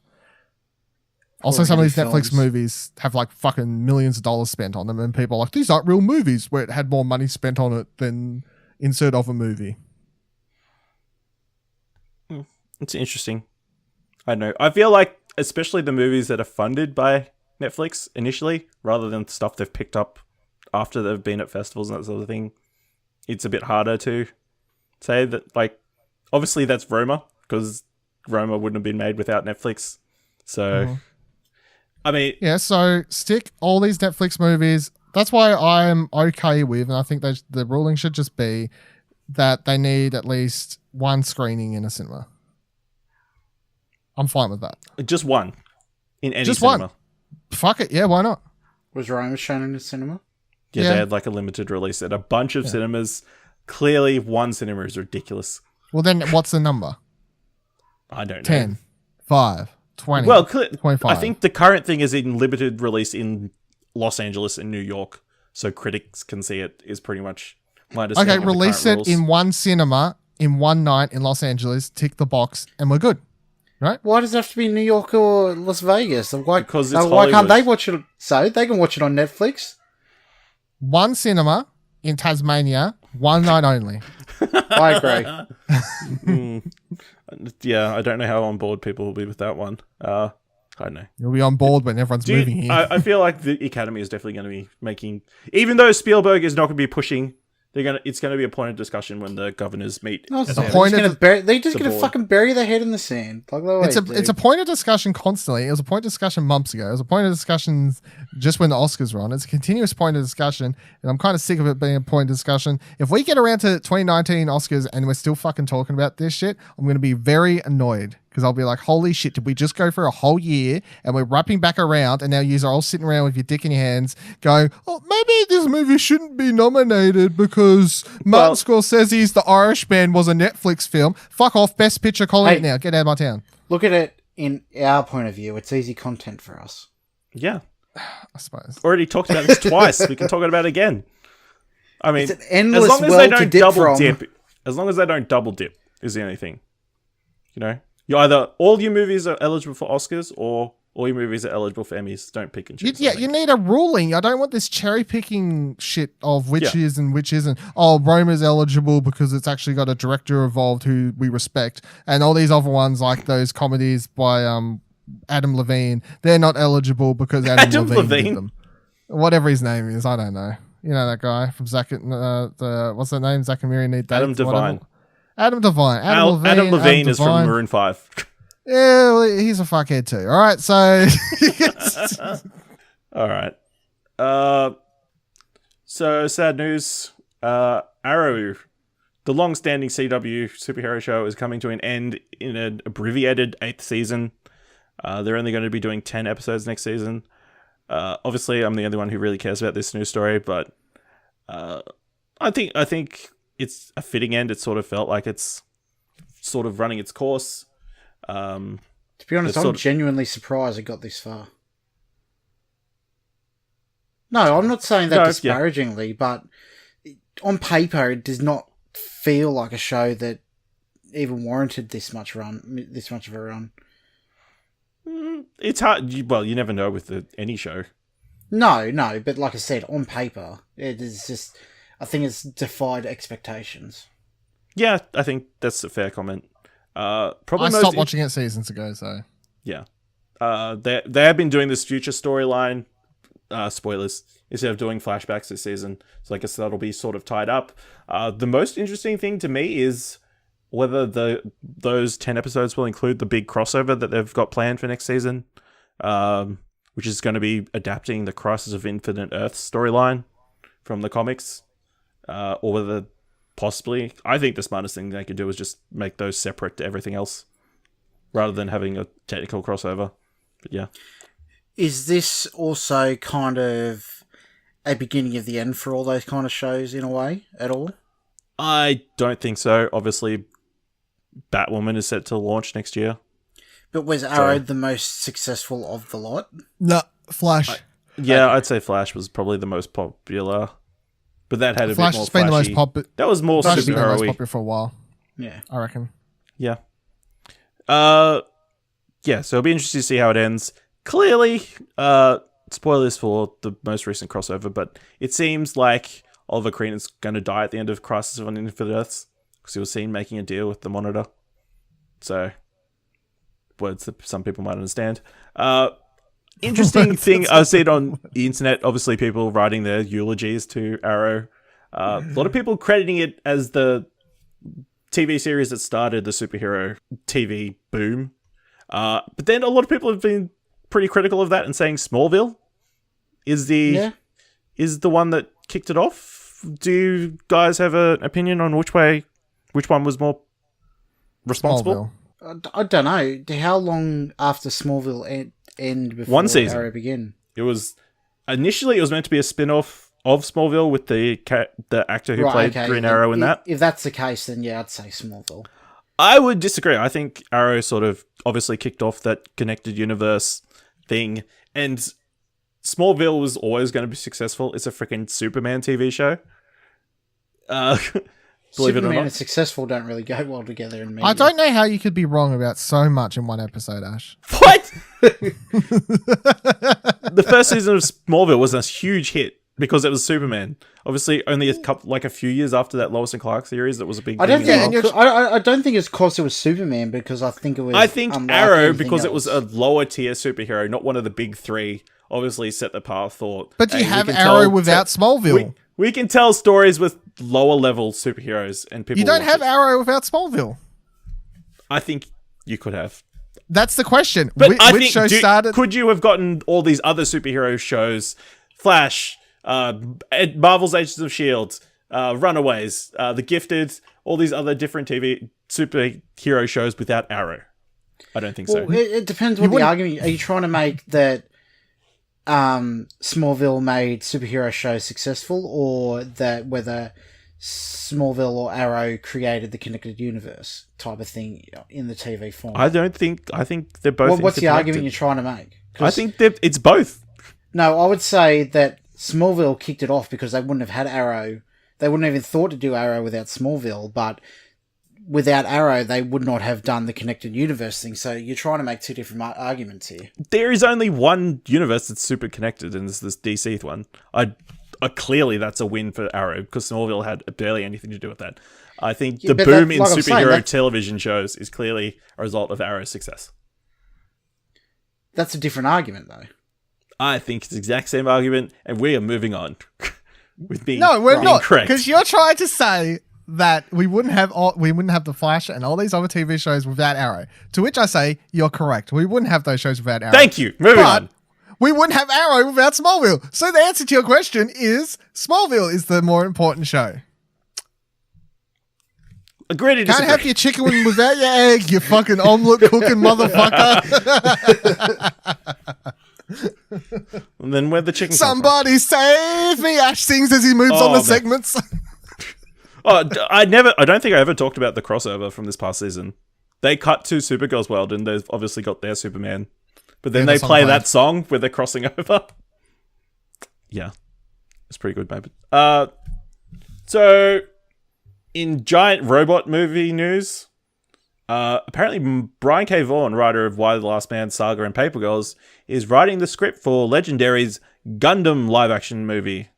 [SPEAKER 3] Also, some of these Netflix movies have like fucking millions of dollars spent on them, and people are like, these aren't real movies, where it had more money spent on it than insert of a movie.
[SPEAKER 2] It's interesting. I don't know. I feel like, especially the movies that are funded by Netflix initially, rather than stuff they've picked up after they've been at festivals and that sort of thing, it's a bit harder to say that, like, obviously that's Roma, because Roma wouldn't have been made without Netflix. So, I mean...
[SPEAKER 3] Yeah, so stick all these Netflix movies. That's why I'm okay with, and I think the ruling should just be that they need at least one screening in a cinema. I'm fine with that.
[SPEAKER 2] Just one. In any
[SPEAKER 3] just
[SPEAKER 2] cinema.
[SPEAKER 3] One. Fuck it, yeah, why not?
[SPEAKER 4] Was Roma shown in the cinema?
[SPEAKER 2] Yeah, they had like a limited release at a bunch of cinemas. Clearly, one cinema is ridiculous.
[SPEAKER 3] Well, then what's the number?
[SPEAKER 2] I don't know.
[SPEAKER 3] 10, 5, 20,
[SPEAKER 2] well,
[SPEAKER 3] 25.
[SPEAKER 2] I think the current thing is in limited release in Los Angeles and New York, so critics can see it, is pretty much my understanding.
[SPEAKER 3] Okay, release it
[SPEAKER 2] rules.
[SPEAKER 3] in one cinema in one night in Los Angeles, tick the box, and we're good. Right?
[SPEAKER 4] Why does it have to be New York or Las Vegas?
[SPEAKER 2] Because it's
[SPEAKER 4] why can't
[SPEAKER 2] Hollywood.
[SPEAKER 4] they watch it? So they can watch it on Netflix.
[SPEAKER 3] One cinema in Tasmania, one night only.
[SPEAKER 4] I agree.
[SPEAKER 2] Yeah, I don't know how on board people will be with that one. I don't know.
[SPEAKER 3] You'll be on board when everyone's moving here.
[SPEAKER 2] I feel like the Academy is definitely going to be making... Even though Spielberg is not going to be pushing it's gonna be a point of discussion when the governors meet.
[SPEAKER 4] No, it's
[SPEAKER 3] It's
[SPEAKER 4] not.
[SPEAKER 3] a point
[SPEAKER 4] They're just
[SPEAKER 2] the
[SPEAKER 4] gonna
[SPEAKER 2] board.
[SPEAKER 4] fucking bury their head in the sand. Like they always do.
[SPEAKER 3] It's a point of discussion constantly. It was a point of discussion months ago. It was a point of discussion just when the Oscars were on. It's a continuous point of discussion, and I'm kind of sick of it being a point of discussion. If we get around to 2019 Oscars and we're still fucking talking about this shit, I'm going to be very annoyed because I'll be like, holy shit, did we just go for a whole year and we're wrapping back around and now you're all sitting around with your dick in your hands going, oh, maybe this movie shouldn't be nominated because Martin Scorsese's The Irishman was a Netflix film. Fuck off, best picture, calling it now. Get out of my town.
[SPEAKER 4] Look at it in our point of view. It's easy content for us.
[SPEAKER 2] Yeah,
[SPEAKER 3] I suppose.
[SPEAKER 2] already talked about this twice. We can talk about it again. I mean,
[SPEAKER 4] It's an endless
[SPEAKER 2] as long as
[SPEAKER 4] well
[SPEAKER 2] they
[SPEAKER 4] to
[SPEAKER 2] don't
[SPEAKER 4] dip
[SPEAKER 2] double
[SPEAKER 4] from.
[SPEAKER 2] dip, as long as they don't double dip is the only thing. You know, you either all your movies are eligible for Oscars or all your movies are eligible for Emmys. Don't pick and choose.
[SPEAKER 3] You need a ruling. I don't want this cherry picking shit of which
[SPEAKER 2] Yeah.
[SPEAKER 3] is and which isn't. Oh, Roma's eligible because it's actually got a director involved who we respect, and all these other ones like those comedies by Adam Levine, they're not eligible because Adam Levine did them. Whatever his name is, I don't know. You know that guy from Zack? What's that name? Zack and Miri Need Dates.
[SPEAKER 2] Adam Devine.
[SPEAKER 3] Adam Devine.
[SPEAKER 2] Adam Levine is from Maroon 5.
[SPEAKER 3] Yeah, well, he's a fuckhead too. All right, so
[SPEAKER 2] All right. So sad news. Arrow, the long-standing CW superhero show, is coming to an end in an abbreviated 8th season. They're only going to be doing 10 episodes next season. Obviously, I'm the only one who really cares about this news story, but I think it's a fitting end. It sort of felt like it's sort of running its course.
[SPEAKER 4] To be honest,
[SPEAKER 2] It's
[SPEAKER 4] I'm
[SPEAKER 2] sort of-
[SPEAKER 4] genuinely surprised it got this far. No, I'm not saying that
[SPEAKER 2] No, yeah.
[SPEAKER 4] disparagingly, but on paper, it does not feel like a show that even warranted this much of a run.
[SPEAKER 2] It's hard. Well, you never know with any show.
[SPEAKER 4] No, but like I said, on paper, it is just. I think it's defied expectations.
[SPEAKER 2] Yeah, I think that's a fair comment. Probably
[SPEAKER 3] I
[SPEAKER 2] most
[SPEAKER 3] stopped watching it seasons ago. So
[SPEAKER 2] Yeah. They have been doing this future storyline, spoilers, instead of doing flashbacks this season. So I guess that'll be sort of tied up. The most interesting thing to me is whether those 10 episodes will include the big crossover that they've got planned for next season, which is going to be adapting the Crisis of Infinite Earth storyline from the comics, or whether possibly, I think the smartest thing they could do is just make those separate to everything else, rather than having a technical crossover. But yeah.
[SPEAKER 4] Is this also kind of a beginning of the end for all those kind of shows in a way at all?
[SPEAKER 2] I don't think so. Obviously, Batwoman is set to launch next year.
[SPEAKER 4] But was Arrow the most successful of the lot?
[SPEAKER 3] no, Flash.
[SPEAKER 2] Yeah, I'd say Flash was probably the most popular. But that had a
[SPEAKER 3] Flash
[SPEAKER 2] bit more
[SPEAKER 3] has been the most
[SPEAKER 2] flashy.
[SPEAKER 3] popular.
[SPEAKER 2] That was more
[SPEAKER 3] Flash has been the most
[SPEAKER 2] superhero-y.
[SPEAKER 3] popular for a while.
[SPEAKER 4] Yeah.
[SPEAKER 3] I reckon.
[SPEAKER 2] Yeah. Yeah, so it'll be interesting to see how it ends. Clearly, spoilers for the most recent crossover, but it seems like Oliver Queen is going to die at the end of Crisis on Infinite Earths because he was seen making a deal with the Monitor. So, words that some people might understand. Interesting thing I've seen on the internet, obviously people writing their eulogies to Arrow. A lot of people crediting it as the TV series that started the superhero TV boom. But then a lot of people have been pretty critical of that and saying Smallville is the one that kicked it off. Do you guys have an opinion on which one was more responsible?
[SPEAKER 3] Smallville.
[SPEAKER 4] I don't know. How long after Smallville end before
[SPEAKER 2] One season.
[SPEAKER 4] Arrow begin?
[SPEAKER 2] It was initially meant to be a spin-off of Smallville with the actor who played Green Arrow in that.
[SPEAKER 4] If that's the case, then yeah, I'd say Smallville.
[SPEAKER 2] I would disagree. I think Arrow sort of obviously kicked off that connected universe thing, and Smallville was always going to be successful. It's a freaking Superman TV show. Believe it or
[SPEAKER 4] Superman
[SPEAKER 2] not.
[SPEAKER 4] and successful don't really go well together in media.
[SPEAKER 3] I don't know how you could be wrong about so much in one episode, Ash.
[SPEAKER 2] What? The first season of Smallville was a huge hit because it was Superman. Obviously, only a few years after that Lois and Clark series, that was a big
[SPEAKER 4] I don't
[SPEAKER 2] thing.
[SPEAKER 4] think. I don't think it's because it was Superman, because I think it was.
[SPEAKER 2] I think
[SPEAKER 4] unlike
[SPEAKER 2] Arrow,
[SPEAKER 4] anything
[SPEAKER 2] because it
[SPEAKER 4] else.
[SPEAKER 2] was a lower tier superhero, not one of the big three, obviously set the path. Thought,
[SPEAKER 3] But you
[SPEAKER 2] hey,
[SPEAKER 3] have
[SPEAKER 2] we can
[SPEAKER 3] Arrow
[SPEAKER 2] tell-
[SPEAKER 3] without Smallville.
[SPEAKER 2] We can tell stories with lower level superheroes and people.
[SPEAKER 3] You don't
[SPEAKER 2] watch
[SPEAKER 3] have
[SPEAKER 2] it.
[SPEAKER 3] Arrow without Smallville.
[SPEAKER 2] I think you could have.
[SPEAKER 3] That's the question.
[SPEAKER 2] But I
[SPEAKER 3] Which
[SPEAKER 2] think,
[SPEAKER 3] show started?
[SPEAKER 2] could you have gotten all these other superhero shows, Flash, Marvel's Agents of S.H.I.E.L.D., Runaways, The Gifted, all these other different TV superhero shows without Arrow? I don't think so.
[SPEAKER 4] Well, it depends what the argument. Are you trying to make that Smallville made superhero shows successful, or that whether Smallville or Arrow created the connected universe type of thing in the TV form?
[SPEAKER 2] I think they're both.
[SPEAKER 4] Well, what's the
[SPEAKER 2] interconnected.
[SPEAKER 4] argument you're trying to make?
[SPEAKER 2] I think it's both.
[SPEAKER 4] No, I would say that Smallville kicked it off because they wouldn't have had Arrow. They wouldn't have even thought to do Arrow without Smallville, but without Arrow, they would not have done the connected universe thing. So you're trying to make two different arguments here.
[SPEAKER 2] There is only one universe that's super connected, and it's this DC one. Clearly that's a win for Arrow, because Smallville had barely anything to do with that. I think the boom in superhero television shows is clearly a result of Arrow's success.
[SPEAKER 4] That's a different argument, though.
[SPEAKER 2] I think it's the exact same argument, and we are moving on. With being
[SPEAKER 3] No, we're not,
[SPEAKER 2] correct.
[SPEAKER 3] because you're trying to say that we wouldn't have the Flash and all these other TV shows without Arrow. To which I say you're correct. We wouldn't have those shows without Arrow.
[SPEAKER 2] Thank you. Moving on.
[SPEAKER 3] We wouldn't have Arrow without Smallville. So the answer to your question is Smallville is the more important show.
[SPEAKER 2] Agree to disagree.
[SPEAKER 3] Can't have your chicken without your egg, you fucking omelet cooking motherfucker.
[SPEAKER 2] And then where'd the chicken
[SPEAKER 3] Somebody save me, Ash sings as he moves on the
[SPEAKER 2] man.
[SPEAKER 3] segments.
[SPEAKER 2] I don't think I ever talked about the crossover from this past season. They cut to Supergirl's world, and they've obviously got their Superman. But then they play that song where they're crossing over. Yeah. It's pretty good, maybe. So, in giant robot movie news, apparently Brian K. Vaughan, writer of Why the Last Man, Saga, and Paper Girls, is writing the script for Legendary's Gundam live-action movie.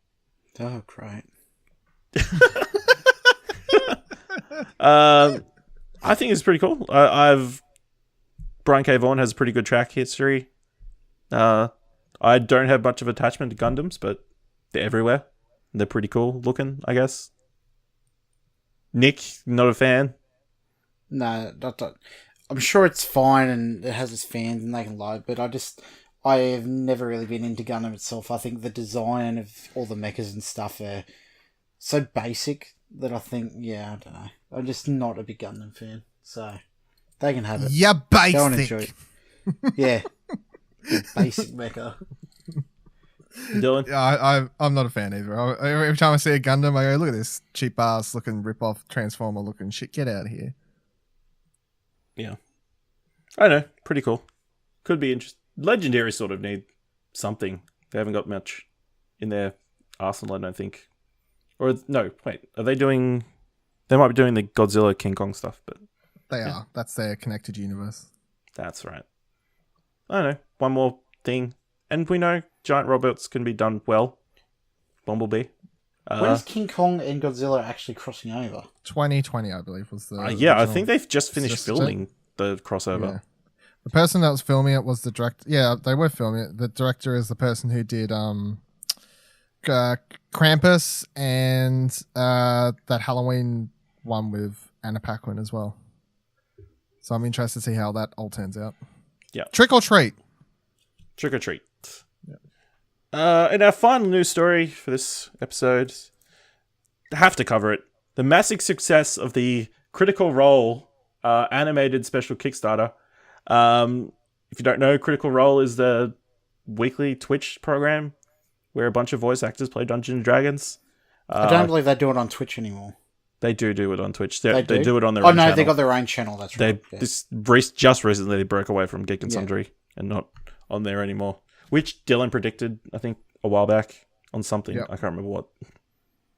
[SPEAKER 4] Oh, great.
[SPEAKER 2] I think it's pretty cool. Brian K. Vaughan has a pretty good track history. I don't have much of attachment to Gundams, but they're everywhere. They're pretty cool looking, I guess. Nick, not a fan?
[SPEAKER 4] No, not. I'm sure it's fine and it has its fans and they can love it, but I have never really been into Gundam itself. I think the design of all the mechas and stuff are so basic that I think, I don't know. I'm just not a big Gundam fan, so they can have it.
[SPEAKER 3] Yeah, basic.
[SPEAKER 4] Go and enjoy it. Yeah. Basic mecha.
[SPEAKER 2] Dylan?
[SPEAKER 3] Yeah, I'm not a fan either. Every time I see a Gundam, I go, look at this cheap ass looking rip-off Transformer looking shit. Get out of here.
[SPEAKER 2] Yeah. I don't know. Pretty cool. Could be interesting. Legendary sort of need something. They haven't got much in their arsenal, I don't think. Or, no, wait. Are they doing... They might be doing the Godzilla King Kong stuff, but...
[SPEAKER 3] They are. That's their connected universe.
[SPEAKER 2] That's right. I don't know. One more thing. And we know giant robots can be done well. Bumblebee.
[SPEAKER 4] When is King Kong and Godzilla actually crossing over?
[SPEAKER 3] 2020, I believe, was the
[SPEAKER 2] yeah, I
[SPEAKER 3] original.
[SPEAKER 2] think they've just finished filming the crossover.
[SPEAKER 3] Yeah. The person that was filming it was the director. Yeah, they were filming it. The director is the person who did Krampus and that Halloween one with Anna Paquin as well. So I'm interested to see how that all turns out.
[SPEAKER 2] Yeah.
[SPEAKER 3] Trick or treat.
[SPEAKER 2] Trick or treat. Yeah. And our final news story for this episode, I have to cover it. The massive success of the Critical Role animated special Kickstarter. If you don't know, Critical Role is the weekly Twitch program where a bunch of voice actors play Dungeons and Dragons.
[SPEAKER 4] I don't believe they do it on Twitch anymore.
[SPEAKER 2] They do it on Twitch. They do it on their
[SPEAKER 4] own
[SPEAKER 2] own
[SPEAKER 4] channel.
[SPEAKER 2] channel.
[SPEAKER 4] They got their own channel, that's right.
[SPEAKER 2] Just recently they broke away from Geek and Sundry and not on there anymore. Which Dylan predicted, I think, a while back on something. Yep. I can't remember what.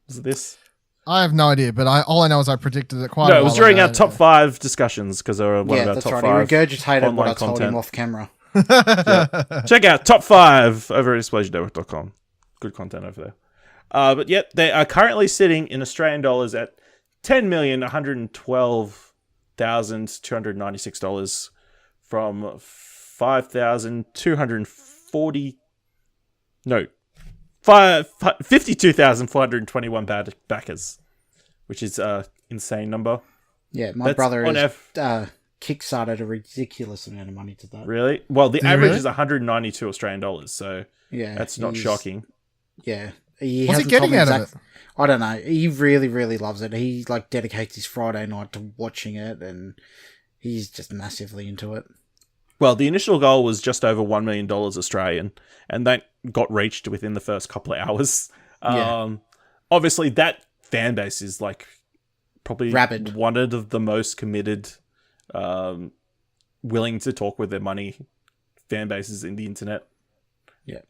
[SPEAKER 2] Was it this?
[SPEAKER 3] I have no idea, but all I know is I predicted it quite a while
[SPEAKER 2] No, it was during our top 5 discussions because they were one of our top 5.
[SPEAKER 4] He regurgitated what I told him off camera.
[SPEAKER 2] Check out top 5 over at ExplosionNetwork.com. Good content over there. But yet, they are currently sitting in Australian dollars at $10,112,296 from 52,421 backers. which is a insane number.
[SPEAKER 4] Yeah, my
[SPEAKER 2] That's
[SPEAKER 4] brother
[SPEAKER 2] on
[SPEAKER 4] has kickstarted a ridiculous amount of money to that.
[SPEAKER 2] Really? Well, the
[SPEAKER 3] Did he
[SPEAKER 2] average
[SPEAKER 3] really?
[SPEAKER 2] is 192 Australian dollars, so
[SPEAKER 4] Yeah,
[SPEAKER 2] that's not
[SPEAKER 4] he's-
[SPEAKER 2] shocking.
[SPEAKER 4] Yeah.
[SPEAKER 3] What's he
[SPEAKER 4] hasn't told
[SPEAKER 3] getting
[SPEAKER 4] me
[SPEAKER 3] out of it?
[SPEAKER 4] I don't know. He really, really loves it. He like dedicates his Friday night to watching it, and he's just massively into it.
[SPEAKER 2] Well, the initial goal was just over $1 million Australian, and that got reached within the first couple of hours.
[SPEAKER 4] Yeah.
[SPEAKER 2] Obviously, that fan base is like probably
[SPEAKER 4] Rabid.
[SPEAKER 2] one of the most committed, willing to talk with their money fan bases in the internet.
[SPEAKER 4] Yeah.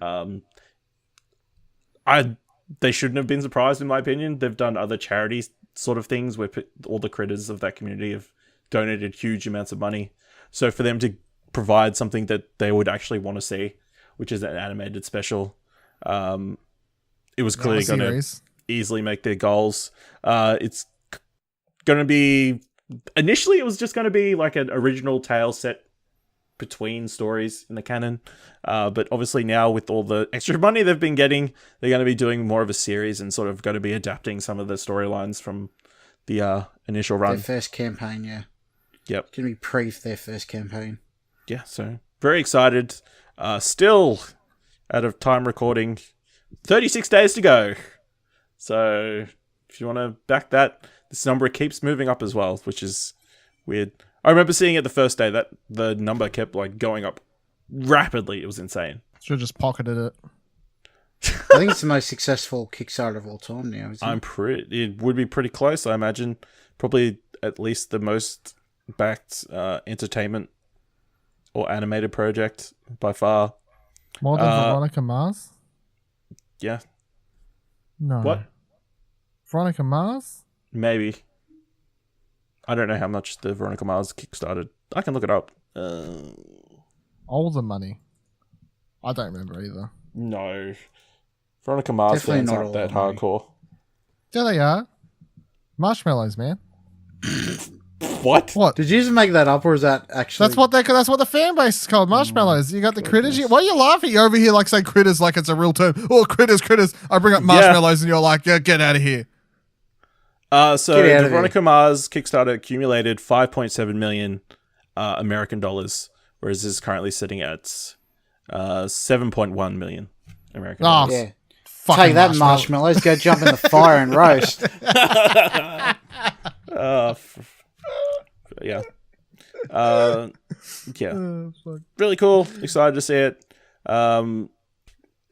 [SPEAKER 2] They shouldn't have been surprised, in my opinion. They've done other charities sort of things where all the critters of that community have donated huge amounts of money. So for them to provide something that they would actually want to see, which is an animated special, it was clearly going to
[SPEAKER 3] Series.
[SPEAKER 2] easily make their goals. It's going to be... Initially, it was just going to be like an original tale set between stories in the canon. But obviously now with all the extra money they've been getting, they're going to be doing more of a series and sort of going to be adapting some of the storylines from the initial run.
[SPEAKER 4] Their first campaign, yeah.
[SPEAKER 2] Yep.
[SPEAKER 4] It's going to be pre their first campaign.
[SPEAKER 2] Yeah, so very excited. Still, out of time recording, 36 days to go. So if you want to back that, this number keeps moving up as well, which is weird. I remember seeing it the first day that the number kept like going up rapidly. It was insane.
[SPEAKER 3] Should have just pocketed it.
[SPEAKER 4] I think it's the most successful Kickstarter of all time now, isn't it?
[SPEAKER 2] It would be pretty close, I imagine. Probably at least the most backed entertainment or animated project by far.
[SPEAKER 3] More than Veronica Mars?
[SPEAKER 2] Yeah,
[SPEAKER 3] No.
[SPEAKER 2] What?
[SPEAKER 3] Veronica Mars?
[SPEAKER 2] maybe. I don't know how much the Veronica Mars kickstarted. I can look it up.
[SPEAKER 3] Older money. I don't remember either.
[SPEAKER 2] No. Veronica Mars
[SPEAKER 4] Definitely
[SPEAKER 2] fans
[SPEAKER 4] not
[SPEAKER 2] aren't
[SPEAKER 4] all
[SPEAKER 2] that
[SPEAKER 4] the money.
[SPEAKER 2] hardcore.
[SPEAKER 3] There they are. Marshmallows, man.
[SPEAKER 2] What?
[SPEAKER 3] What?
[SPEAKER 4] Did you just make that up, or is that actually...
[SPEAKER 3] That's what the fan base is called. Marshmallows. You got the critters. Why are you laughing? You're over here like say critters like it's a real term. Oh, critters. I bring up marshmallows and you're like, yeah, get out of here.
[SPEAKER 2] So
[SPEAKER 4] Get out
[SPEAKER 2] the
[SPEAKER 4] of
[SPEAKER 2] Veronica Mars Kickstarter accumulated 5.7 million American dollars, whereas this is currently sitting at 7.1 million American
[SPEAKER 3] Oh,
[SPEAKER 2] dollars.
[SPEAKER 4] Yeah.
[SPEAKER 3] Fucking
[SPEAKER 4] Take that, marshmallows. Go jump in the fire and roast.
[SPEAKER 2] Yeah. Really cool. Excited to see it.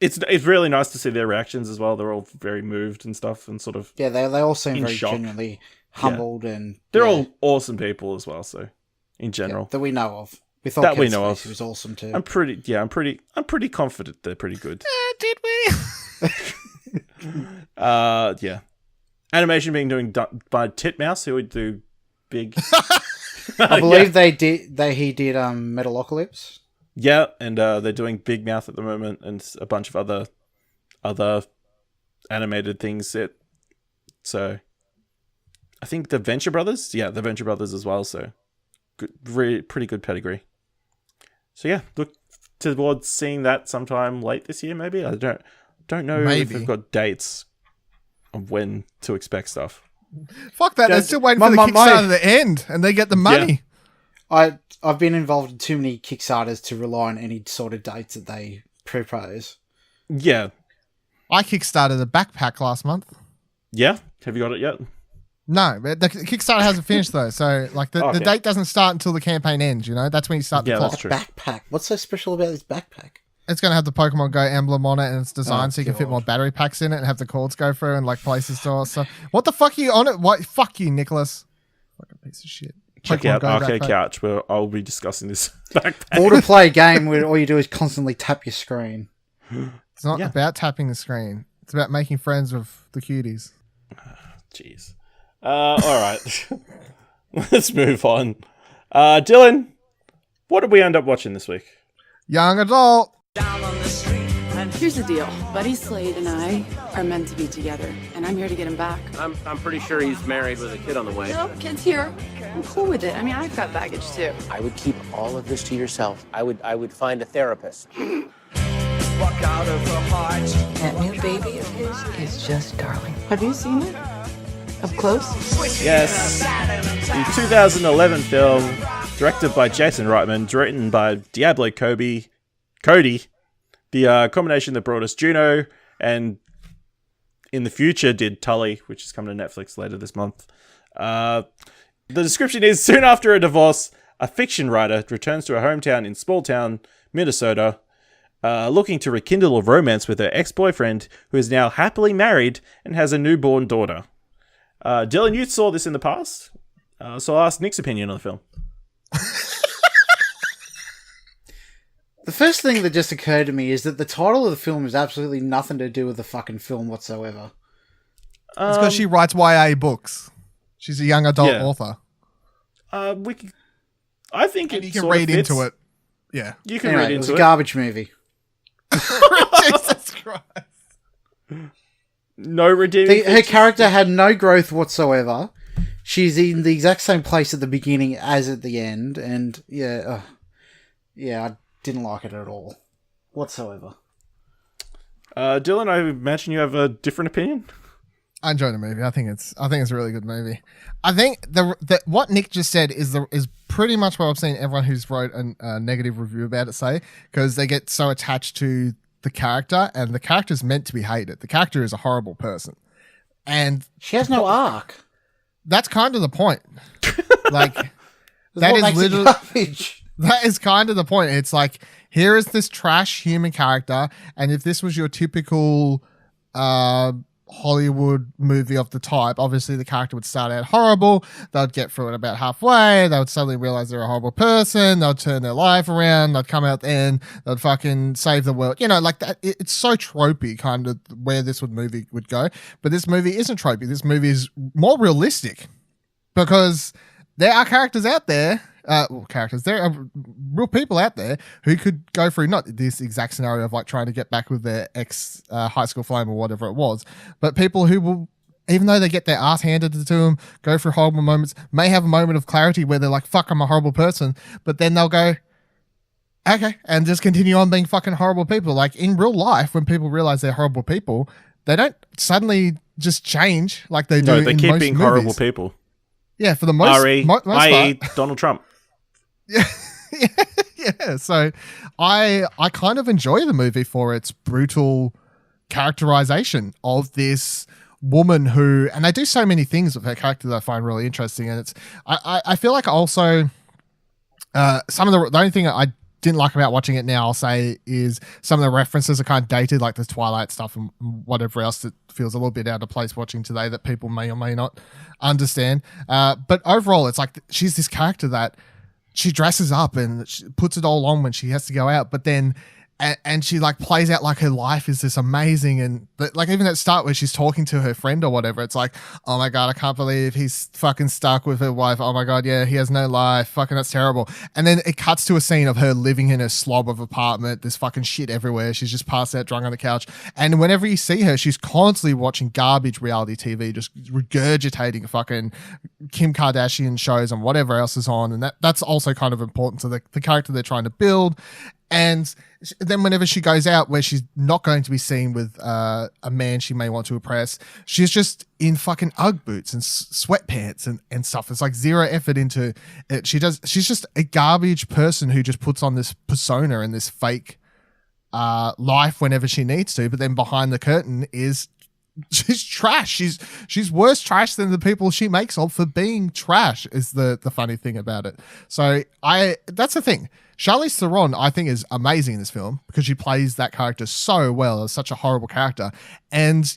[SPEAKER 2] It's really nice to see their reactions as well. They're all very moved and stuff, and sort of
[SPEAKER 4] Yeah, they all seem
[SPEAKER 2] In
[SPEAKER 4] very
[SPEAKER 2] shock.
[SPEAKER 4] genuinely humbled and...
[SPEAKER 2] they're
[SPEAKER 4] yeah,
[SPEAKER 2] all awesome people as well. So in
[SPEAKER 4] yeah,
[SPEAKER 2] general,
[SPEAKER 4] that we know of. We thought
[SPEAKER 2] That we
[SPEAKER 4] Kevin
[SPEAKER 2] know
[SPEAKER 4] Spacey
[SPEAKER 2] of.
[SPEAKER 4] was awesome too.
[SPEAKER 2] I'm pretty confident they're pretty good.
[SPEAKER 3] Did we?
[SPEAKER 2] Yeah. Animation being done by Titmouse, who would do big.
[SPEAKER 4] I believe he did Metalocalypse.
[SPEAKER 2] Yeah, and they're doing Big Mouth at the moment, and a bunch of other animated things. So, I think the Venture Brothers, the Venture Brothers as well. So, good, pretty good pedigree. So yeah, look towards seeing that sometime late this year, maybe. I don't know if
[SPEAKER 3] Maybe.
[SPEAKER 2] they've got dates of when to expect stuff.
[SPEAKER 3] Fuck that. They're
[SPEAKER 4] Don't-
[SPEAKER 3] still waiting
[SPEAKER 4] my-
[SPEAKER 3] for the
[SPEAKER 4] my-
[SPEAKER 3] Kickstarter to end and they get the money.
[SPEAKER 4] I've been involved in too many Kickstarters to rely on any sort of dates that they propose.
[SPEAKER 2] Yeah,
[SPEAKER 3] I Kickstarted a backpack last month.
[SPEAKER 2] yeah. Have you got it yet?
[SPEAKER 3] No, but the Kickstarter hasn't finished though. So like the
[SPEAKER 2] Okay.
[SPEAKER 3] date doesn't start until the campaign ends, you know? That's when you start the
[SPEAKER 2] Yeah,
[SPEAKER 3] clock.
[SPEAKER 2] that's true.
[SPEAKER 4] Backpack. What's so special about this backpack?
[SPEAKER 3] It's going to have the Pokemon Go emblem on it and it's designed
[SPEAKER 4] Oh,
[SPEAKER 3] so you can fit
[SPEAKER 4] God.
[SPEAKER 3] more battery packs in it and have the cords go through and like places to so what the fuck are you on it? What? Fuck you, Nicholas. Fucking piece of shit.
[SPEAKER 2] Check
[SPEAKER 3] Pokemon
[SPEAKER 2] out
[SPEAKER 3] Go
[SPEAKER 2] Arcade
[SPEAKER 3] backpack.
[SPEAKER 2] Couch, where I'll be discussing this backpack.
[SPEAKER 4] Or to play a game where all you do is constantly tap your screen.
[SPEAKER 3] It's not
[SPEAKER 2] Yeah.
[SPEAKER 3] about tapping the screen. It's about making friends with the cuties.
[SPEAKER 2] Jeez. All right. Let's move on. Dylan, what did we end up watching this week?
[SPEAKER 3] Young adult.
[SPEAKER 5] Here's the deal. Buddy Slade and I are meant to be together, and I'm here to get him back.
[SPEAKER 6] I'm pretty sure he's married with a kid on the way.
[SPEAKER 5] No, kid's here. I'm cool with it. I mean, I've got baggage too.
[SPEAKER 6] I would keep all of this to yourself. I would find a therapist.
[SPEAKER 7] That new baby of his is just darling.
[SPEAKER 5] Have you seen it? Up close?
[SPEAKER 2] Yes. The 2011 film, directed by Jason Reitman, written by Diablo Cody, the combination that brought us Juno, and in the future did Tully, which is coming to Netflix later this month. The description is, soon after a divorce, a fiction writer returns to her hometown in small town, Minnesota, looking to rekindle a romance with her ex-boyfriend, who is now happily married and has a newborn daughter. Dylan, you saw this in the past, so I'll ask Nick's opinion on the film.
[SPEAKER 4] The first thing that just occurred to me is that the title of the film has absolutely nothing to do with the fucking film whatsoever.
[SPEAKER 3] It's because she writes YA books. She's a young adult author.
[SPEAKER 2] I think
[SPEAKER 3] and you can read into it. Yeah.
[SPEAKER 2] You can
[SPEAKER 4] Anyway,
[SPEAKER 2] read
[SPEAKER 4] it was
[SPEAKER 2] into
[SPEAKER 4] a
[SPEAKER 2] it.
[SPEAKER 4] garbage movie.
[SPEAKER 3] Jesus Christ.
[SPEAKER 2] No redeeming
[SPEAKER 4] Her character had no growth whatsoever. She's in the exact same place at the beginning as at the end, and I didn't like it at all whatsoever.
[SPEAKER 2] Dylan, I imagine you have a different opinion.
[SPEAKER 3] I enjoyed the movie. I think it's a really good movie. I think the what Nick just said is pretty much what I've seen everyone who's wrote a negative review about it say, because they get so attached to the character, and the character's meant to be hated. The character is a horrible person, and
[SPEAKER 4] She has no arc.
[SPEAKER 3] that's kind of the point. Like that
[SPEAKER 4] What
[SPEAKER 3] is
[SPEAKER 4] makes it
[SPEAKER 3] literally
[SPEAKER 4] garbage.
[SPEAKER 3] that is kind of the point. It's like, here is this trash human character, and if this was your typical Hollywood movie of the type, obviously the character would start out horrible, they'd get through it about halfway, they would suddenly realize they're a horrible person, they'll turn their life around, they'd come out the end, they'd fucking save the world. You know, like that. It's so tropey, kind of where this movie would go. But this movie isn't tropey. This movie is more realistic, because there are characters out there. There are real people out there who could go through not this exact scenario of like trying to get back with their ex high school flame or whatever it was, but people who will, even though they get their ass handed to them, go through horrible moments, may have a moment of clarity where they're like, fuck, I'm a horrible person, but then they'll go, okay, and just continue on being fucking horrible people. Like in real life, when people realize they're horrible people, they don't suddenly just change like they do.
[SPEAKER 2] No, they
[SPEAKER 3] in
[SPEAKER 2] keep
[SPEAKER 3] most
[SPEAKER 2] being
[SPEAKER 3] movies.
[SPEAKER 2] horrible people.
[SPEAKER 3] Yeah, for the most,
[SPEAKER 2] i.e.
[SPEAKER 3] part.
[SPEAKER 2] Donald Trump.
[SPEAKER 3] Yeah. So I kind of enjoy the movie for its brutal characterization of this woman who, and they do so many things with her character that I find really interesting. And it's, I feel like also some of the only thing I didn't like about watching it now, I'll say, is some of the references are kind of dated, like the Twilight stuff and whatever else that feels a little bit out of place watching today that people may or may not understand. But overall, it's like she's this character that she dresses up and she puts it all on when she has to go out, but then and she like plays out like her life is this amazing, and like even at the start where she's talking to her friend or whatever, it's like, oh my god, I can't believe he's fucking stuck with her wife. Oh my god, yeah, he has no life. Fucking that's terrible. And then it cuts to a scene of her living in a slob of apartment. There's fucking shit everywhere. She's just passed out drunk on the couch. And whenever you see her, she's constantly watching garbage reality TV, just regurgitating fucking Kim Kardashian shows and whatever else is on. And that's also kind of important to the character they're trying to build. And then whenever she goes out where she's not going to be seen with a man she may want to impress, she's just in fucking Ugg boots and sweatpants and stuff. It's like zero effort into it. She's just a garbage person who just puts on this persona and this fake life whenever she needs to. But then behind the curtain is she's trash. She's worse trash than the people she makes of for being trash is the funny thing about it. So that's the thing. Charlize Theron, I think, is amazing in this film because she plays that character so well as such a horrible character. And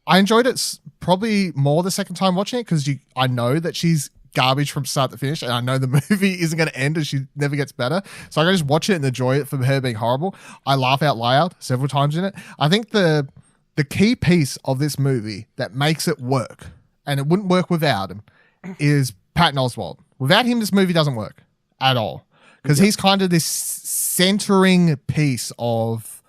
[SPEAKER 3] I enjoyed it probably more the second time watching it because I know that she's garbage from start to finish, and I know the movie isn't going to end and she never gets better. So I can just watch it and enjoy it for her being horrible. I laugh out loud several times in it. I think the key piece of this movie that makes it work, and it wouldn't work without him, is Patton Oswalt. Without him, this movie doesn't work at all. Because he's kind of this centering piece of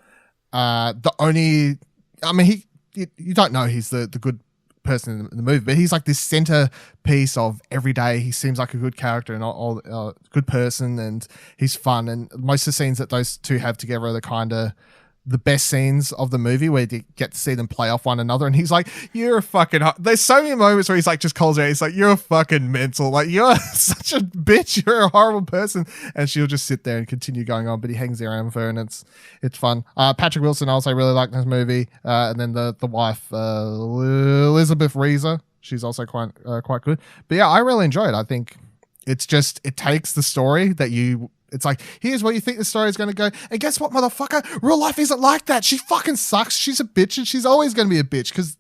[SPEAKER 3] the only... I mean, you don't know he's the good person in the movie, but he's like this center piece of every day. He seems like a good character and all good person, and he's fun. And most of the scenes that those two have together are the kind of the best scenes of the movie where you get to see them play off one another. And he's like, you're a fucking... There's so many moments where he's like, just calls her out. He's like, you're a fucking mental. Like, you're such a bitch. You're a horrible person. And she'll just sit there and continue going on. But he hangs around with her and it's fun. Patrick Wilson also really liked this movie. And then the wife, Elizabeth Reeser. She's also quite good. But yeah, I really enjoy it. I think it's just... It takes the story that you... It's like, here's where you think the story is going to go. And guess what, motherfucker? Real life isn't like that. She fucking sucks. She's a bitch and she's always going to be a bitch because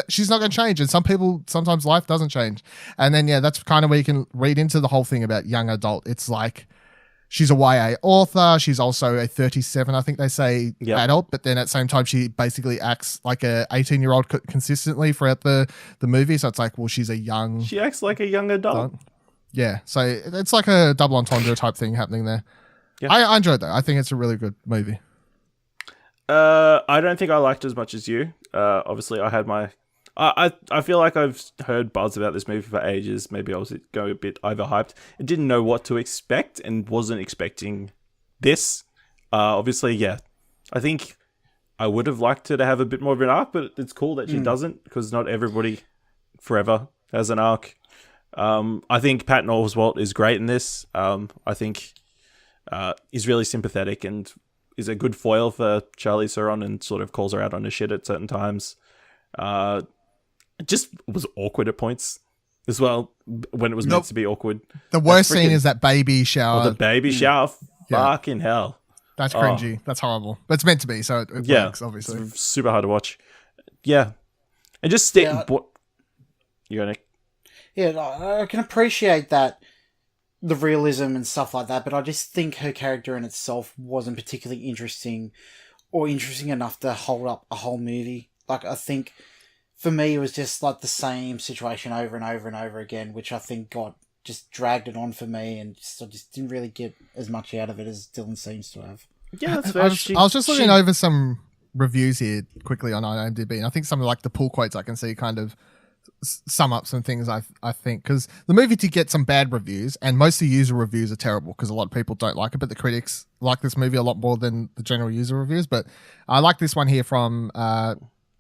[SPEAKER 3] she's not going to change. And sometimes life doesn't change. And then, yeah, that's kind of where you can read into the whole thing about young adult. It's like, she's a YA author. She's also a 37, I think they say, adult. But then at the same time, she basically acts like a 18-year-old consistently throughout the movie. So it's like, well, she's a young...
[SPEAKER 2] She acts like a young adult.
[SPEAKER 3] Yeah, so it's like a double entendre type thing happening there. Yeah. I enjoyed that. I think it's a really good movie.
[SPEAKER 2] I don't think I liked it as much as you. Obviously, I had my... I feel like I've heard buzz about this movie for ages. Maybe I was going a bit overhyped. I didn't know what to expect and wasn't expecting this. Obviously, yeah. I think I would have liked her to have a bit more of an arc, but it's cool that she doesn't because not everybody forever has an arc. I think Patton Oswalt is great in this. I think he's really sympathetic and is a good foil for Charlize Theron and sort of calls her out on her shit at certain times. It just was awkward at points as well when it was meant to be awkward.
[SPEAKER 3] The worst scene is that baby shower.
[SPEAKER 2] Oh, the baby shower. Fucking hell.
[SPEAKER 3] That's cringy. That's horrible. But it's meant to be, so it works, obviously.
[SPEAKER 2] It's super hard to watch. Yeah. And just stay... You're going to...
[SPEAKER 4] Yeah, I can appreciate that, the realism and stuff like that, but I just think her character in itself wasn't particularly interesting or interesting enough to hold up a whole movie. Like, I think, for me, it was just like the same situation over and over and over again, which I think just dragged it on for me, and I just didn't really get as much out of it as Dylan seems to have.
[SPEAKER 2] Yeah, that's fair.
[SPEAKER 3] I was just looking over some reviews here quickly on IMDb, and I think some of like the pull quotes I can see kind of sum up some things I think, because the movie did get some bad reviews and most of the user reviews are terrible because a lot of people don't like it, but the critics like this movie a lot more than the general user reviews. But I like this one here from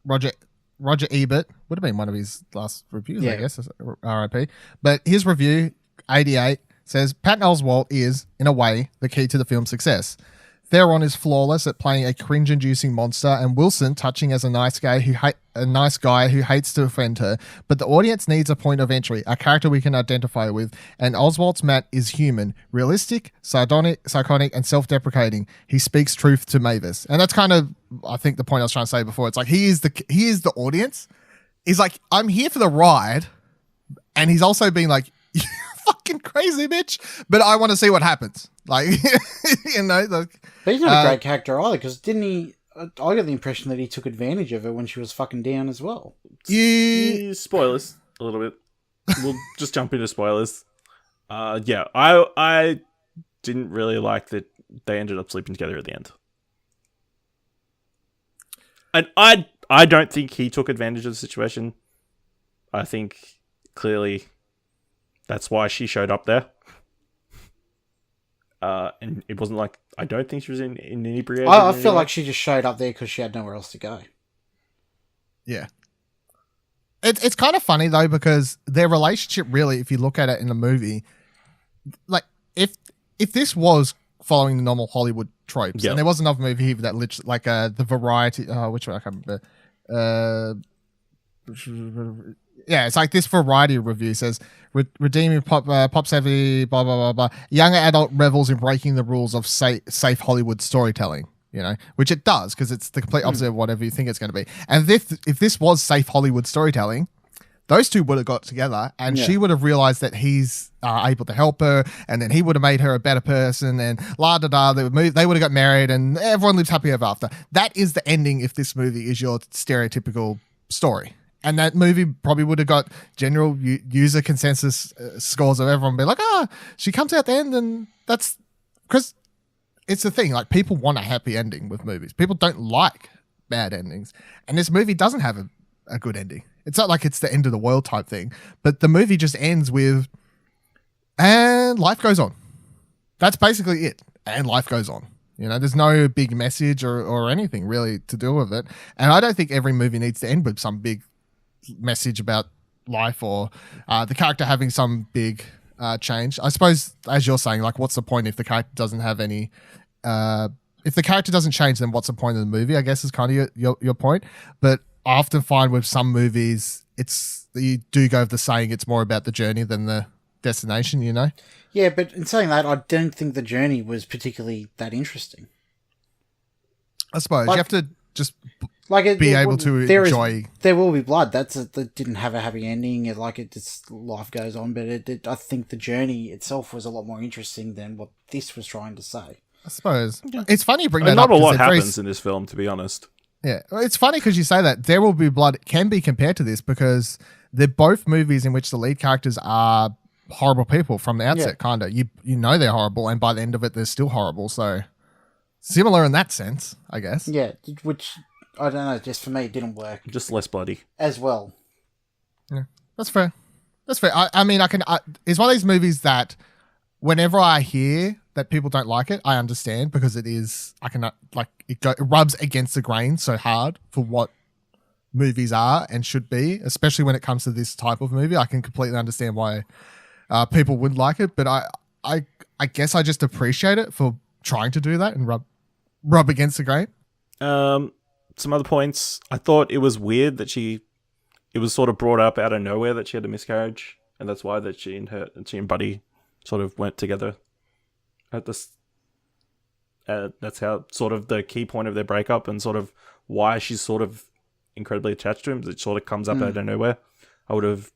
[SPEAKER 3] Roger Ebert. Would have been one of his last reviews, I guess, RIP. But his review 88 says Patton Oswalt is in a way the key to the film's success. Theron is flawless at playing a cringe-inducing monster, and Wilson touching as a nice guy who hates to offend her. But the audience needs a point of entry, a character we can identify with. And Oswald's Matt is human, realistic, sardonic, psychotic, and self-deprecating. He speaks truth to Mavis, and that's kind of, I think, the point I was trying to say before. It's like he is the audience. He's like, I'm here for the ride, and he's also being like, you fucking crazy bitch, but I want to see what happens. Like, you know, like.
[SPEAKER 4] But he's not a great character either, because didn't he? I got the impression that he took advantage of her when she was fucking down as well.
[SPEAKER 2] Spoilers a little bit. We'll just jump into spoilers. Yeah, I didn't really like that they ended up sleeping together at the end, and I don't think he took advantage of the situation. I think clearly that's why she showed up there. And it wasn't like, I don't think she was inebriated.
[SPEAKER 4] I feel like she just showed up there because she had nowhere else to go.
[SPEAKER 3] Yeah. It's kind of funny though, because their relationship really, if you look at it in the movie, like if this was following the normal Hollywood tropes, and there was another movie here that literally, like the Variety, which one I can't remember. Yeah, it's like this Variety review says, redeeming pop savvy, blah, blah, blah, blah. Young adult revels in breaking the rules of safe Hollywood storytelling, you know, which it does, because it's the complete opposite of whatever you think it's going to be. And if this was safe Hollywood storytelling, those two would have got together, and she would have realized that he's able to help her, and then he would have made her a better person, and la-da-da, they would have got married, and everyone lives happy ever after. That is the ending if this movie is your stereotypical story. And that movie probably would have got general user consensus scores of everyone being like, she comes out the end, and that's because it's the thing. Like, people want a happy ending with movies. People don't like bad endings. And this movie doesn't have a good ending. It's not like it's the end of the world type thing, but the movie just ends with, and life goes on. That's basically it. And life goes on. You know, there's no big message or anything really to do with it. And I don't think every movie needs to end with some big message about life or the character having some big change. I suppose, as you're saying, like, what's the point if the character doesn't have any... if the character doesn't change, then what's the point of the movie, I guess is kind of your point. But I often find with some movies, you do go with the saying it's more about the journey than the destination, you know?
[SPEAKER 4] Yeah, but in saying that, I don't think the journey was particularly that interesting.
[SPEAKER 3] I suppose you have to just
[SPEAKER 4] be
[SPEAKER 3] able to enjoy.
[SPEAKER 4] There Will Be Blood. That didn't have a happy ending. Life goes on, but I think the journey itself was a lot more interesting than what this was trying to say.
[SPEAKER 3] I suppose it's funny you bring that
[SPEAKER 2] up.
[SPEAKER 3] Not
[SPEAKER 2] a lot happens in this film, to be honest.
[SPEAKER 3] Yeah, it's funny because you say that There Will Be Blood can be compared to this because they're both movies in which the lead characters are horrible people from the outset. Kind of, you know they're horrible, and by the end of it, they're still horrible. So similar in that sense, I guess.
[SPEAKER 4] Yeah, which I don't know. Just for me, it didn't work.
[SPEAKER 2] Just less bloody
[SPEAKER 4] as well.
[SPEAKER 3] Yeah, that's fair. That's fair. I mean, it's one of these movies that whenever I hear that people don't like it, I understand because it is. It rubs against the grain so hard for what movies are and should be, especially when it comes to this type of movie. I can completely understand why people wouldn't like it, but I guess I just appreciate it for trying to do that and rub against the grain.
[SPEAKER 2] Some other points. I thought it was weird that it was sort of brought up out of nowhere that she had a miscarriage, and that's why that she and Buddy sort of went together at this. That's how sort of the key point of their breakup and sort of why she's sort of incredibly attached to him. It sort of comes up out of nowhere. I would have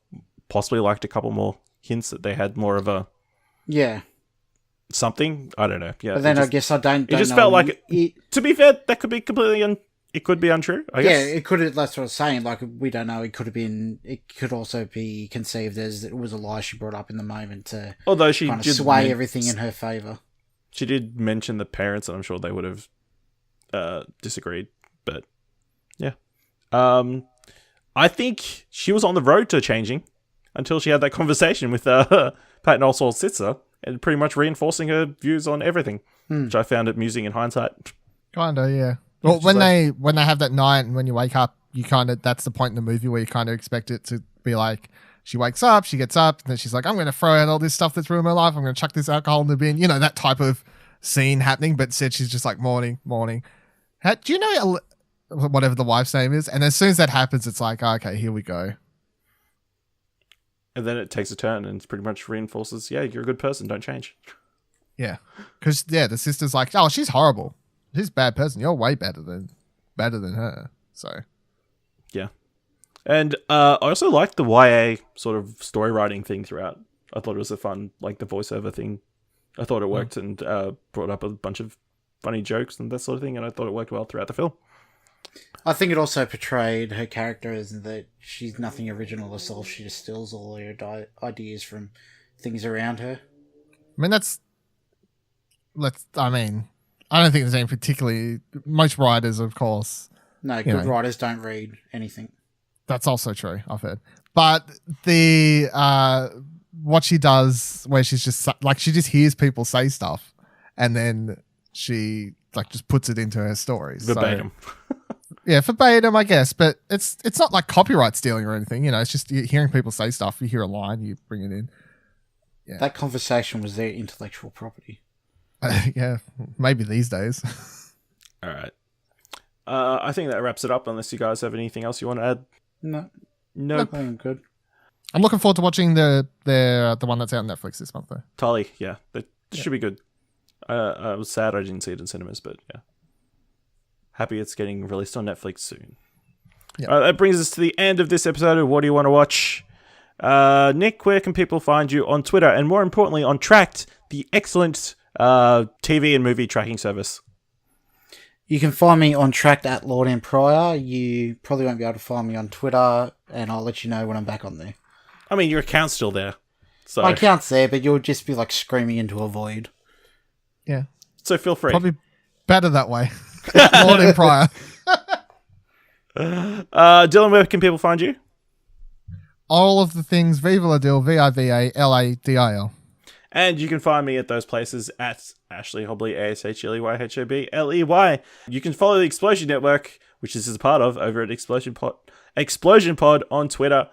[SPEAKER 2] possibly liked a couple more hints that they had more of a something. I don't know. Yeah,
[SPEAKER 4] but then I guess I don't.
[SPEAKER 2] It just
[SPEAKER 4] know.
[SPEAKER 2] felt like to be fair, that could be completely it could be untrue. I guess.
[SPEAKER 4] Yeah, it could. That's what I was saying. Like, we don't know. It could have been. It could also be conceived as it was a lie she brought up in the moment to,
[SPEAKER 2] although she
[SPEAKER 4] kind of
[SPEAKER 2] did
[SPEAKER 4] sway everything in her favor.
[SPEAKER 2] She did mention the parents, and I'm sure they would have disagreed. But yeah, I think she was on the road to changing until she had that conversation with Patton Oswalt's sister, and pretty much reinforcing her views on everything, which I found amusing in hindsight.
[SPEAKER 3] Kinda, yeah. Well, when they have that night and when you wake up, you that's the point in the movie where you kind of expect it to be like, she wakes up, she gets up, and then she's like, I'm going to throw out all this stuff that's ruined my life. I'm going to chuck this alcohol in the bin. You know, that type of scene happening, but instead she's just like, morning. Do you know whatever the wife's name is? And as soon as that happens, it's like, okay, here we go.
[SPEAKER 2] And then it takes a turn and pretty much reinforces, yeah, you're a good person, don't change.
[SPEAKER 3] Yeah. Because, the sister's like, oh, she's horrible. She's a bad person. You're way better than her. So,
[SPEAKER 2] yeah. And I also liked the YA sort of story writing thing throughout. I thought it was a fun, like the voiceover thing. I thought it worked and brought up a bunch of funny jokes and that sort of thing, and I thought it worked well throughout the film.
[SPEAKER 4] I think it also portrayed her character as that she's nothing original herself. She just steals all her ideas from things around her.
[SPEAKER 3] I mean, I don't think there's any particularly... Most writers, of course...
[SPEAKER 4] No, good writers don't read anything.
[SPEAKER 3] That's also true, I've heard. But what she does, where she's just... Like, she just hears people say stuff, and then she, like, just puts it into her stories.
[SPEAKER 2] Verbatim.
[SPEAKER 3] So, yeah, verbatim, I guess. But it's not like copyright stealing or anything, you know. It's just you're hearing people say stuff. You hear a line, you bring it in. Yeah.
[SPEAKER 4] That conversation was their intellectual property.
[SPEAKER 3] Yeah, maybe these days.
[SPEAKER 2] All right. I think that wraps it up, unless you guys have anything else you want to add.
[SPEAKER 4] No.
[SPEAKER 2] Nope.
[SPEAKER 4] I'm good.
[SPEAKER 3] I'm looking forward to watching the one that's out on Netflix this month, though.
[SPEAKER 2] Tully, yeah. That should be good. I was sad I didn't see it in cinemas, but yeah. Happy it's getting released on Netflix soon. Yeah. That brings us to the end of this episode of What Do You Want to Watch? Nick, where can people find you on Twitter, and more importantly on Trakt, the excellent TV and movie tracking service?
[SPEAKER 4] You can find me on Trakt at Lord and Pryor. You probably won't be able to find me on Twitter, and I'll let you know when I'm back on there.
[SPEAKER 2] I mean, your account's still there. So.
[SPEAKER 4] My account's there, but you'll just be like screaming into a void.
[SPEAKER 3] Yeah.
[SPEAKER 2] So feel free.
[SPEAKER 3] Probably better that way. Lord and Pryor.
[SPEAKER 2] Dylan, where can people find you?
[SPEAKER 3] All of the things, Viva La Dil, VIVALADIL.
[SPEAKER 2] And you can find me at those places at Ashley Hobley, ASHLEYHOBLEY. You can follow the Explosion Network, which this is a part of, over at Explosion Pod on Twitter.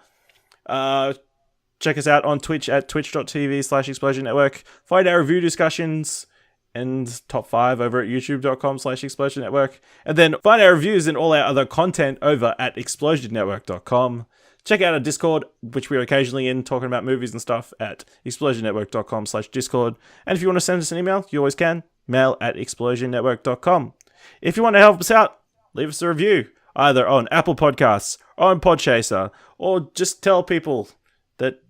[SPEAKER 2] Check us out on Twitch at twitch.tv/Explosion Network. Find our review discussions and top 5 over at youtube.com/Explosion Network. And then find our reviews and all our other content over at explosionnetwork.com. Check out our Discord, which we're occasionally in, talking about movies and stuff, at explosionnetwork.com/Discord. And if you want to send us an email, you always can. Mail at explosionnetwork.com. If you want to help us out, leave us a review, either on Apple Podcasts, or on Podchaser, or just tell people that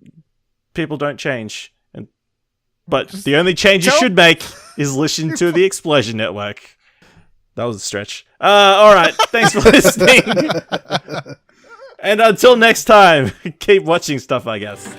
[SPEAKER 2] people don't change. But the only change you should make is listen to the Explosion Network. That was a stretch. All right. Thanks for listening. And until next time, keep watching stuff, I guess.